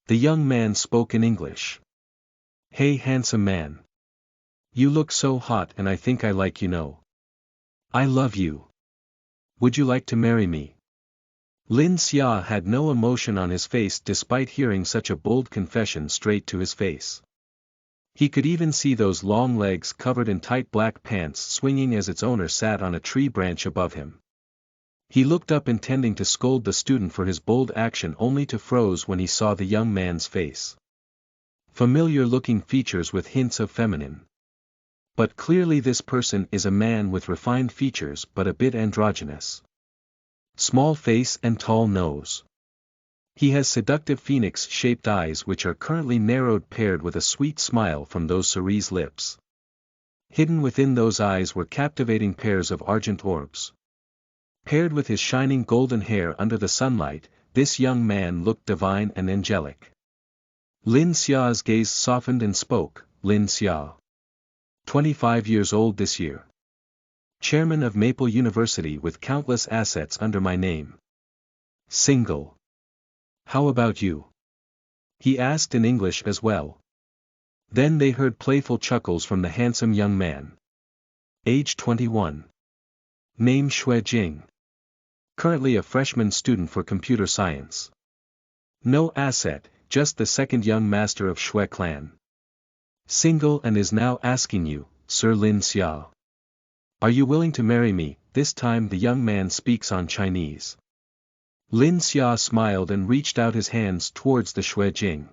The young man spoke in English. Hey handsome man. You look so hot and I think I like you know. I love you. Would you like to marry me? Lin Xia had no emotion on his face despite hearing such a bold confession straight to his face. He could even see those long legs covered in tight black pants swinging as its owner sat on a tree branch above him. He looked up intending to scold the student for his bold action only to froze when he saw the young man's face. Familiar-looking features with hints of feminine. But clearly this person is a man with refined features but a bit androgynous. Small face and tall nose. He has seductive phoenix-shaped eyes which are currently narrowed, paired with a sweet smile from those cerise lips. Hidden within those eyes were captivating pairs of argent orbs. Paired with his shining golden hair under the sunlight, this young man looked divine and angelic. Lin Xia's gaze softened and spoke. Lin Xia. 25 years old this year. Chairman of Maple University with countless assets under my name. Single. How about you? He asked in English as well. Then they heard playful chuckles from the handsome young man. Age 21. Name Xue Jing. Currently a freshman student for computer science. No asset, just the second young master of Xue clan. Single and is now asking you, Sir Lin Xia. Are you willing to marry me? This time the young man speaks on Chinese. Lin Xia smiled and reached out his hands towards the Xue Jing.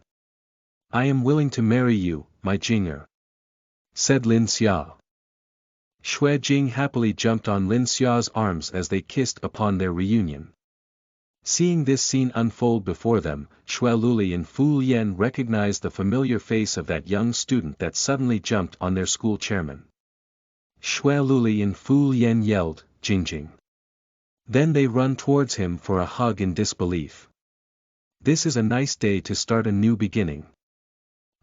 I am willing to marry you, my Jinger. Said Lin Xia. Xue Jing happily jumped on Lin Xia's arms as they kissed upon their reunion. Seeing this scene unfold before them, Xue Luli and Fu Lian recognized the familiar face of that young student that suddenly jumped on their school chairman. Xue Luli and Fu Lian yelled, Jingjing. Then they run towards him for a hug in disbelief. This is a nice day to start a new beginning.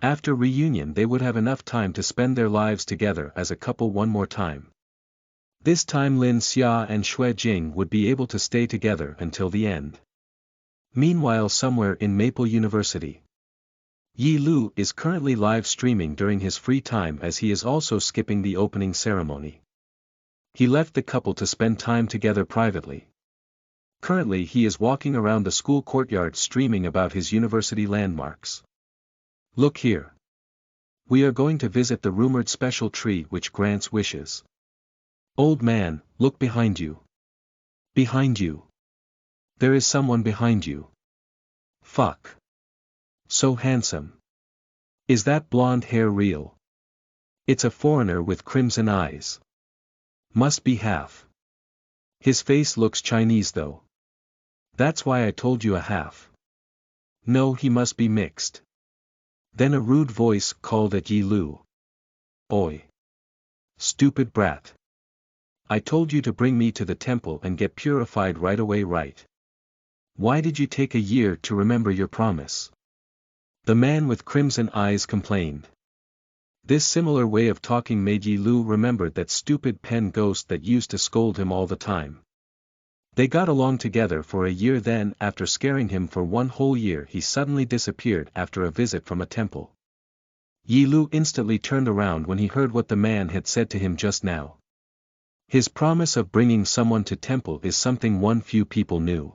After reunion they would have enough time to spend their lives together as a couple one more time. This time Lin Xia and Xue Jing would be able to stay together until the end. Meanwhile, somewhere in Maple University, Yi Lu is currently live streaming during his free time as he is also skipping the opening ceremony. He left the couple to spend time together privately. Currently he is walking around the school courtyard streaming about his university landmarks. Look here. We are going to visit the rumored special tree which grants wishes. Old man, look behind you. Behind you. There is someone behind you. Fuck. So handsome. Is that blonde hair real? It's a foreigner with crimson eyes. Must be half. His face looks Chinese though. That's why I told you a half. No, he must be mixed. Then a rude voice called at Yi Lu. Oi. Stupid brat. I told you to bring me to the temple and get purified right away, right? Why did you take a year to remember your promise? The man with crimson eyes complained. This similar way of talking made Yi Lu remembered that stupid pen ghost that used to scold him all the time. They got along together for a year, then after scaring him for 1 whole year he suddenly disappeared after a visit from a temple. Yi Lu instantly turned around when he heard what the man had said to him just now. His promise of bringing someone to temple is something few people knew.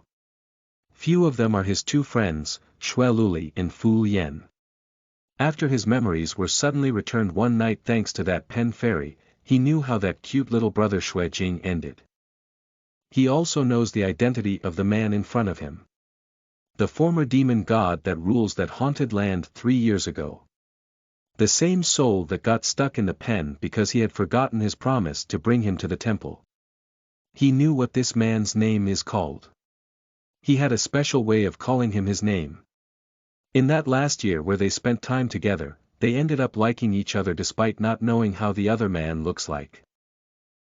Few of them are his 2 friends, Xue Luli and Fu Yen. After his memories were suddenly returned one night thanks to that pen fairy, he knew how that cute little brother Xue Jing ended. He also knows the identity of the man in front of him. The former demon god that rules that haunted land 3 years ago. The same soul that got stuck in the pen because he had forgotten his promise to bring him to the temple. He knew what this man's name is called. He had a special way of calling him his name. In that last year where they spent time together, they ended up liking each other despite not knowing how the other man looks like.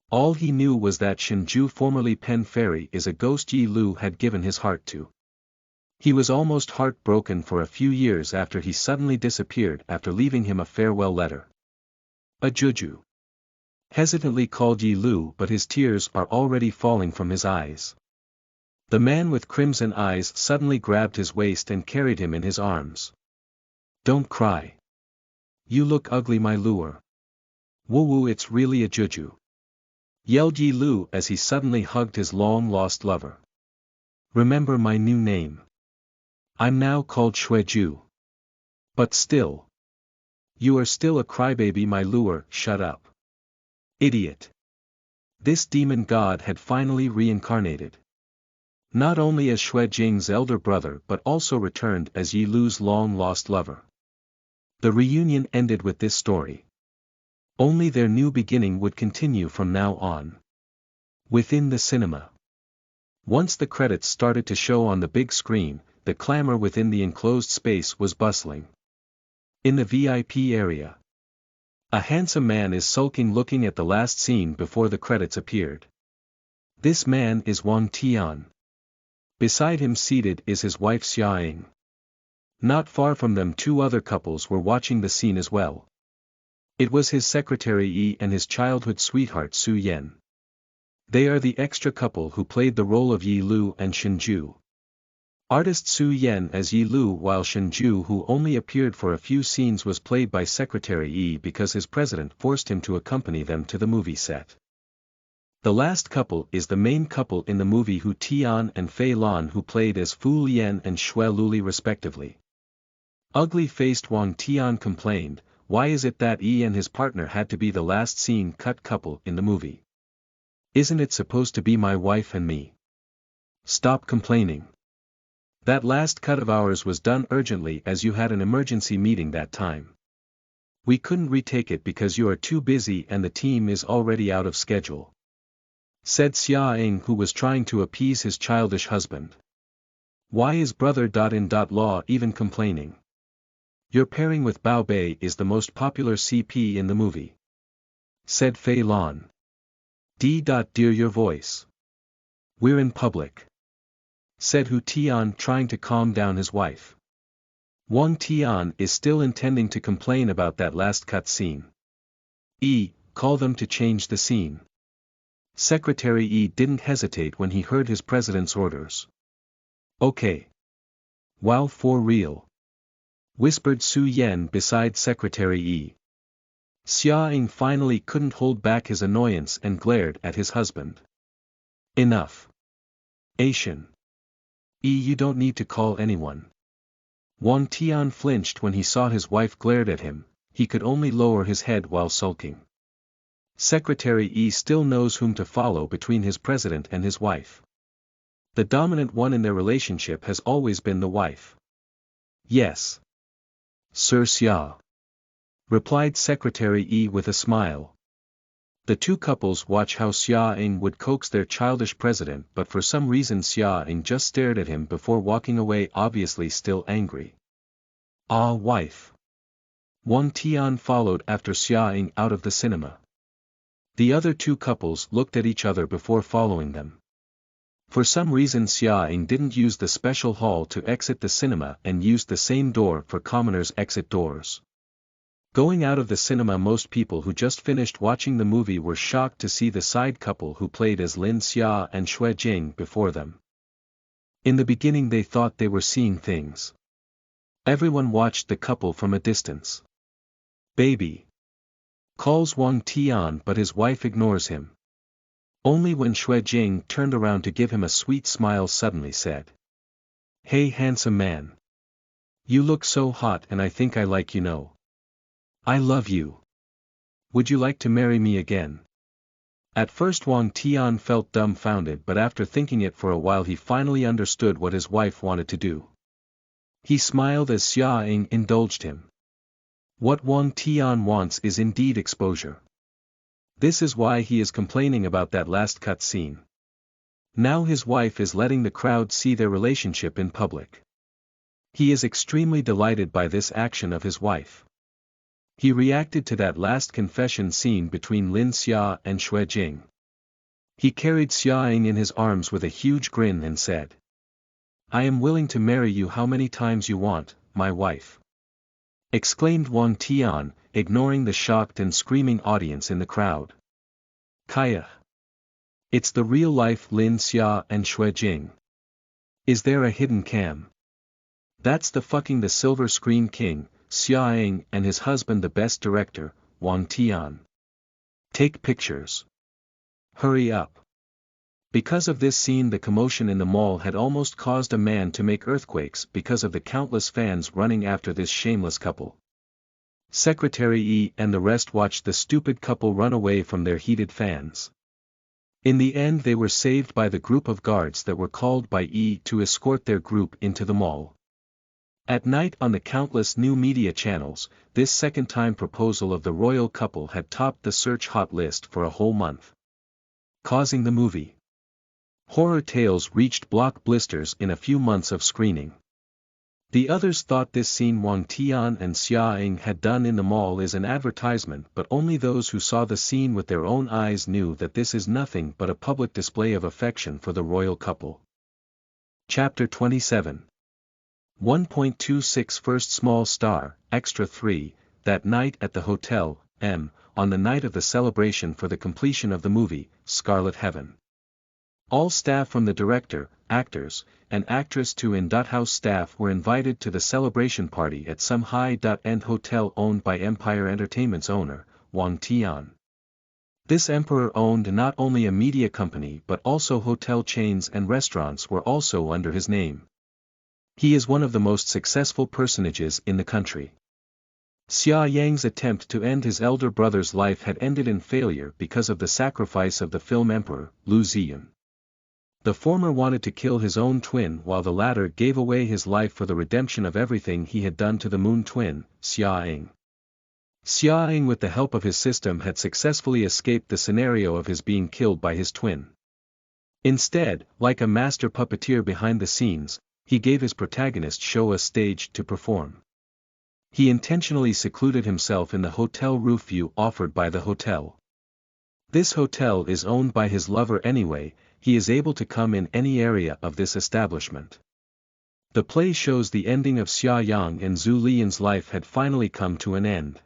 All he knew was that Shinju, formerly Pen Fairy, is a ghost Yi Lu had given his heart to. He was almost heartbroken for a few years after he suddenly disappeared after leaving him a farewell letter. A Juju. Hesitantly called Yi Lu, but his tears are already falling from his eyes. The man with crimson eyes suddenly grabbed his waist and carried him in his arms. Don't cry. You look ugly, my lure. Woo woo, it's really a Juju. Yelled Yi Lu as he suddenly hugged his long-lost lover. Remember my new name. I'm now called Xueju. But still. You are still a crybaby, my lure. Shut up. Idiot. This demon god had finally reincarnated. Not only as Xue Jing's elder brother but also returned as Yi Lu's long-lost lover. The reunion ended with this story. Only their new beginning would continue from now on. Within the cinema. Once the credits started to show on the big screen, the clamor within the enclosed space was bustling. In the VIP area, a handsome man is sulking looking at the last scene before the credits appeared. This man is Wang Tian. Beside him seated is his wife Xia Ying. Not far from them 2 other couples were watching the scene as well. It was his secretary Yi and his childhood sweetheart Su Yen. They are the extra couple who played the role of Yi Lu and Shinju. Artist Su Yen as Yi Lu, while Shinju, who only appeared for a few scenes, was played by Secretary Yi because his president forced him to accompany them to the movie set. The last couple is the main couple in the movie, Hu Tian and Fei Lan, who played as Fu Lian and Xue Luli respectively. Ugly-faced Wang Tian complained, "Why is it that Yi and his partner had to be the last scene cut couple in the movie? Isn't it supposed to be my wife and me? Stop complaining. That last cut of ours was done urgently as you had an emergency meeting that time. We couldn't retake it because you are too busy and the team is already out of schedule," said Xia Ying, who was trying to appease his childish husband. Why is brother-in-law even complaining? Your pairing with Bao Bei is the most popular CP in the movie, said Fei Lan. Dear your voice. We're in public, said Hu Tian, trying to calm down his wife. Wang Tian is still intending to complain about that last cut scene. Call them to change the scene. Secretary Yi didn't hesitate when he heard his president's orders. Okay. Wow, for real, whispered Su Yen beside Secretary Yi. Xia Ying finally couldn't hold back his annoyance and glared at his husband. Enough. Asian. You don't need to call anyone. Wang Tian flinched when he saw his wife glared at him, he could only lower his head while sulking. Secretary Yi still knows whom to follow between his president and his wife. The dominant one in their relationship has always been the wife. Yes. Sir Xia, replied Secretary Yi with a smile. The two couples watch how Xia Ying would coax their childish president, but for some reason Xia Ying just stared at him before walking away, obviously still angry. Ah, wife. Wang Tian followed after Xia Ying out of the cinema. The other two couples looked at each other before following them. For some reason Xia Ying didn't use the special hall to exit the cinema and used the same door for commoners' exit doors. Going out of the cinema, most people who just finished watching the movie were shocked to see the side couple who played as Lin Xia and Xue Jing before them. In the beginning they thought they were seeing things. Everyone watched the couple from a distance. Baby, calls Wang Tian, but his wife ignores him. Only when Xue Jing turned around to give him a sweet smile suddenly said, "Hey handsome man. You look so hot and I think I like you know. I love you. Would you like to marry me again?" At first Wang Tian felt dumbfounded, but after thinking it for a while he finally understood what his wife wanted to do. He smiled as Xia Ying indulged him. What Wang Tian wants is indeed exposure. This is why he is complaining about that last cut scene. Now his wife is letting the crowd see their relationship in public. He is extremely delighted by this action of his wife. He reacted to that last confession scene between Lin Xia and Xue Jing. He carried Xia Ying in his arms with a huge grin and said, "I am willing to marry you how many times you want, my wife," exclaimed Wang Tian, ignoring the shocked and screaming audience in the crowd. Kaya. It's the real-life Lin Xia and Xue Jing. Is there a hidden cam? That's the silver screen king, Xia Ying, and his husband the best director, Wang Tian. Take pictures. Hurry up. Because of this scene, the commotion in the mall had almost caused a man to make earthquakes because of the countless fans running after this shameless couple. Secretary Yi and the rest watched the stupid couple run away from their heated fans. In the end they were saved by the group of guards that were called by Yi to escort their group into the mall. At night on the countless new media channels, this second-time proposal of the royal couple had topped the search hot list for a whole month, causing the movie Horror Tales reached blockbusters in a few months of screening. The others thought this scene Wang Tian and Xia Ying had done in the mall is an advertisement, but only those who saw the scene with their own eyes knew that this is nothing but a public display of affection for the royal couple. Chapter 27. 1.26 First Small Star, Extra 3, that night at the Hotel M, on the night of the celebration for the completion of the movie, Scarlet Heaven. All staff from the director, actors, and actress to in-house staff were invited to the celebration party at some high-end hotel owned by Empire Entertainment's owner, Wang Tian. This emperor owned not only a media company but also hotel chains, and restaurants were also under his name. He is one of the most successful personages in the country. Xia Yang's attempt to end his elder brother's life had ended in failure because of the sacrifice of the film emperor, Lu Ziyun. The former wanted to kill his own twin while the latter gave away his life for the redemption of everything he had done to the moon twin, Xia Ying. Xia Ying, with the help of his system, had successfully escaped the scenario of his being killed by his twin. Instead, like a master puppeteer behind the scenes, he gave his protagonist show a stage to perform. He intentionally secluded himself in the hotel roof view offered by the hotel. This hotel is owned by his lover anyway, he is able to come in any area of this establishment. The play shows the ending of Xia Yang and Zhu Liyin's life had finally come to an end.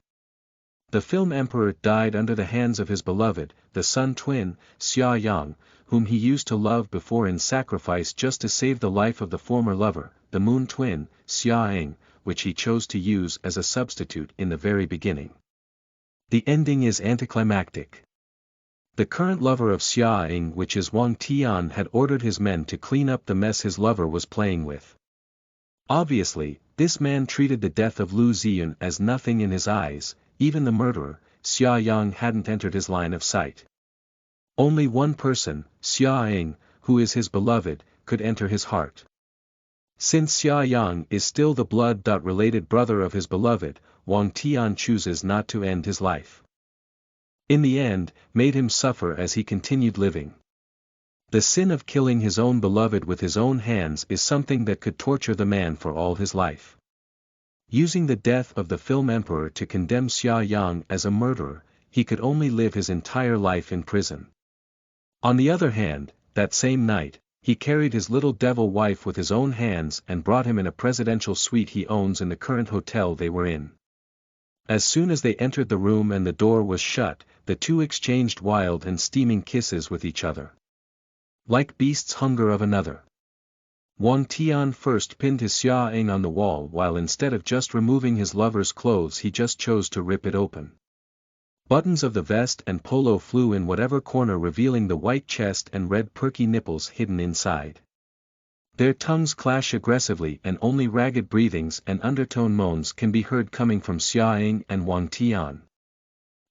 The film emperor died under the hands of his beloved, the sun twin, Xia Yang, whom he used to love before in sacrifice just to save the life of the former lover, the moon twin, Xia Ying, which he chose to use as a substitute in the very beginning. The ending is anticlimactic. The current lover of Xia Ying, which is Wang Tian, had ordered his men to clean up the mess his lover was playing with. Obviously, this man treated the death of Lu Ziyun as nothing in his eyes. Even the murderer, Xia Yang, hadn't entered his line of sight. Only one person, Xia Ying, who is his beloved, could enter his heart. Since Xia Yang is still the blood-related brother of his beloved, Wang Tian chooses not to end his life. In the end, made him suffer as he continued living. The sin of killing his own beloved with his own hands is something that could torture the man for all his life. Using the death of the film emperor to condemn Xia Yang as a murderer, he could only live his entire life in prison. On the other hand, that same night, he carried his little devil wife with his own hands and brought him in a presidential suite he owns in the current hotel they were in. As soon as they entered the room and the door was shut, the two exchanged wild and steaming kisses with each other. Like beasts hunger of another. Wang Tian first pinned his Xia Ying on the wall, while instead of just removing his lover's clothes he just chose to rip it open. Buttons of the vest and polo flew in whatever corner, revealing the white chest and red perky nipples hidden inside. Their tongues clash aggressively and only ragged breathings and undertone moans can be heard coming from Xia Ying and Wang Tian.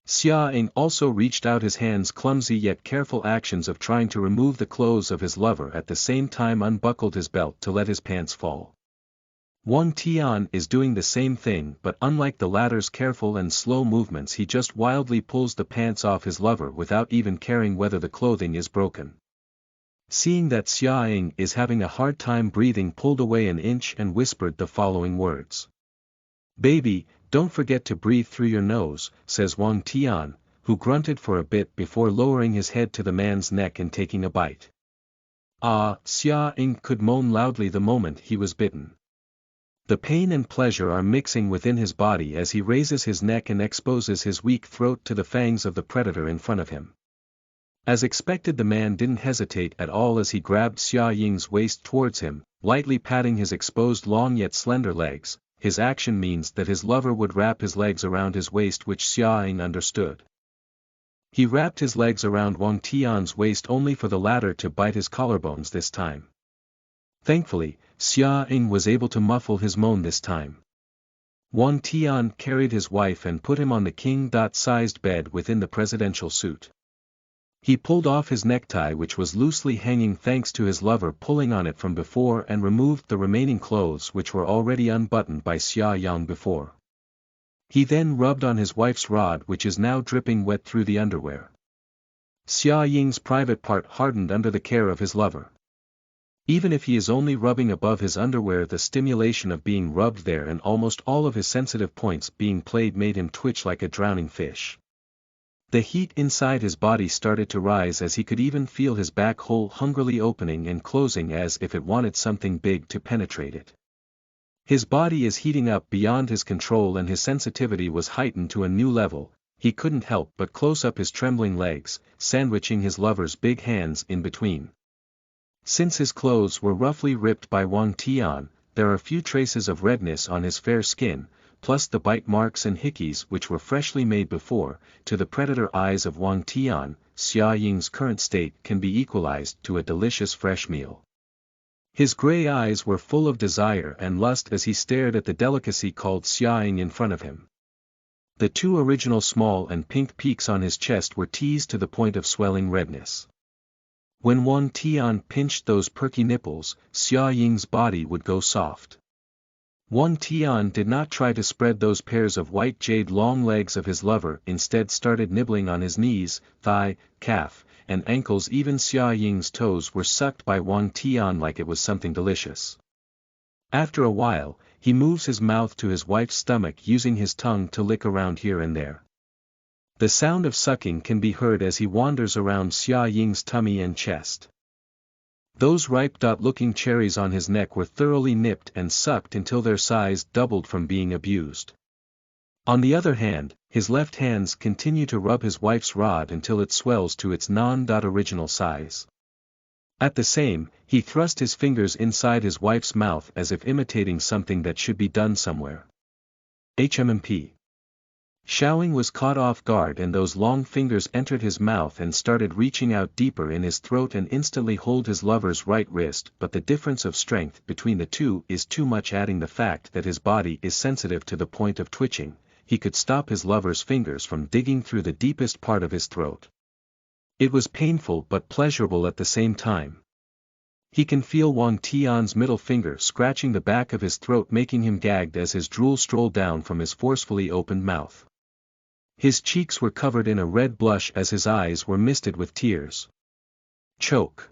Xia Ying also reached out his hands, clumsy yet careful actions of trying to remove the clothes of his lover, at the same time unbuckled his belt to let his pants fall. Wang Tian is doing the same thing, but unlike the latter's careful and slow movements, he just wildly pulls the pants off his lover without even caring whether the clothing is broken. Seeing that Xia Ying is having a hard time breathing, pulled away an inch and whispered the following words. "Baby, don't forget to breathe through your nose," says Wang Tian, who grunted for a bit before lowering his head to the man's neck and taking a bite. Xia Ying could moan loudly the moment he was bitten. The pain and pleasure are mixing within his body as he raises his neck and exposes his weak throat to the fangs of the predator in front of him. As expected, the man didn't hesitate at all as he grabbed Xia Ying's waist towards him, lightly patting his exposed long yet slender legs. His action means that his lover would wrap his legs around his waist, which Xia Ying understood. He wrapped his legs around Wang Tian's waist only for the latter to bite his collarbones this time. Thankfully, Xia Ying was able to muffle his moan this time. Wang Tian carried his wife and put him on the king-sized bed within the presidential suite. He pulled off his necktie, which was loosely hanging thanks to his lover pulling on it from before, and removed the remaining clothes which were already unbuttoned by Xia Yang before. He then rubbed on his wife's rod, which is now dripping wet through the underwear. Xia Ying's private part hardened under the care of his lover. Even if he is only rubbing above his underwear, the stimulation of being rubbed there and almost all of his sensitive points being played made him twitch like a drowning fish. The heat inside his body started to rise as he could even feel his back hole hungrily opening and closing as if it wanted something big to penetrate it. His body is heating up beyond his control and his sensitivity was heightened to a new level. He couldn't help but close up his trembling legs, sandwiching his lover's big hands in between. Since his clothes were roughly ripped by Wang Tian, there are few traces of redness on his fair skin, plus the bite marks and hickeys which were freshly made before. To the predator eyes of Wang Tian, Xia Ying's current state can be equalized to a delicious fresh meal. His gray eyes were full of desire and lust as he stared at the delicacy called Xia Ying in front of him. The two original small and pink peaks on his chest were teased to the point of swelling redness. When Wang Tian pinched those perky nipples, Xia Ying's body would go soft. Wang Tian did not try to spread those pairs of white jade long legs of his lover, instead started nibbling on his knees, thigh, calf, and ankles. Even Xia Ying's toes were sucked by Wang Tian like it was something delicious. After a while, he moves his mouth to his wife's stomach, using his tongue to lick around here and there. The sound of sucking can be heard as he wanders around Xia Ying's tummy and chest. Those ripe-looking cherries on his neck were thoroughly nipped and sucked until their size doubled from being abused. On the other hand, his left hands continue to rub his wife's rod until it swells to its non-original size. At the same, he thrust his fingers inside his wife's mouth as if imitating something that should be done somewhere. HMMP. Xiaoying was caught off guard and those long fingers entered his mouth and started reaching out deeper in his throat and instantly hold his lover's right wrist, but the difference of strength between the two is too much, adding the fact that his body is sensitive to the point of twitching. He could stop his lover's fingers from digging through the deepest part of his throat. It was painful but pleasurable at the same time. He can feel Wang Tian's middle finger scratching the back of his throat, making him gagged as his drool strolled down from his forcefully opened mouth. His cheeks were covered in a red blush as his eyes were misted with tears. Choke.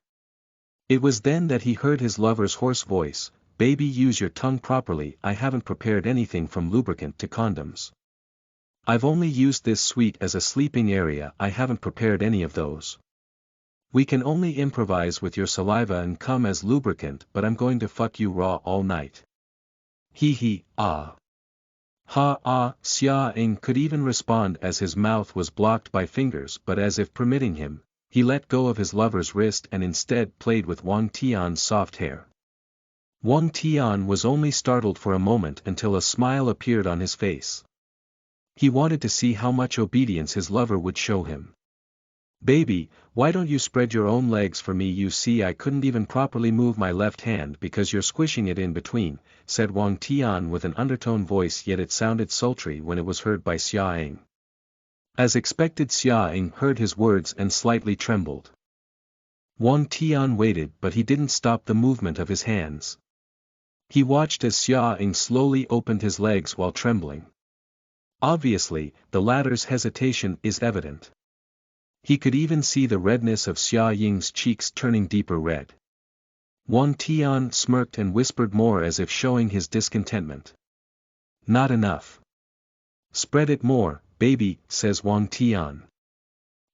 It was then that he heard his lover's hoarse voice, "Baby, use your tongue properly. I haven't prepared anything from lubricant to condoms. I've only used this suite as a sleeping area. I haven't prepared any of those. We can only improvise with your saliva and cum as lubricant, but I'm going to fuck you raw all night." He, ah. Ha ah, Xia Ying could even respond as his mouth was blocked by fingers, but as if permitting him, he let go of his lover's wrist and instead played with Wang Tian's soft hair. Wang Tian was only startled for a moment until a smile appeared on his face. He wanted to see how much obedience his lover would show him. "Baby, why don't you spread your own legs for me? You see, I couldn't even properly move my left hand because you're squishing it in between," said Wang Tian with an undertone voice, yet it sounded sultry when it was heard by Xia Ying. As expected, Xia Ying heard his words and slightly trembled. Wang Tian waited, but he didn't stop the movement of his hands. He watched as Xia Ying slowly opened his legs while trembling. Obviously, the latter's hesitation is evident. He could even see the redness of Xia Ying's cheeks turning deeper red. Wang Tian smirked and whispered more as if showing his discontentment. "Not enough. Spread it more, baby," says Wang Tian.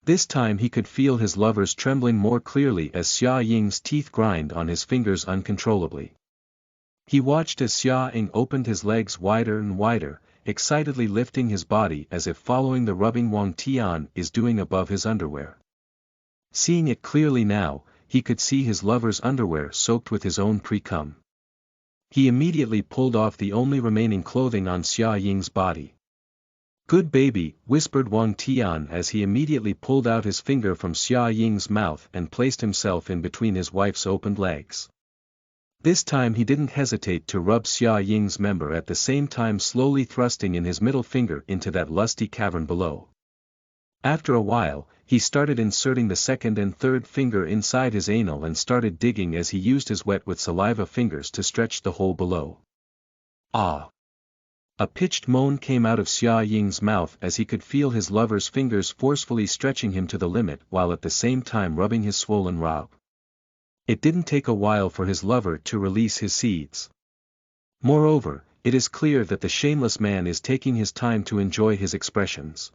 This time he could feel his lover's trembling more clearly as Xia Ying's teeth grind on his fingers uncontrollably. He watched as Xia Ying opened his legs wider and wider, excitedly lifting his body as if following the rubbing Wang Tian is doing above his underwear. Seeing it clearly now, he could see his lover's underwear soaked with his own pre-cum. He immediately pulled off the only remaining clothing on Xia Ying's body. "Good baby," whispered Wang Tian as he immediately pulled out his finger from Xia Ying's mouth and placed himself in between his wife's opened legs. This time he didn't hesitate to rub Xia Ying's member, at the same time slowly thrusting in his middle finger into that lusty cavern below. After a while, he started inserting the second and third finger inside his anal and started digging as he used his wet with saliva fingers to stretch the hole below. Ah! A pitched moan came out of Xia Ying's mouth as he could feel his lover's fingers forcefully stretching him to the limit while at the same time rubbing his swollen rob. It didn't take a while for his lover to release his seeds. Moreover, it is clear that the shameless man is taking his time to enjoy his expressions.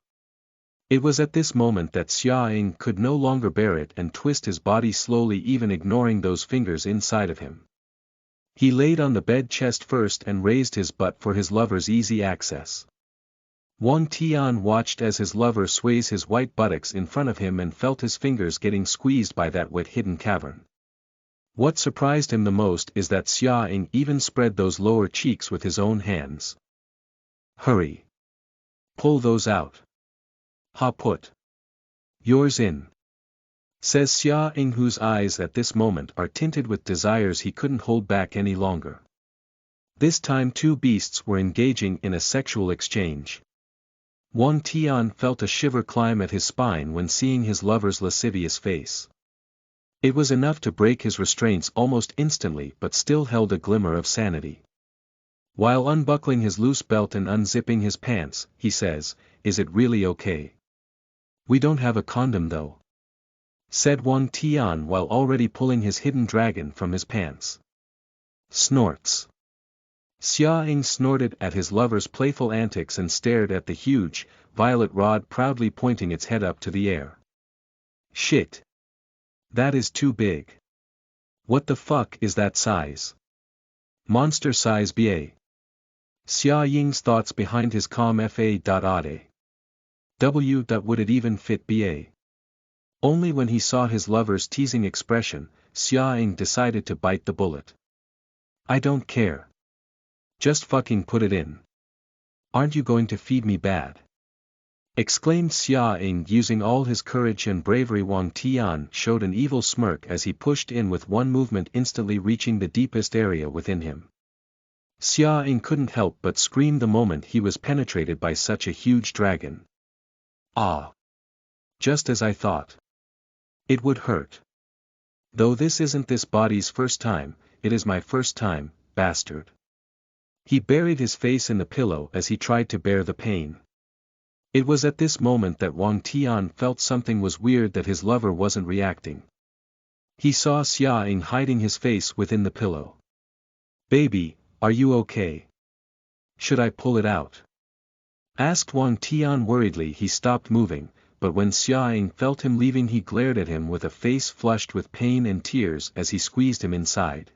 It was at this moment that Xia Ying could no longer bear it and twist his body slowly, even ignoring those fingers inside of him. He laid on the bed chest first and raised his butt for his lover's easy access. Wang Tian watched as his lover sways his white buttocks in front of him and felt his fingers getting squeezed by that wet hidden cavern. What surprised him the most is that Xia Ying even spread those lower cheeks with his own hands. "Hurry. Pull those out. Ha put. Yours in," says Xia Ying, whose eyes at this moment are tinted with desires he couldn't hold back any longer. This time two beasts were engaging in a sexual exchange. Wang Tian felt a shiver climb at his spine when seeing his lover's lascivious face. It was enough to break his restraints almost instantly, but still held a glimmer of sanity. While unbuckling his loose belt and unzipping his pants, he says, "Is it really okay? We don't have a condom though," said Wang Tian while already pulling his hidden dragon from his pants. Snorts. Xia Ying snorted at his lover's playful antics and stared at the huge, violet rod proudly pointing its head up to the air. "Shit. That is too big. What the fuck is that size? Monster size ba." Xia Ying's thoughts behind his calm fa.ade. Would it even fit ba? Only when he saw his lover's teasing expression, Xia Ying decided to bite the bullet. "I don't care. Just fucking put it in. Aren't you going to feed me bad?" exclaimed Xia Ying, using all his courage and bravery. Wang Tian showed an evil smirk as he pushed in with one movement, instantly reaching the deepest area within him. Xia Ying couldn't help but scream the moment he was penetrated by such a huge dragon. Ah! Just as I thought. It would hurt. Though this isn't this body's first time, it is my first time, bastard. He buried his face in the pillow as he tried to bear the pain. It was at this moment that Wang Tian felt something was weird, that his lover wasn't reacting. He saw Xia Ying hiding his face within the pillow. "Baby, are you okay? Should I pull it out?" asked Wang Tian worriedly. He stopped moving, but when Xia Ying felt him leaving, he glared at him with a face flushed with pain and tears as he squeezed him inside.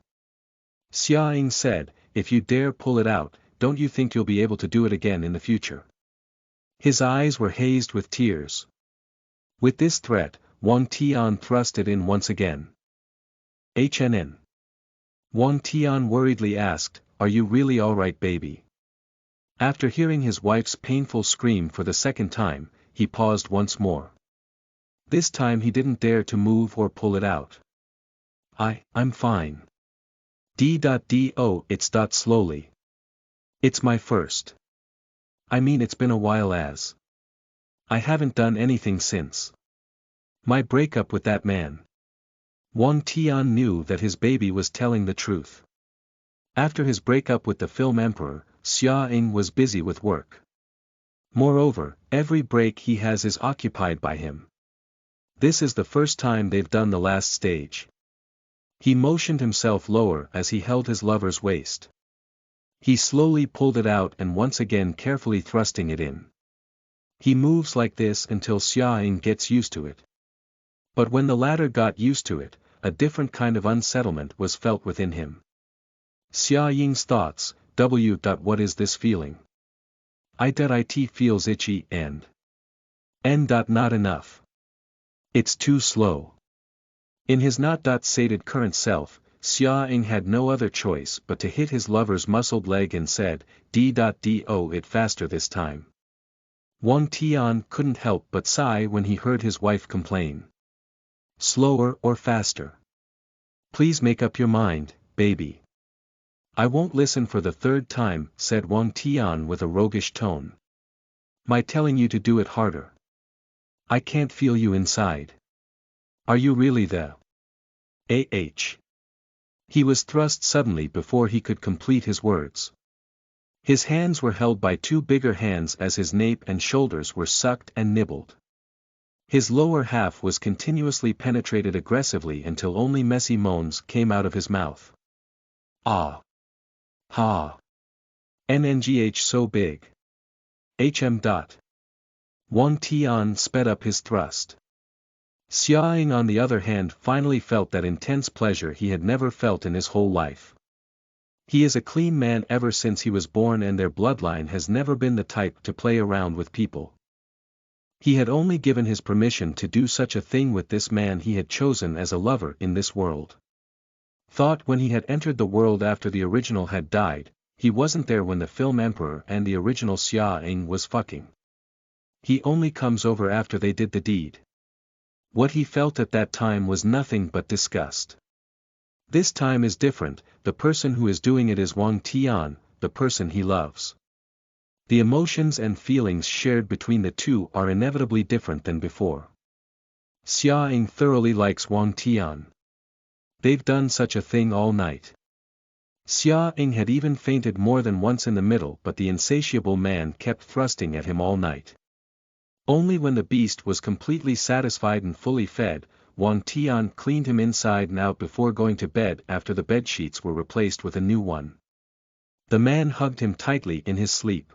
Xia Ying said, "If you dare pull it out, don't you think you'll be able to do it again in the future?" His eyes were hazed with tears. With this threat, Wang Tian thrust it in once again. "HNN?" Wang Tian worriedly asked, "Are you really alright, baby?" After hearing his wife's painful scream for the second time, he paused once more. This time he didn't dare to move or pull it out. I'm fine. It's slowly. It's my first. I mean, it's been a while, as I haven't done anything since my breakup with that man." Wang Tian knew that his baby was telling the truth. After his breakup with the film emperor, Xia Ying was busy with work. Moreover, every break he has is occupied by him. This is the first time they've done the last stage. He motioned himself lower as he held his lover's waist. He slowly pulled it out and once again carefully thrusting it in. He moves like this until Xia Ying gets used to it. But when the latter got used to it, a different kind of unsettlement was felt within him. Xia Ying's thoughts, what is this feeling? It feels itchy and not enough. It's too slow. In his sated current self, Xia Ying had no other choice but to hit his lover's muscled leg and said, it faster this time. Wang Tian couldn't help but sigh when he heard his wife complain. Slower or faster? Please make up your mind, baby. I won't listen for the third time, said Wang Tian with a roguish tone. My telling you to do it harder. I can't feel you inside. Are you really the AH? He was thrust suddenly before he could complete his words. His hands were held by two bigger hands as his nape and shoulders were sucked and nibbled. His lower half was continuously penetrated aggressively until only messy moans came out of his mouth. Ah! Ha! NNGH so big. HM. Wang Tian sped up his thrust. Xia Ying on the other hand finally felt that intense pleasure he had never felt in his whole life. He is a clean man ever since he was born, and their bloodline has never been the type to play around with people. He had only given his permission to do such a thing with this man he had chosen as a lover in this world. Thought when he had entered the world after the original had died, he wasn't there when the film emperor and the original Xia Ying was fucking. He only comes over after they did the deed. What he felt at that time was nothing but disgust. This time is different, the person who is doing it is Wang Tian, the person he loves. The emotions and feelings shared between the two are inevitably different than before. Xia Ying thoroughly likes Wang Tian. They've done such a thing all night. Xia Ying had even fainted more than once in the middle, but the insatiable man kept thrusting at him all night. Only when the beast was completely satisfied and fully fed, Wang Tian cleaned him inside and out before going to bed after the bedsheets were replaced with a new one. The man hugged him tightly in his sleep.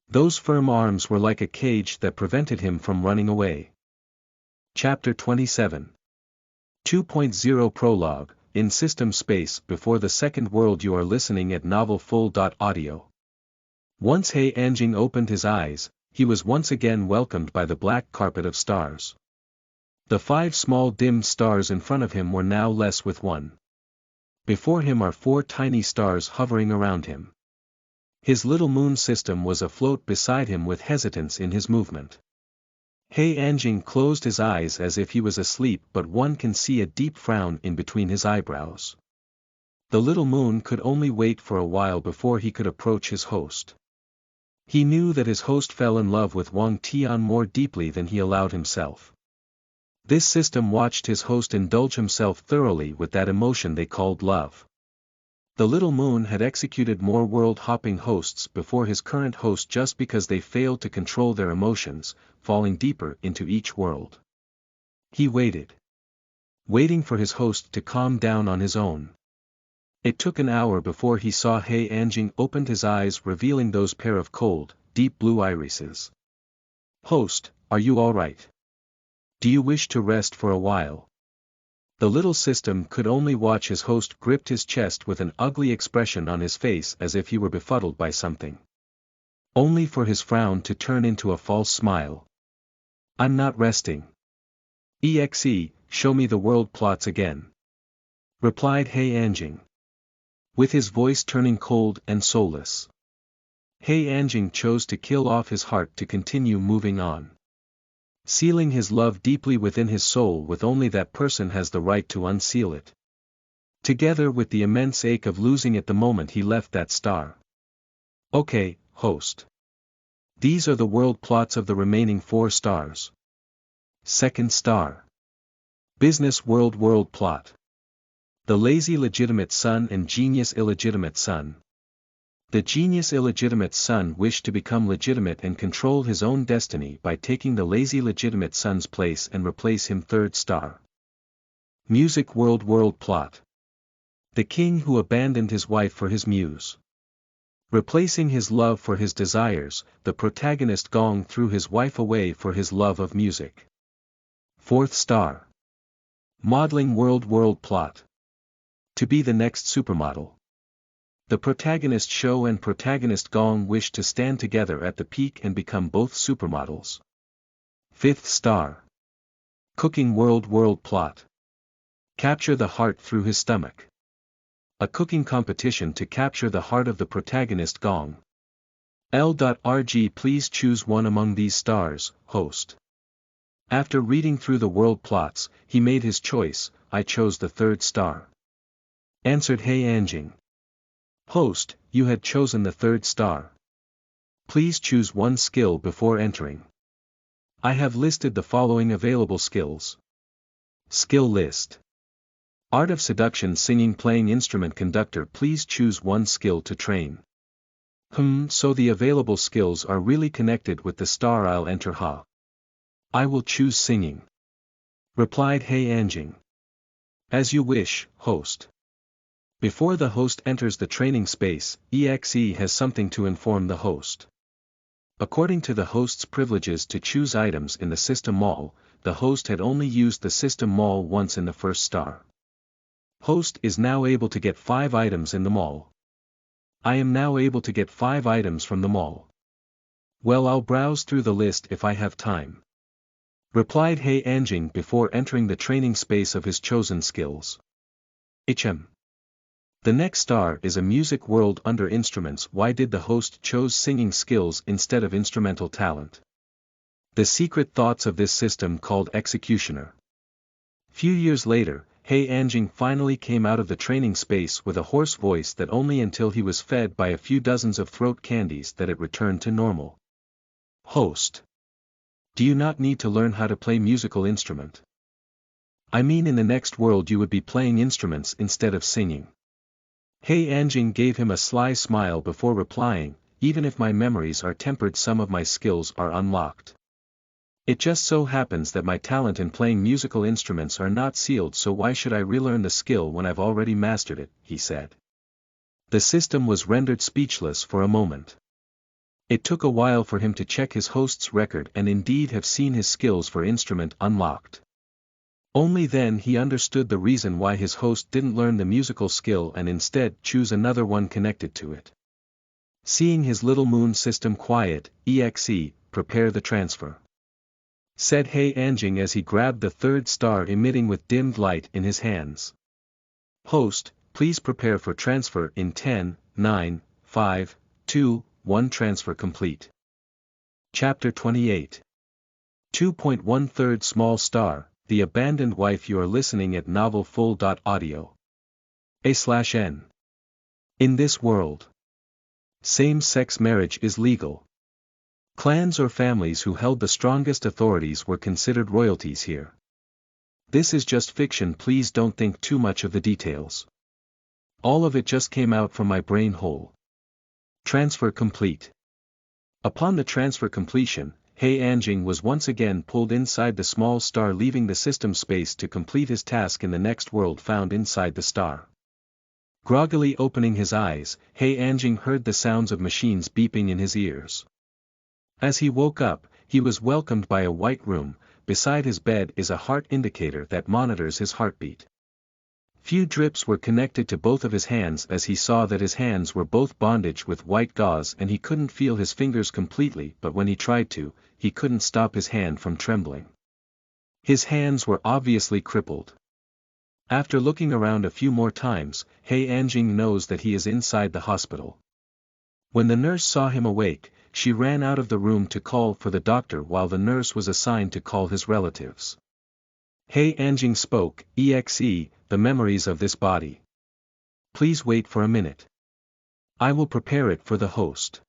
Those firm arms were like a cage that prevented him from running away. Chapter 27 2.0 Prologue, in system space before the second world. You are listening at novelfull.audio. Once He Anjing opened his eyes, he was once again welcomed by the black carpet of stars. The 5 small dimmed stars in front of him were now less with one. Before him are 4 tiny stars hovering around him. His little moon system was afloat beside him with hesitance in his movement. He Anjing closed his eyes as if he was asleep, but one can see a deep frown in between his eyebrows. The little moon could only wait for a while before he could approach his host. He knew that his host fell in love with Wang Tian more deeply than he allowed himself. This system watched his host indulge himself thoroughly with that emotion they called love. The little moon had executed more world-hopping hosts before his current host just because they failed to control their emotions, falling deeper into each world. He waited. Waiting for his host to calm down on his own. It took an hour before he saw He Anjing opened his eyes, revealing those pair of cold, deep blue irises. "Host, are you all right? Do you wish to rest for a while?" The little system could only watch his host gripped his chest with an ugly expression on his face as if he were befuddled by something. Only for his frown to turn into a false smile. "I'm not resting. Exe, show me the world plots again," replied He Anjing, with his voice turning cold and soulless. He Anjing chose to kill off his heart to continue moving on. Sealing his love deeply within his soul with only that person has the right to unseal it. Together with the immense ache of losing it the moment he left that star. "Okay, host. These are the world plots of the remaining 4 stars. Second star. Business world plot. The lazy legitimate son and genius illegitimate son. The genius illegitimate son wished to become legitimate and control his own destiny by taking the lazy legitimate son's place and replace him. Third star. Music world plot. The king who abandoned his wife for his muse. Replacing his love for his desires, the protagonist Gong threw his wife away for his love of music. Fourth star. Modeling world plot. To be the next supermodel. The protagonist Shou and protagonist Gong wish to stand together at the peak and become both supermodels. Fifth star. Cooking world plot. Capture the heart through his stomach. A cooking competition to capture the heart of the protagonist Gong. L.RG please choose one among these stars, host. After reading through the world plots, he made his choice. "I chose the 3rd star. Answered He Anjing. "Host, you had chosen the 3rd star. Please choose one skill before entering. I have listed the following available skills. Skill list. Art of seduction, singing, playing instrument, conductor. Please choose one skill to train." So the available skills are really connected with the star I'll enter, huh? "I will choose singing," replied He Anjing. "As you wish, host." Before the host enters the training space, EXE has something to inform the host. According to the host's privileges to choose items in the system mall, the host had only used the system mall once in the 1st star. Host is now able to get 5 items in the mall. "I am now able to get 5 items from the mall. Well, I'll browse through the list if I have time," replied He Anjing before entering the training space of his chosen skills. The next star is a music world under instruments. Why did the host choose singing skills instead of instrumental talent? The secret thoughts of this system called Executioner. Few years later, He Anjing finally came out of the training space with a hoarse voice that only until he was fed by a few dozens of throat candies that it returned to normal. "Host. Do you not need to learn how to play musical instrument? I mean, in the next world you would be playing instruments instead of singing." He Anjing gave him a sly smile before replying, "Even if my memories are tempered, some of my skills are unlocked. It just so happens that my talent in playing musical instruments are not sealed, so why should I relearn the skill when I've already mastered it," he said. The system was rendered speechless for a moment. It took a while for him to check his host's record and indeed have seen his skills for instrument unlocked. Only then he understood the reason why his host didn't learn the musical skill and instead choose another one connected to it. Seeing his little moon system quiet, "EXE, prepare the transfer," said He Anjing as he grabbed the 3rd star emitting with dimmed light in his hands. "Host, please prepare for transfer in 10, 9, 5, 2:1 Transfer complete. Chapter 28. 2.1/3 Small Star, The Abandoned Wife. You are listening at novelfull.audio. A/N. In this world, same-sex marriage is legal. Clans or families who held the strongest authorities were considered royalties here. This is just fiction, please don't think too much of the details. All of it just came out from my brain hole. Transfer complete. Upon the transfer completion, He Anjing was once again pulled inside the small star, leaving the system space to complete his task in the next world found inside the star. Groggily opening his eyes, He Anjing heard the sounds of machines beeping in his ears. As he woke up, he was welcomed by a white room. Beside his bed is a heart indicator that monitors his heartbeat. Few drips were connected to both of his hands, as he saw that his hands were both bondaged with white gauze and he couldn't feel his fingers completely, but when he tried to, he couldn't stop his hand from trembling. His hands were obviously crippled. After looking around a few more times, He Anjing knows that he is inside the hospital. When the nurse saw him awake, she ran out of the room to call for the doctor, while the nurse was assigned to call his relatives. He Anjing spoke, "Exe, the memories of this body. Please wait for a minute. I will prepare it for the host."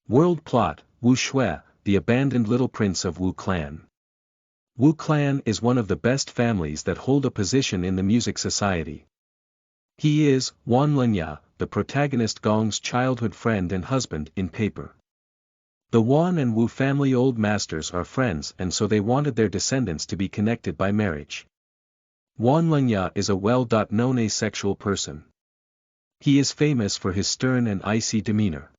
World plot: Wu Shui, the abandoned little prince of Wu clan. Wu clan is one of the best families that hold a position in the music society. He is Wan Lenya, the protagonist Gong's childhood friend and husband in paper. The Wan and Wu family old masters are friends, and so they wanted their descendants to be connected by marriage. Wan Lenya is a well-known asexual person. He is famous for his stern and icy demeanor.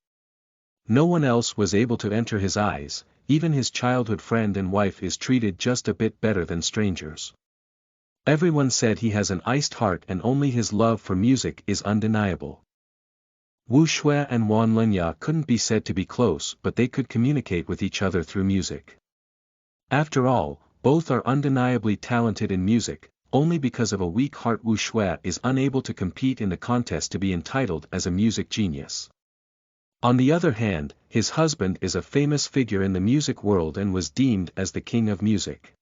No one else was able to enter his eyes. Even his childhood friend and wife is treated just a bit better than strangers. Everyone said he has an iced heart, and only his love for music is undeniable. Wu Shui and Wan Lenya couldn't be said to be close, but they could communicate with each other through music. After all, both are undeniably talented in music. Only because of a weak heart Wu Shui is unable to compete in the contest to be entitled as a music genius. On the other hand, his husband is a famous figure in the music world and was deemed as the king of music.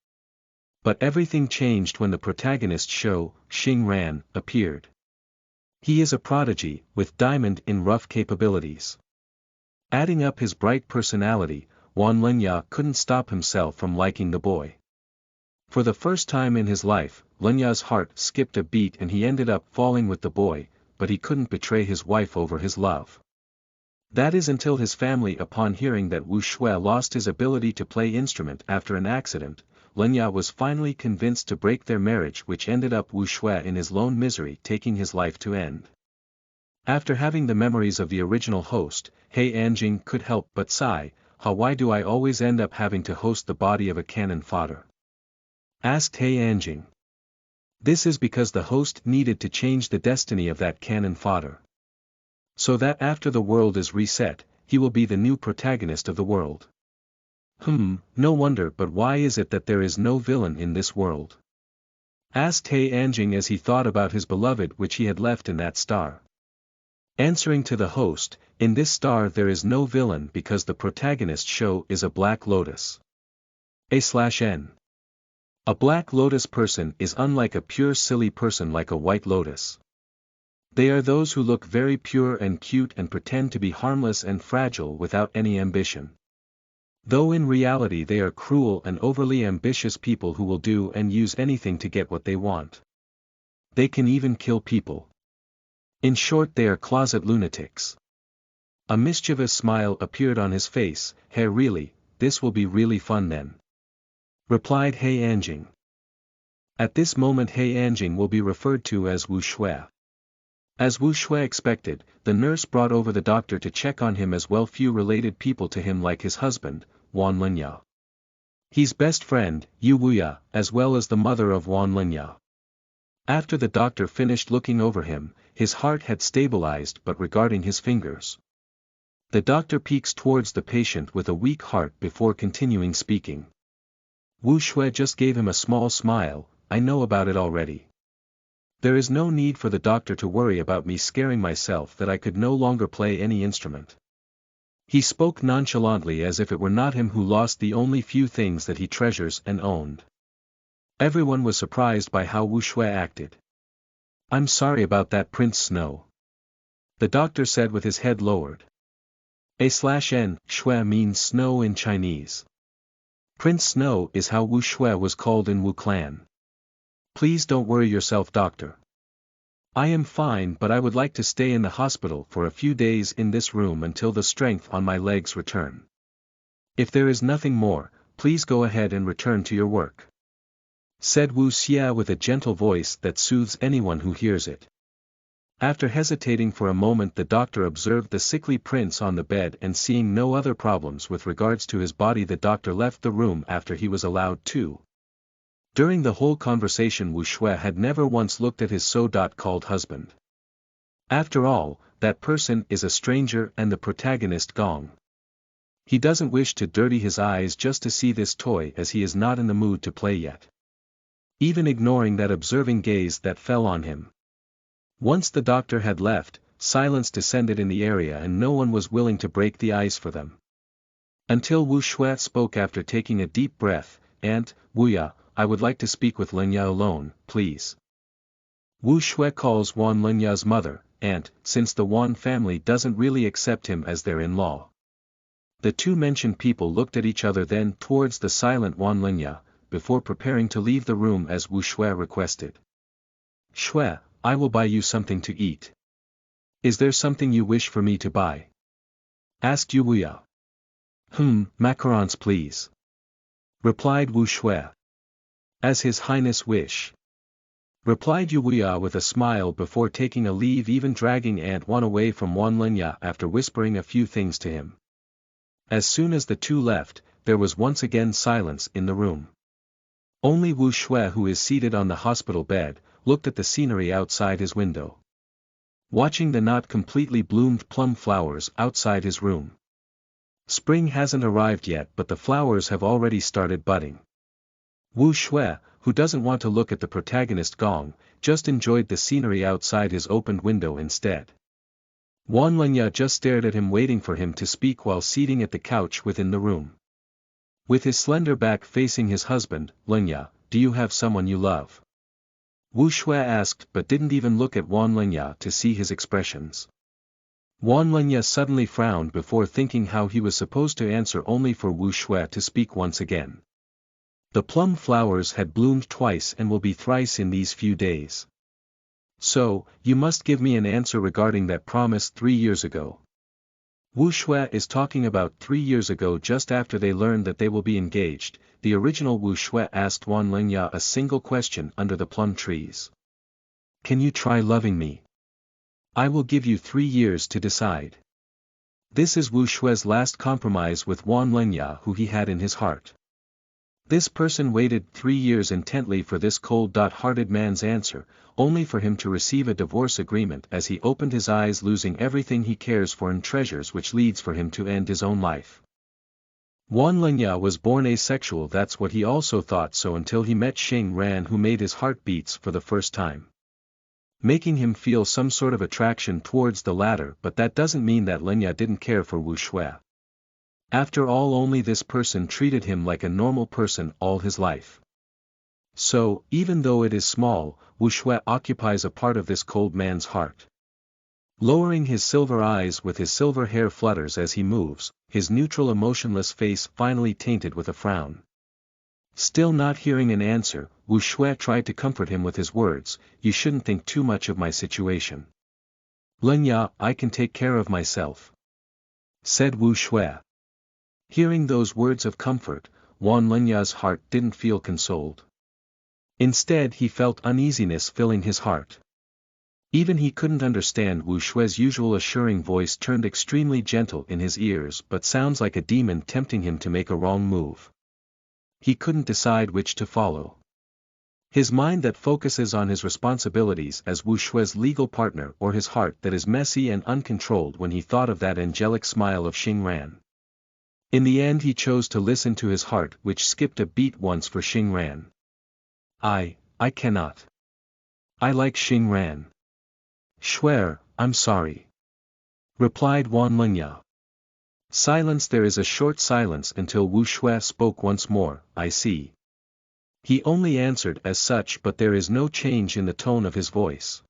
But everything changed when the protagonist show, Xing Ran, appeared. He is a prodigy, with diamond-in-rough capabilities. Adding up his bright personality, Wan Lenya couldn't stop himself from liking the boy. For the first time in his life, Lenya's heart skipped a beat and he ended up falling with the boy, but he couldn't betray his wife over his love. That is until his family, upon hearing that Wu Shui lost his ability to play instrument after an accident, Lenya was finally convinced to break their marriage, which ended up Wu Shui in his lone misery taking his life to end. After having the memories of the original host, He Anjing could help but sigh, why do I always end up having to host the body of a cannon fodder?" asked He Anjing. This is because the host needed to change the destiny of that cannon fodder. So that after the world is reset, he will be the new protagonist of the world. No wonder, but why is it that there is no villain in this world? Asked He Anjing as he thought about his beloved which he had left in that star. Answering to the host, in this star there is no villain because the protagonist show is a black lotus. A/N. A black lotus person is unlike a pure silly person like a white lotus. They are those who look very pure and cute and pretend to be harmless and fragile without any ambition. Though in reality they are cruel and overly ambitious people who will do and use anything to get what they want. They can even kill people. In short, they are closet lunatics. A mischievous smile appeared on his face. "Hey, really, this will be really fun then," replied He Anjing. At this moment He Anjing will be referred to as Wu Shui. As Wu Shui expected, the nurse brought over the doctor to check on him, as well few related people to him like his husband, Wan Lenya. His best friend, Yu Wuya, as well as the mother of Wan Lenya. After the doctor finished looking over him, his heart had stabilized, but regarding his fingers. The doctor peeks towards the patient with a weak heart before continuing speaking. Wu Shui just gave him a small smile. "I know about it already. There is no need for the doctor to worry about me scaring myself that I could no longer play any instrument. He spoke nonchalantly as if it were not him who lost the only few things that he treasures and owned. Everyone was surprised by how Wu Shui acted. "I'm sorry about that, Prince Snow," the doctor said with his head lowered. A/N, Shui means snow in Chinese. Prince Snow is how Wu Shui was called in Wu clan. "Please don't worry yourself, doctor. I am fine, but I would like to stay in the hospital for a few days in this room until the strength on my legs return. If there is nothing more, please go ahead and return to your work," said Wu Xia with a gentle voice that soothes anyone who hears it. After hesitating for a moment, the doctor observed the sickly prince on the bed, and seeing no other problems with regards to his body, the doctor left the room after he was allowed to. During the whole conversation, Wu Shui had never once looked at his so-called husband. After all, that person is a stranger and the protagonist Gong. He doesn't wish to dirty his eyes just to see this toy, as he is not in the mood to play yet. Even ignoring that observing gaze that fell on him. Once the doctor had left, silence descended in the area and no one was willing to break the ice for them. Until Wu Shui spoke after taking a deep breath, "Aunt, Wuya, I would like to speak with Lenya alone, please." Wu Shui calls Wan Lenya's mother, aunt, since the Wan family doesn't really accept him as their in-law. The two mentioned people looked at each other, then towards the silent Wan Lenya, before preparing to leave the room as Wu Shui requested. "Shui, I will buy you something to eat. Is there something you wish for me to buy?" asked Yu Wuya. Macarons please," replied Wu Shui. "As His Highness wish," replied Yu Wuya with a smile before taking a leave, even dragging Aunt Wan away from Wan Lenya after whispering a few things to him. As soon as the two left, there was once again silence in the room. Only Wu Shui, who is seated on the hospital bed, looked at the scenery outside his window. Watching the not completely bloomed plum flowers outside his room. Spring hasn't arrived yet, but the flowers have already started budding. Wu Shui, who doesn't want to look at the protagonist Gong, just enjoyed the scenery outside his opened window instead. Wan Lenya just stared at him, waiting for him to speak while seating at the couch within the room. With his slender back facing his husband, "Lenya, do you have someone you love?" Wu Shui asked, but didn't even look at Wan Lenya to see his expressions. Wan Lenya suddenly frowned before thinking how he was supposed to answer, only for Wu Shui to speak once again. "The plum flowers had bloomed twice and will be thrice in these few days. So, you must give me an answer regarding that promise 3 years ago." Wu Shui is talking about 3 years ago, just after they learned that they will be engaged. The original Wu Shui asked Wan Lenya a single question under the plum trees. "Can you try loving me? I will give you 3 years to decide." This is Wu Shui's last compromise with Wan Lenya, who he had in his heart. This person waited 3 years intently for this cold-hearted man's answer, only for him to receive a divorce agreement as he opened his eyes, losing everything he cares for and treasures, which leads for him to end his own life. Wan Lenya was born asexual, that's what he also thought so, until he met Xing Ran, who made his heart beats for the first time, making him feel some sort of attraction towards the latter. But that doesn't mean that Lenya didn't care for Wu Shui. After all, only this person treated him like a normal person all his life. So, even though it is small, Wu Shui occupies a part of this cold man's heart. Lowering his silver eyes, with his silver hair flutters as he moves, his neutral emotionless face finally tainted with a frown. Still not hearing an answer, Wu Shui tried to comfort him with his words, "You shouldn't think too much of my situation. Lenya, I can take care of myself," said Wu Shui. Hearing those words of comfort, Wan Lenya's heart didn't feel consoled. Instead, he felt uneasiness filling his heart. Even he couldn't understand Wu Shui's usual assuring voice, turned extremely gentle in his ears, but sounds like a demon tempting him to make a wrong move. He couldn't decide which to follow. His mind that focuses on his responsibilities as Wu Shui's legal partner, or his heart that is messy and uncontrolled when he thought of that angelic smile of Xing Ran. In the end, he chose to listen to his heart, which skipped a beat once for Xing Ran. I cannot. I like Xing Ran. "Swear, I'm sorry," replied Wan Lenya. Silence. There is a short silence until Wu Shui spoke once more. I see. He only answered as such, but there is no change in the tone of his voice.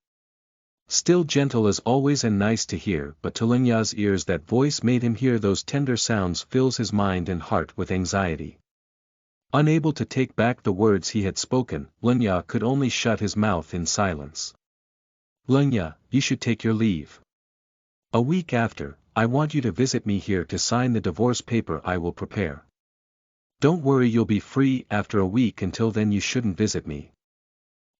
Still gentle as always and nice to hear, but to Linya's ears that voice made him hear those tender sounds, fills his mind and heart with anxiety. Unable to take back the words he had spoken, Linya could only shut his mouth in silence. Linya, you should take your leave. A week after, I want you to visit me here to sign the divorce paper I will prepare. Don't worry, you'll be free after a week. Until then you shouldn't visit me.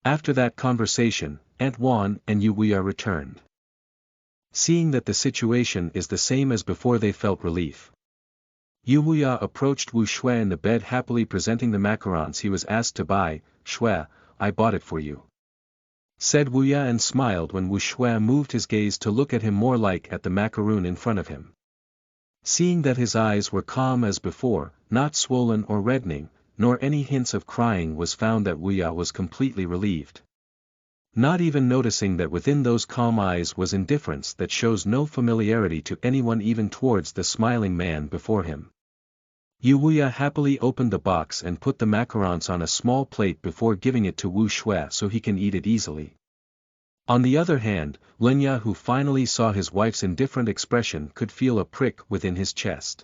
After that conversation, Aunt Wan and Yu Wuya returned. Seeing that the situation is the same as before, they felt relief. Yu Wuya approached Wu Shui in the bed, happily presenting the macarons he was asked to buy. Shui, I bought it for you, said Wuya, and smiled when Wu Shui moved his gaze to look at him more like at the macaroon in front of him. Seeing that his eyes were calm as before, not swollen or reddening, nor any hints of crying was found, that Wuya was completely relieved. Not even noticing that within those calm eyes was indifference that shows no familiarity to anyone, even towards the smiling man before him. Yu Wuya happily opened the box and put the macarons on a small plate before giving it to Wu Shui so he can eat it easily. On the other hand, Linya, who finally saw his wife's indifferent expression, could feel a prick within his chest.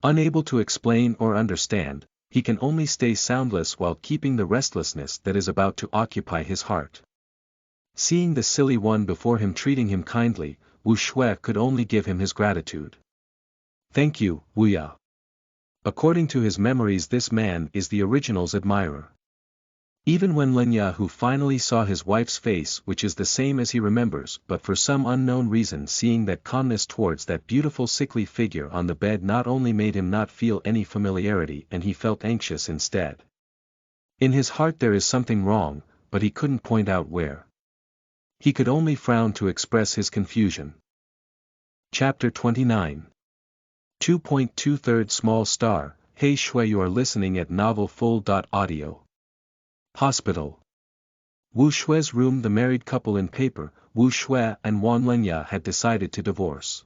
Unable to explain or understand, he can only stay soundless while keeping the restlessness that is about to occupy his heart. Seeing the silly one before him treating him kindly, Wu Shui could only give him his gratitude. Thank you, Wuya. According to his memories, this man is the original's admirer. Even when Linya, who finally saw his wife's face, which is the same as he remembers, but for some unknown reason seeing that calmness towards that beautiful sickly figure on the bed not only made him not feel any familiarity, and he felt anxious instead. In his heart there is something wrong, but he couldn't point out where. He could only frown to express his confusion. Chapter 29. 2.23 Small Star. Hey Shui, you are listening at novelfull.audio. Hospital. Wu Shui's room. The married couple in paper, Wu Shui and Wan Linya, had decided to divorce.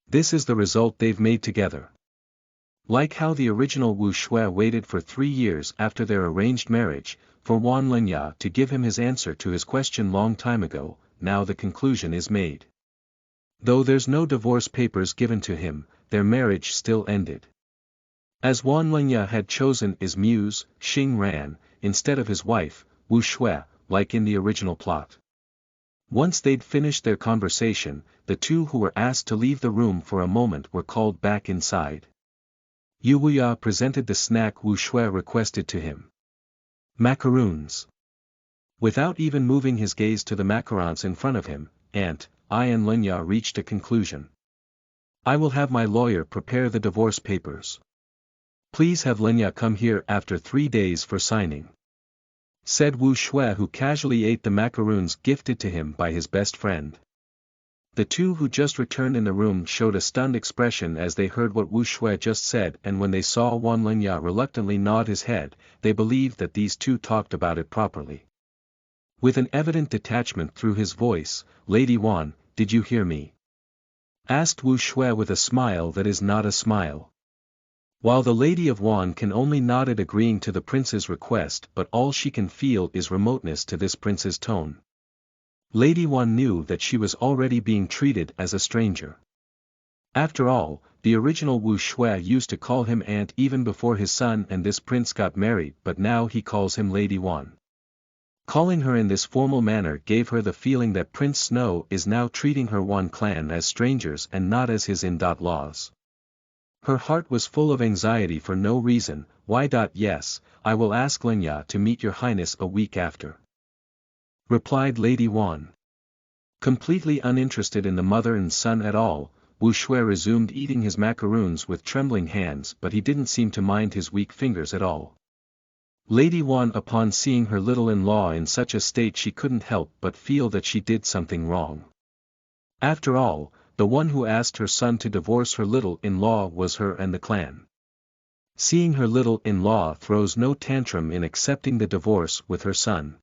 This is the result they've made together. Like how the original Wu Shui waited for 3 years after their arranged marriage, for Wan Linya to give him his answer to his question long time ago, now the conclusion is made. Though there's no divorce papers given to him, their marriage still ended. As Wan Linya had chosen his muse, Xing Ran, instead of his wife, Wu Shui, like in the original plot. Once they'd finished their conversation, the two who were asked to leave the room for a moment were called back inside. Yu Wuya presented the snack Wu Shui requested to him. Macaroons. Without even moving his gaze to the macarons in front of him, Aunt I and Linya reached a conclusion. I will have my lawyer prepare the divorce papers. Please have Linya come here after 3 days for signing, said Wu Shui, who casually ate the macaroons gifted to him by his best friend. The two who just returned in the room showed a stunned expression as they heard what Wu Shui just said, and when they saw Wan Linya reluctantly nod his head, they believed that these two talked about it properly. With an evident detachment through his voice, Lady Wan, did you hear me? Asked Wu Shui with a smile that is not a smile. While the Lady of Wan can only nod it, agreeing to the prince's request, but all she can feel is remoteness to this prince's tone. Lady Wan knew that she was already being treated as a stranger. After all, the original Wu Shui used to call him aunt even before his son and this prince got married, but now he calls him Lady Wan. Calling her in this formal manner gave her the feeling that Prince Snow is now treating her Wan clan as strangers and not as his in-laws. Her heart was full of anxiety for no reason. Yes, I will ask Linya to meet your highness a week after, replied Lady Wan. Completely uninterested in the mother and son at all, Wu Shui resumed eating his macaroons with trembling hands, but he didn't seem to mind his weak fingers at all. Lady Wan, upon seeing her little-in-law in such a state, she couldn't help but feel that she did something wrong. After all, the one who asked her son to divorce her little-in-law was her and the clan. Seeing her little-in-law throws no tantrum in accepting the divorce with her son,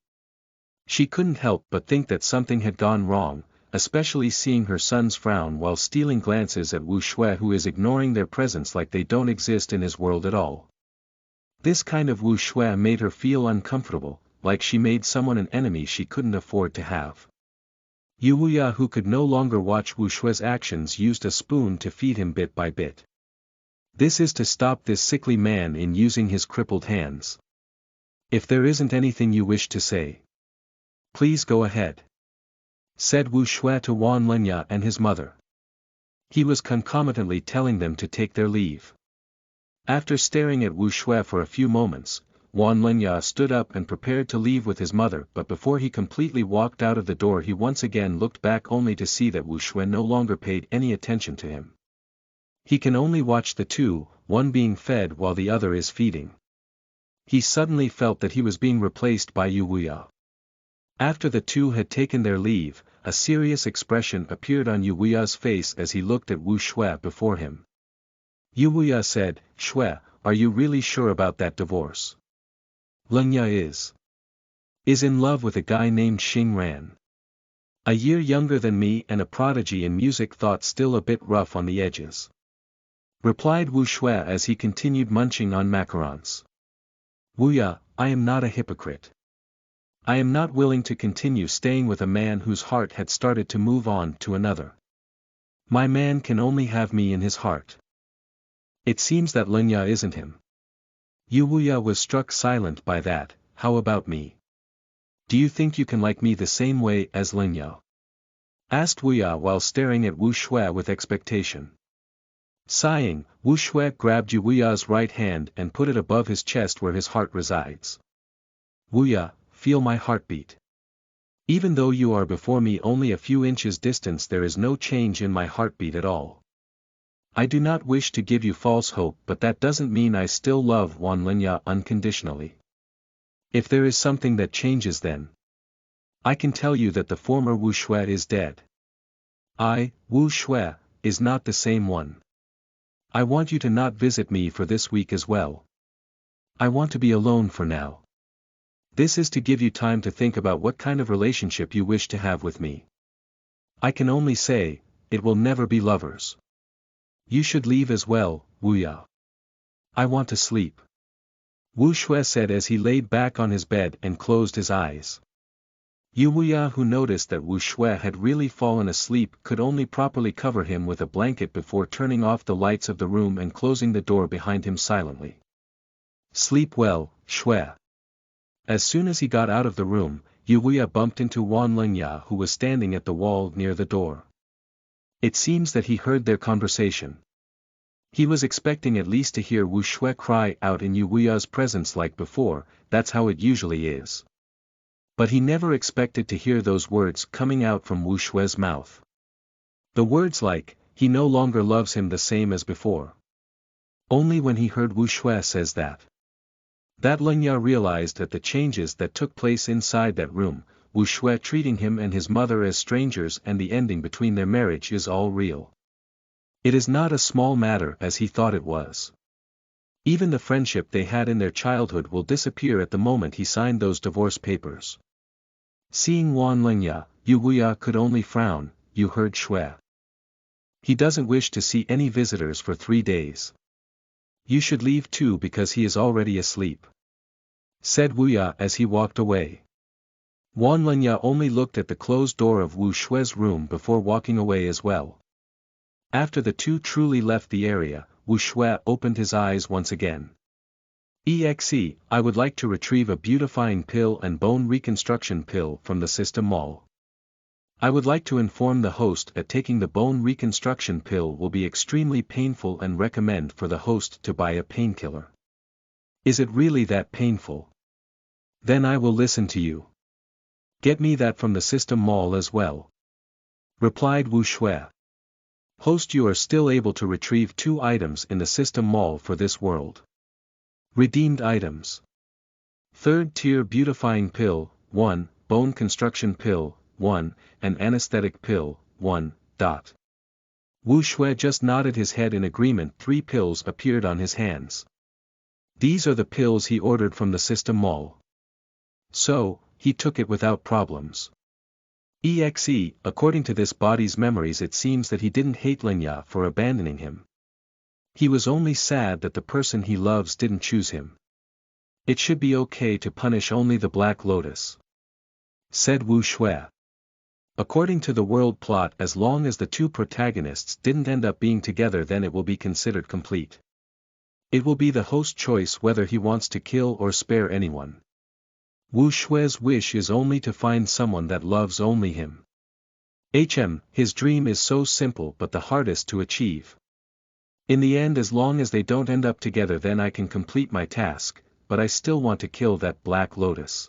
she couldn't help but think that something had gone wrong, especially seeing her sons frown while stealing glances at Wu Shui, who is ignoring their presence like they don't exist in his world at all. This kind of Wu Shui made her feel uncomfortable, like she made someone an enemy she couldn't afford to have. Yu Wuya, who could no longer watch Wu Shui's actions, used a spoon to feed him bit by bit. This is to stop this sickly man in using his crippled hands. If there isn't anything you wish to say, please go ahead, said Wu Shui to Wan Lenya and his mother. He was concomitantly telling them to take their leave. After staring at Wu Shui for a few moments, Wan Lenya stood up and prepared to leave with his mother, but before he completely walked out of the door he once again looked back only to see that Wu Shui no longer paid any attention to him. He can only watch the two, one being fed while the other is feeding. He suddenly felt that he was being replaced by Yu Wuya. After the two had taken their leave, a serious expression appeared on Yu Wuya's face as he looked at Wu Shui before him. Yu Wuya said, "Shui, are you really sure about that divorce? Lenya is in love with a guy named Xing Ran. A year younger than me and a prodigy in music, thought still a bit rough on the edges," replied Wu Shui as he continued munching on macarons. "Wuya, I am not a hypocrite. I am not willing to continue staying with a man whose heart had started to move on to another. My man can only have me in his heart. It seems that Lenya isn't him." Yu Wuya was struck silent by that. "How about me? Do you think you can like me the same way as Lenya?" asked Wuya while staring at Wu Shui with expectation. Sighing, Wu Shui grabbed Yu Wuya's right hand and put it above his chest where his heart resides. "Wuya, feel my heartbeat. Even though you are before me only a few inches distance, there is no change in my heartbeat at all. I do not wish to give you false hope, but that doesn't mean I still love Wan Lenya unconditionally. If there is something that changes, then I can tell you that the former Wu Shui is dead. Wu Shui, is not the same one. I want you to not visit me for this week as well. I want to be alone for now. This is to give you time to think about what kind of relationship you wish to have with me. I can only say, it will never be lovers. You should leave as well, Wuya. I want to sleep," Wu Shui said as he laid back on his bed and closed his eyes. Yu Wuya, who noticed that Wu Shui had really fallen asleep, could only properly cover him with a blanket before turning off the lights of the room and closing the door behind him silently. "Sleep well, Shui." As soon as he got out of the room, Yu Wuya bumped into Wan Lenya, who was standing at the wall near the door. It seems that he heard their conversation. He was expecting at least to hear Wu Shui cry out in Yu Wuya's presence like before, that's how it usually is. But he never expected to hear those words coming out from Wu Shui's mouth. The words like, "He no longer loves him the same as before." Only when he heard Wu Shui says that Lenya realized that the changes that took place inside that room, Wu Shui treating him and his mother as strangers, and the ending between their marriage is all real. It is not a small matter as he thought it was. Even the friendship they had in their childhood will disappear at the moment he signed those divorce papers. Seeing Wan Lenya, Yu Wuya could only frown. "You heard Shui. He doesn't wish to see any visitors for 3 days. You should leave too because he is already asleep," said Wuya as he walked away. Wan Lenya only looked at the closed door of Wu Shui's room before walking away as well. After the two truly left the area, Wu Shui opened his eyes once again. "EXE, I would like to retrieve a beautifying pill and bone reconstruction pill from the System Mall. I would like to inform the host that taking the bone reconstruction pill will be extremely painful and recommend for the host to buy a painkiller." "Is it really that painful? Then I will listen to you. Get me that from the System Mall as well," replied Wu Shui. "Host, you are still able to retrieve 2 items in the System Mall for this world. Redeemed items. 3rd tier beautifying pill, 1, bone construction pill, 1, and anesthetic pill, 1. Wu Shui just nodded his head in agreement. 3 pills appeared on his hands. These are the pills he ordered from the System Mall. So, he took it without problems. According to this body's memories, it seems that he didn't hate Lenya for abandoning him. He was only sad that the person he loves didn't choose him. It should be okay to punish only the Black Lotus, said Wu Shui. According to the world plot, as long as the two protagonists didn't end up being together, then it will be considered complete. It will be the host's choice whether he wants to kill or spare anyone. Wu Shui's wish is only to find someone that loves only him. His dream is so simple but the hardest to achieve. In the end, as long as they don't end up together, then I can complete my task, but I still want to kill that Black Lotus,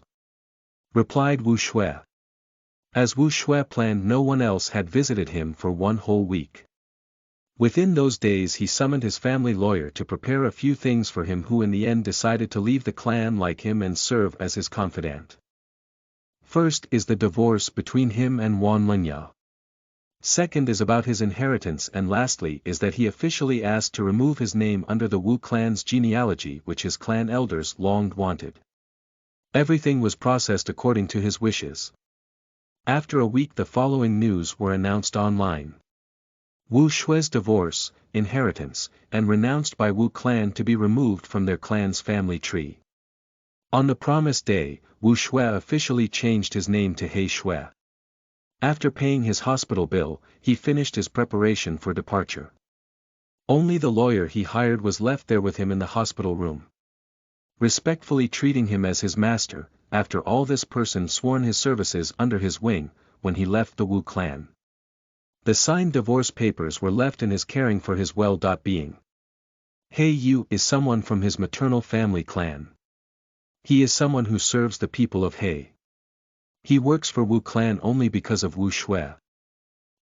replied Wu Shui. As Wu Shui planned, no one else had visited him for 1 whole week. Within those days he summoned his family lawyer to prepare a few things for him, who in the end decided to leave the clan like him and serve as his confidant. First is the divorce between him and Wan Lenya. Second is about his inheritance, and lastly is that he officially asked to remove his name under the Wu clan's genealogy, which his clan elders long wanted. Everything was processed according to his wishes. After a week the following news were announced online. Wu Shui's divorce, inheritance, and renounced by Wu clan to be removed from their clan's family tree. On the promised day, Wu Shui officially changed his name to He Shui. After paying his hospital bill, he finished his preparation for departure. Only the lawyer he hired was left there with him in the hospital room. Respectfully treating him as his master, after all this person sworn his services under his wing, when he left the Wu clan. The signed divorce papers were left in his caring for his well-being. He Yu is someone from his maternal family clan. He is someone who serves the people of He. He works for Wu clan only because of Wu Shui.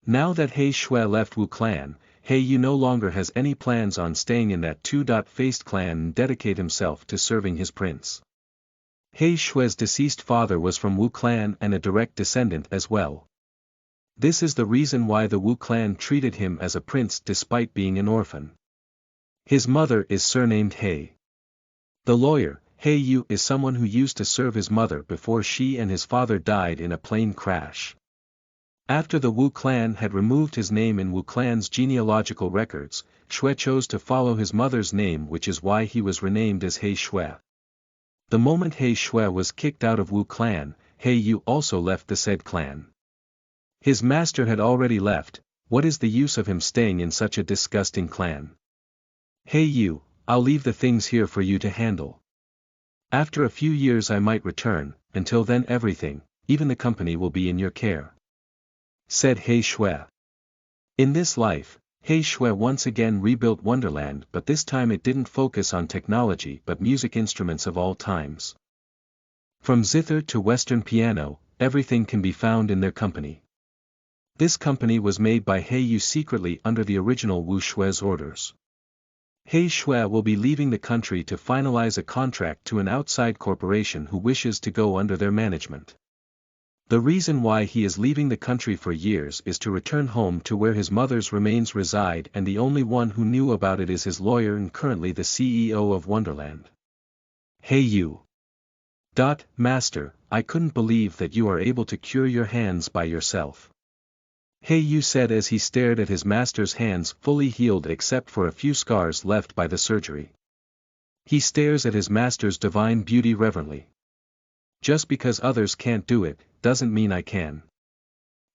Now that He Shui left Wu clan, He Yu no longer has any plans on staying in that two-faced clan and dedicate himself to serving his prince. He Shui's deceased father was from Wu clan and a direct descendant as well. This is the reason why the Wu clan treated him as a prince despite being an orphan. His mother is surnamed He. The lawyer, He Yu, is someone who used to serve his mother before she and his father died in a plane crash. After the Wu clan had removed his name in Wu clan's genealogical records, Shui chose to follow his mother's name, which is why he was renamed as He Shui. The moment He Shui was kicked out of Wu clan, He Yu also left the said clan. His master had already left, what is the use of him staying in such a disgusting clan? He Yu, I'll leave the things here for you to handle. After a few years I might return, until then everything, even the company, will be in your care, said He Shui. In this life, He Shui once again rebuilt Wonderland, but this time it didn't focus on technology but music instruments of all times. From zither to western piano, everything can be found in their company. This company was made by He Yu secretly under the original Wu Shui's orders. He Shui will be leaving the country to finalize a contract to an outside corporation who wishes to go under their management. The reason why he is leaving the country for years is to return home to where his mother's remains reside, and the only one who knew about it is his lawyer and currently the CEO of Wonderland. He Yu. Master, I couldn't believe that you are able to cure your hands by yourself. He Yu said as he stared at his master's hands fully healed except for a few scars left by the surgery. He stares at his master's divine beauty reverently. Just because others can't do it, doesn't mean I can.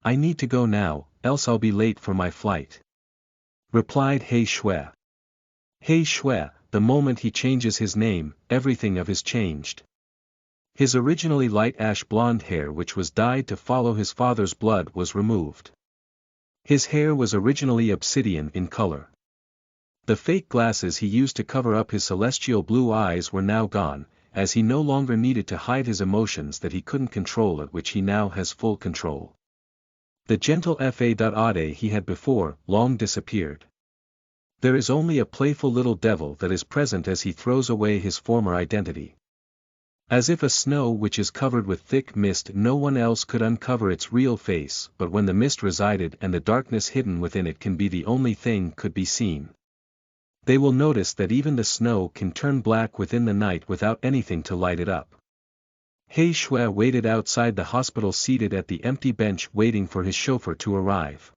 I need to go now, else I'll be late for my flight, replied He Shui. He Shui, the moment he changes his name, everything of his changed. His originally light ash blonde hair, which was dyed to follow his father's blood, was removed. His hair was originally obsidian in color. The fake glasses he used to cover up his celestial blue eyes were now gone, as he no longer needed to hide his emotions that he couldn't control, at which he now has full control. The gentle Fa.Ade he had before long disappeared. There is only a playful little devil that is present as he throws away his former identity. As if a snow which is covered with thick mist, no one else could uncover its real face, but when the mist resided and the darkness hidden within it can be the only thing could be seen. They will notice that even the snow can turn black within the night without anything to light it up. He Shui waited outside the hospital seated at the empty bench waiting for his chauffeur to arrive.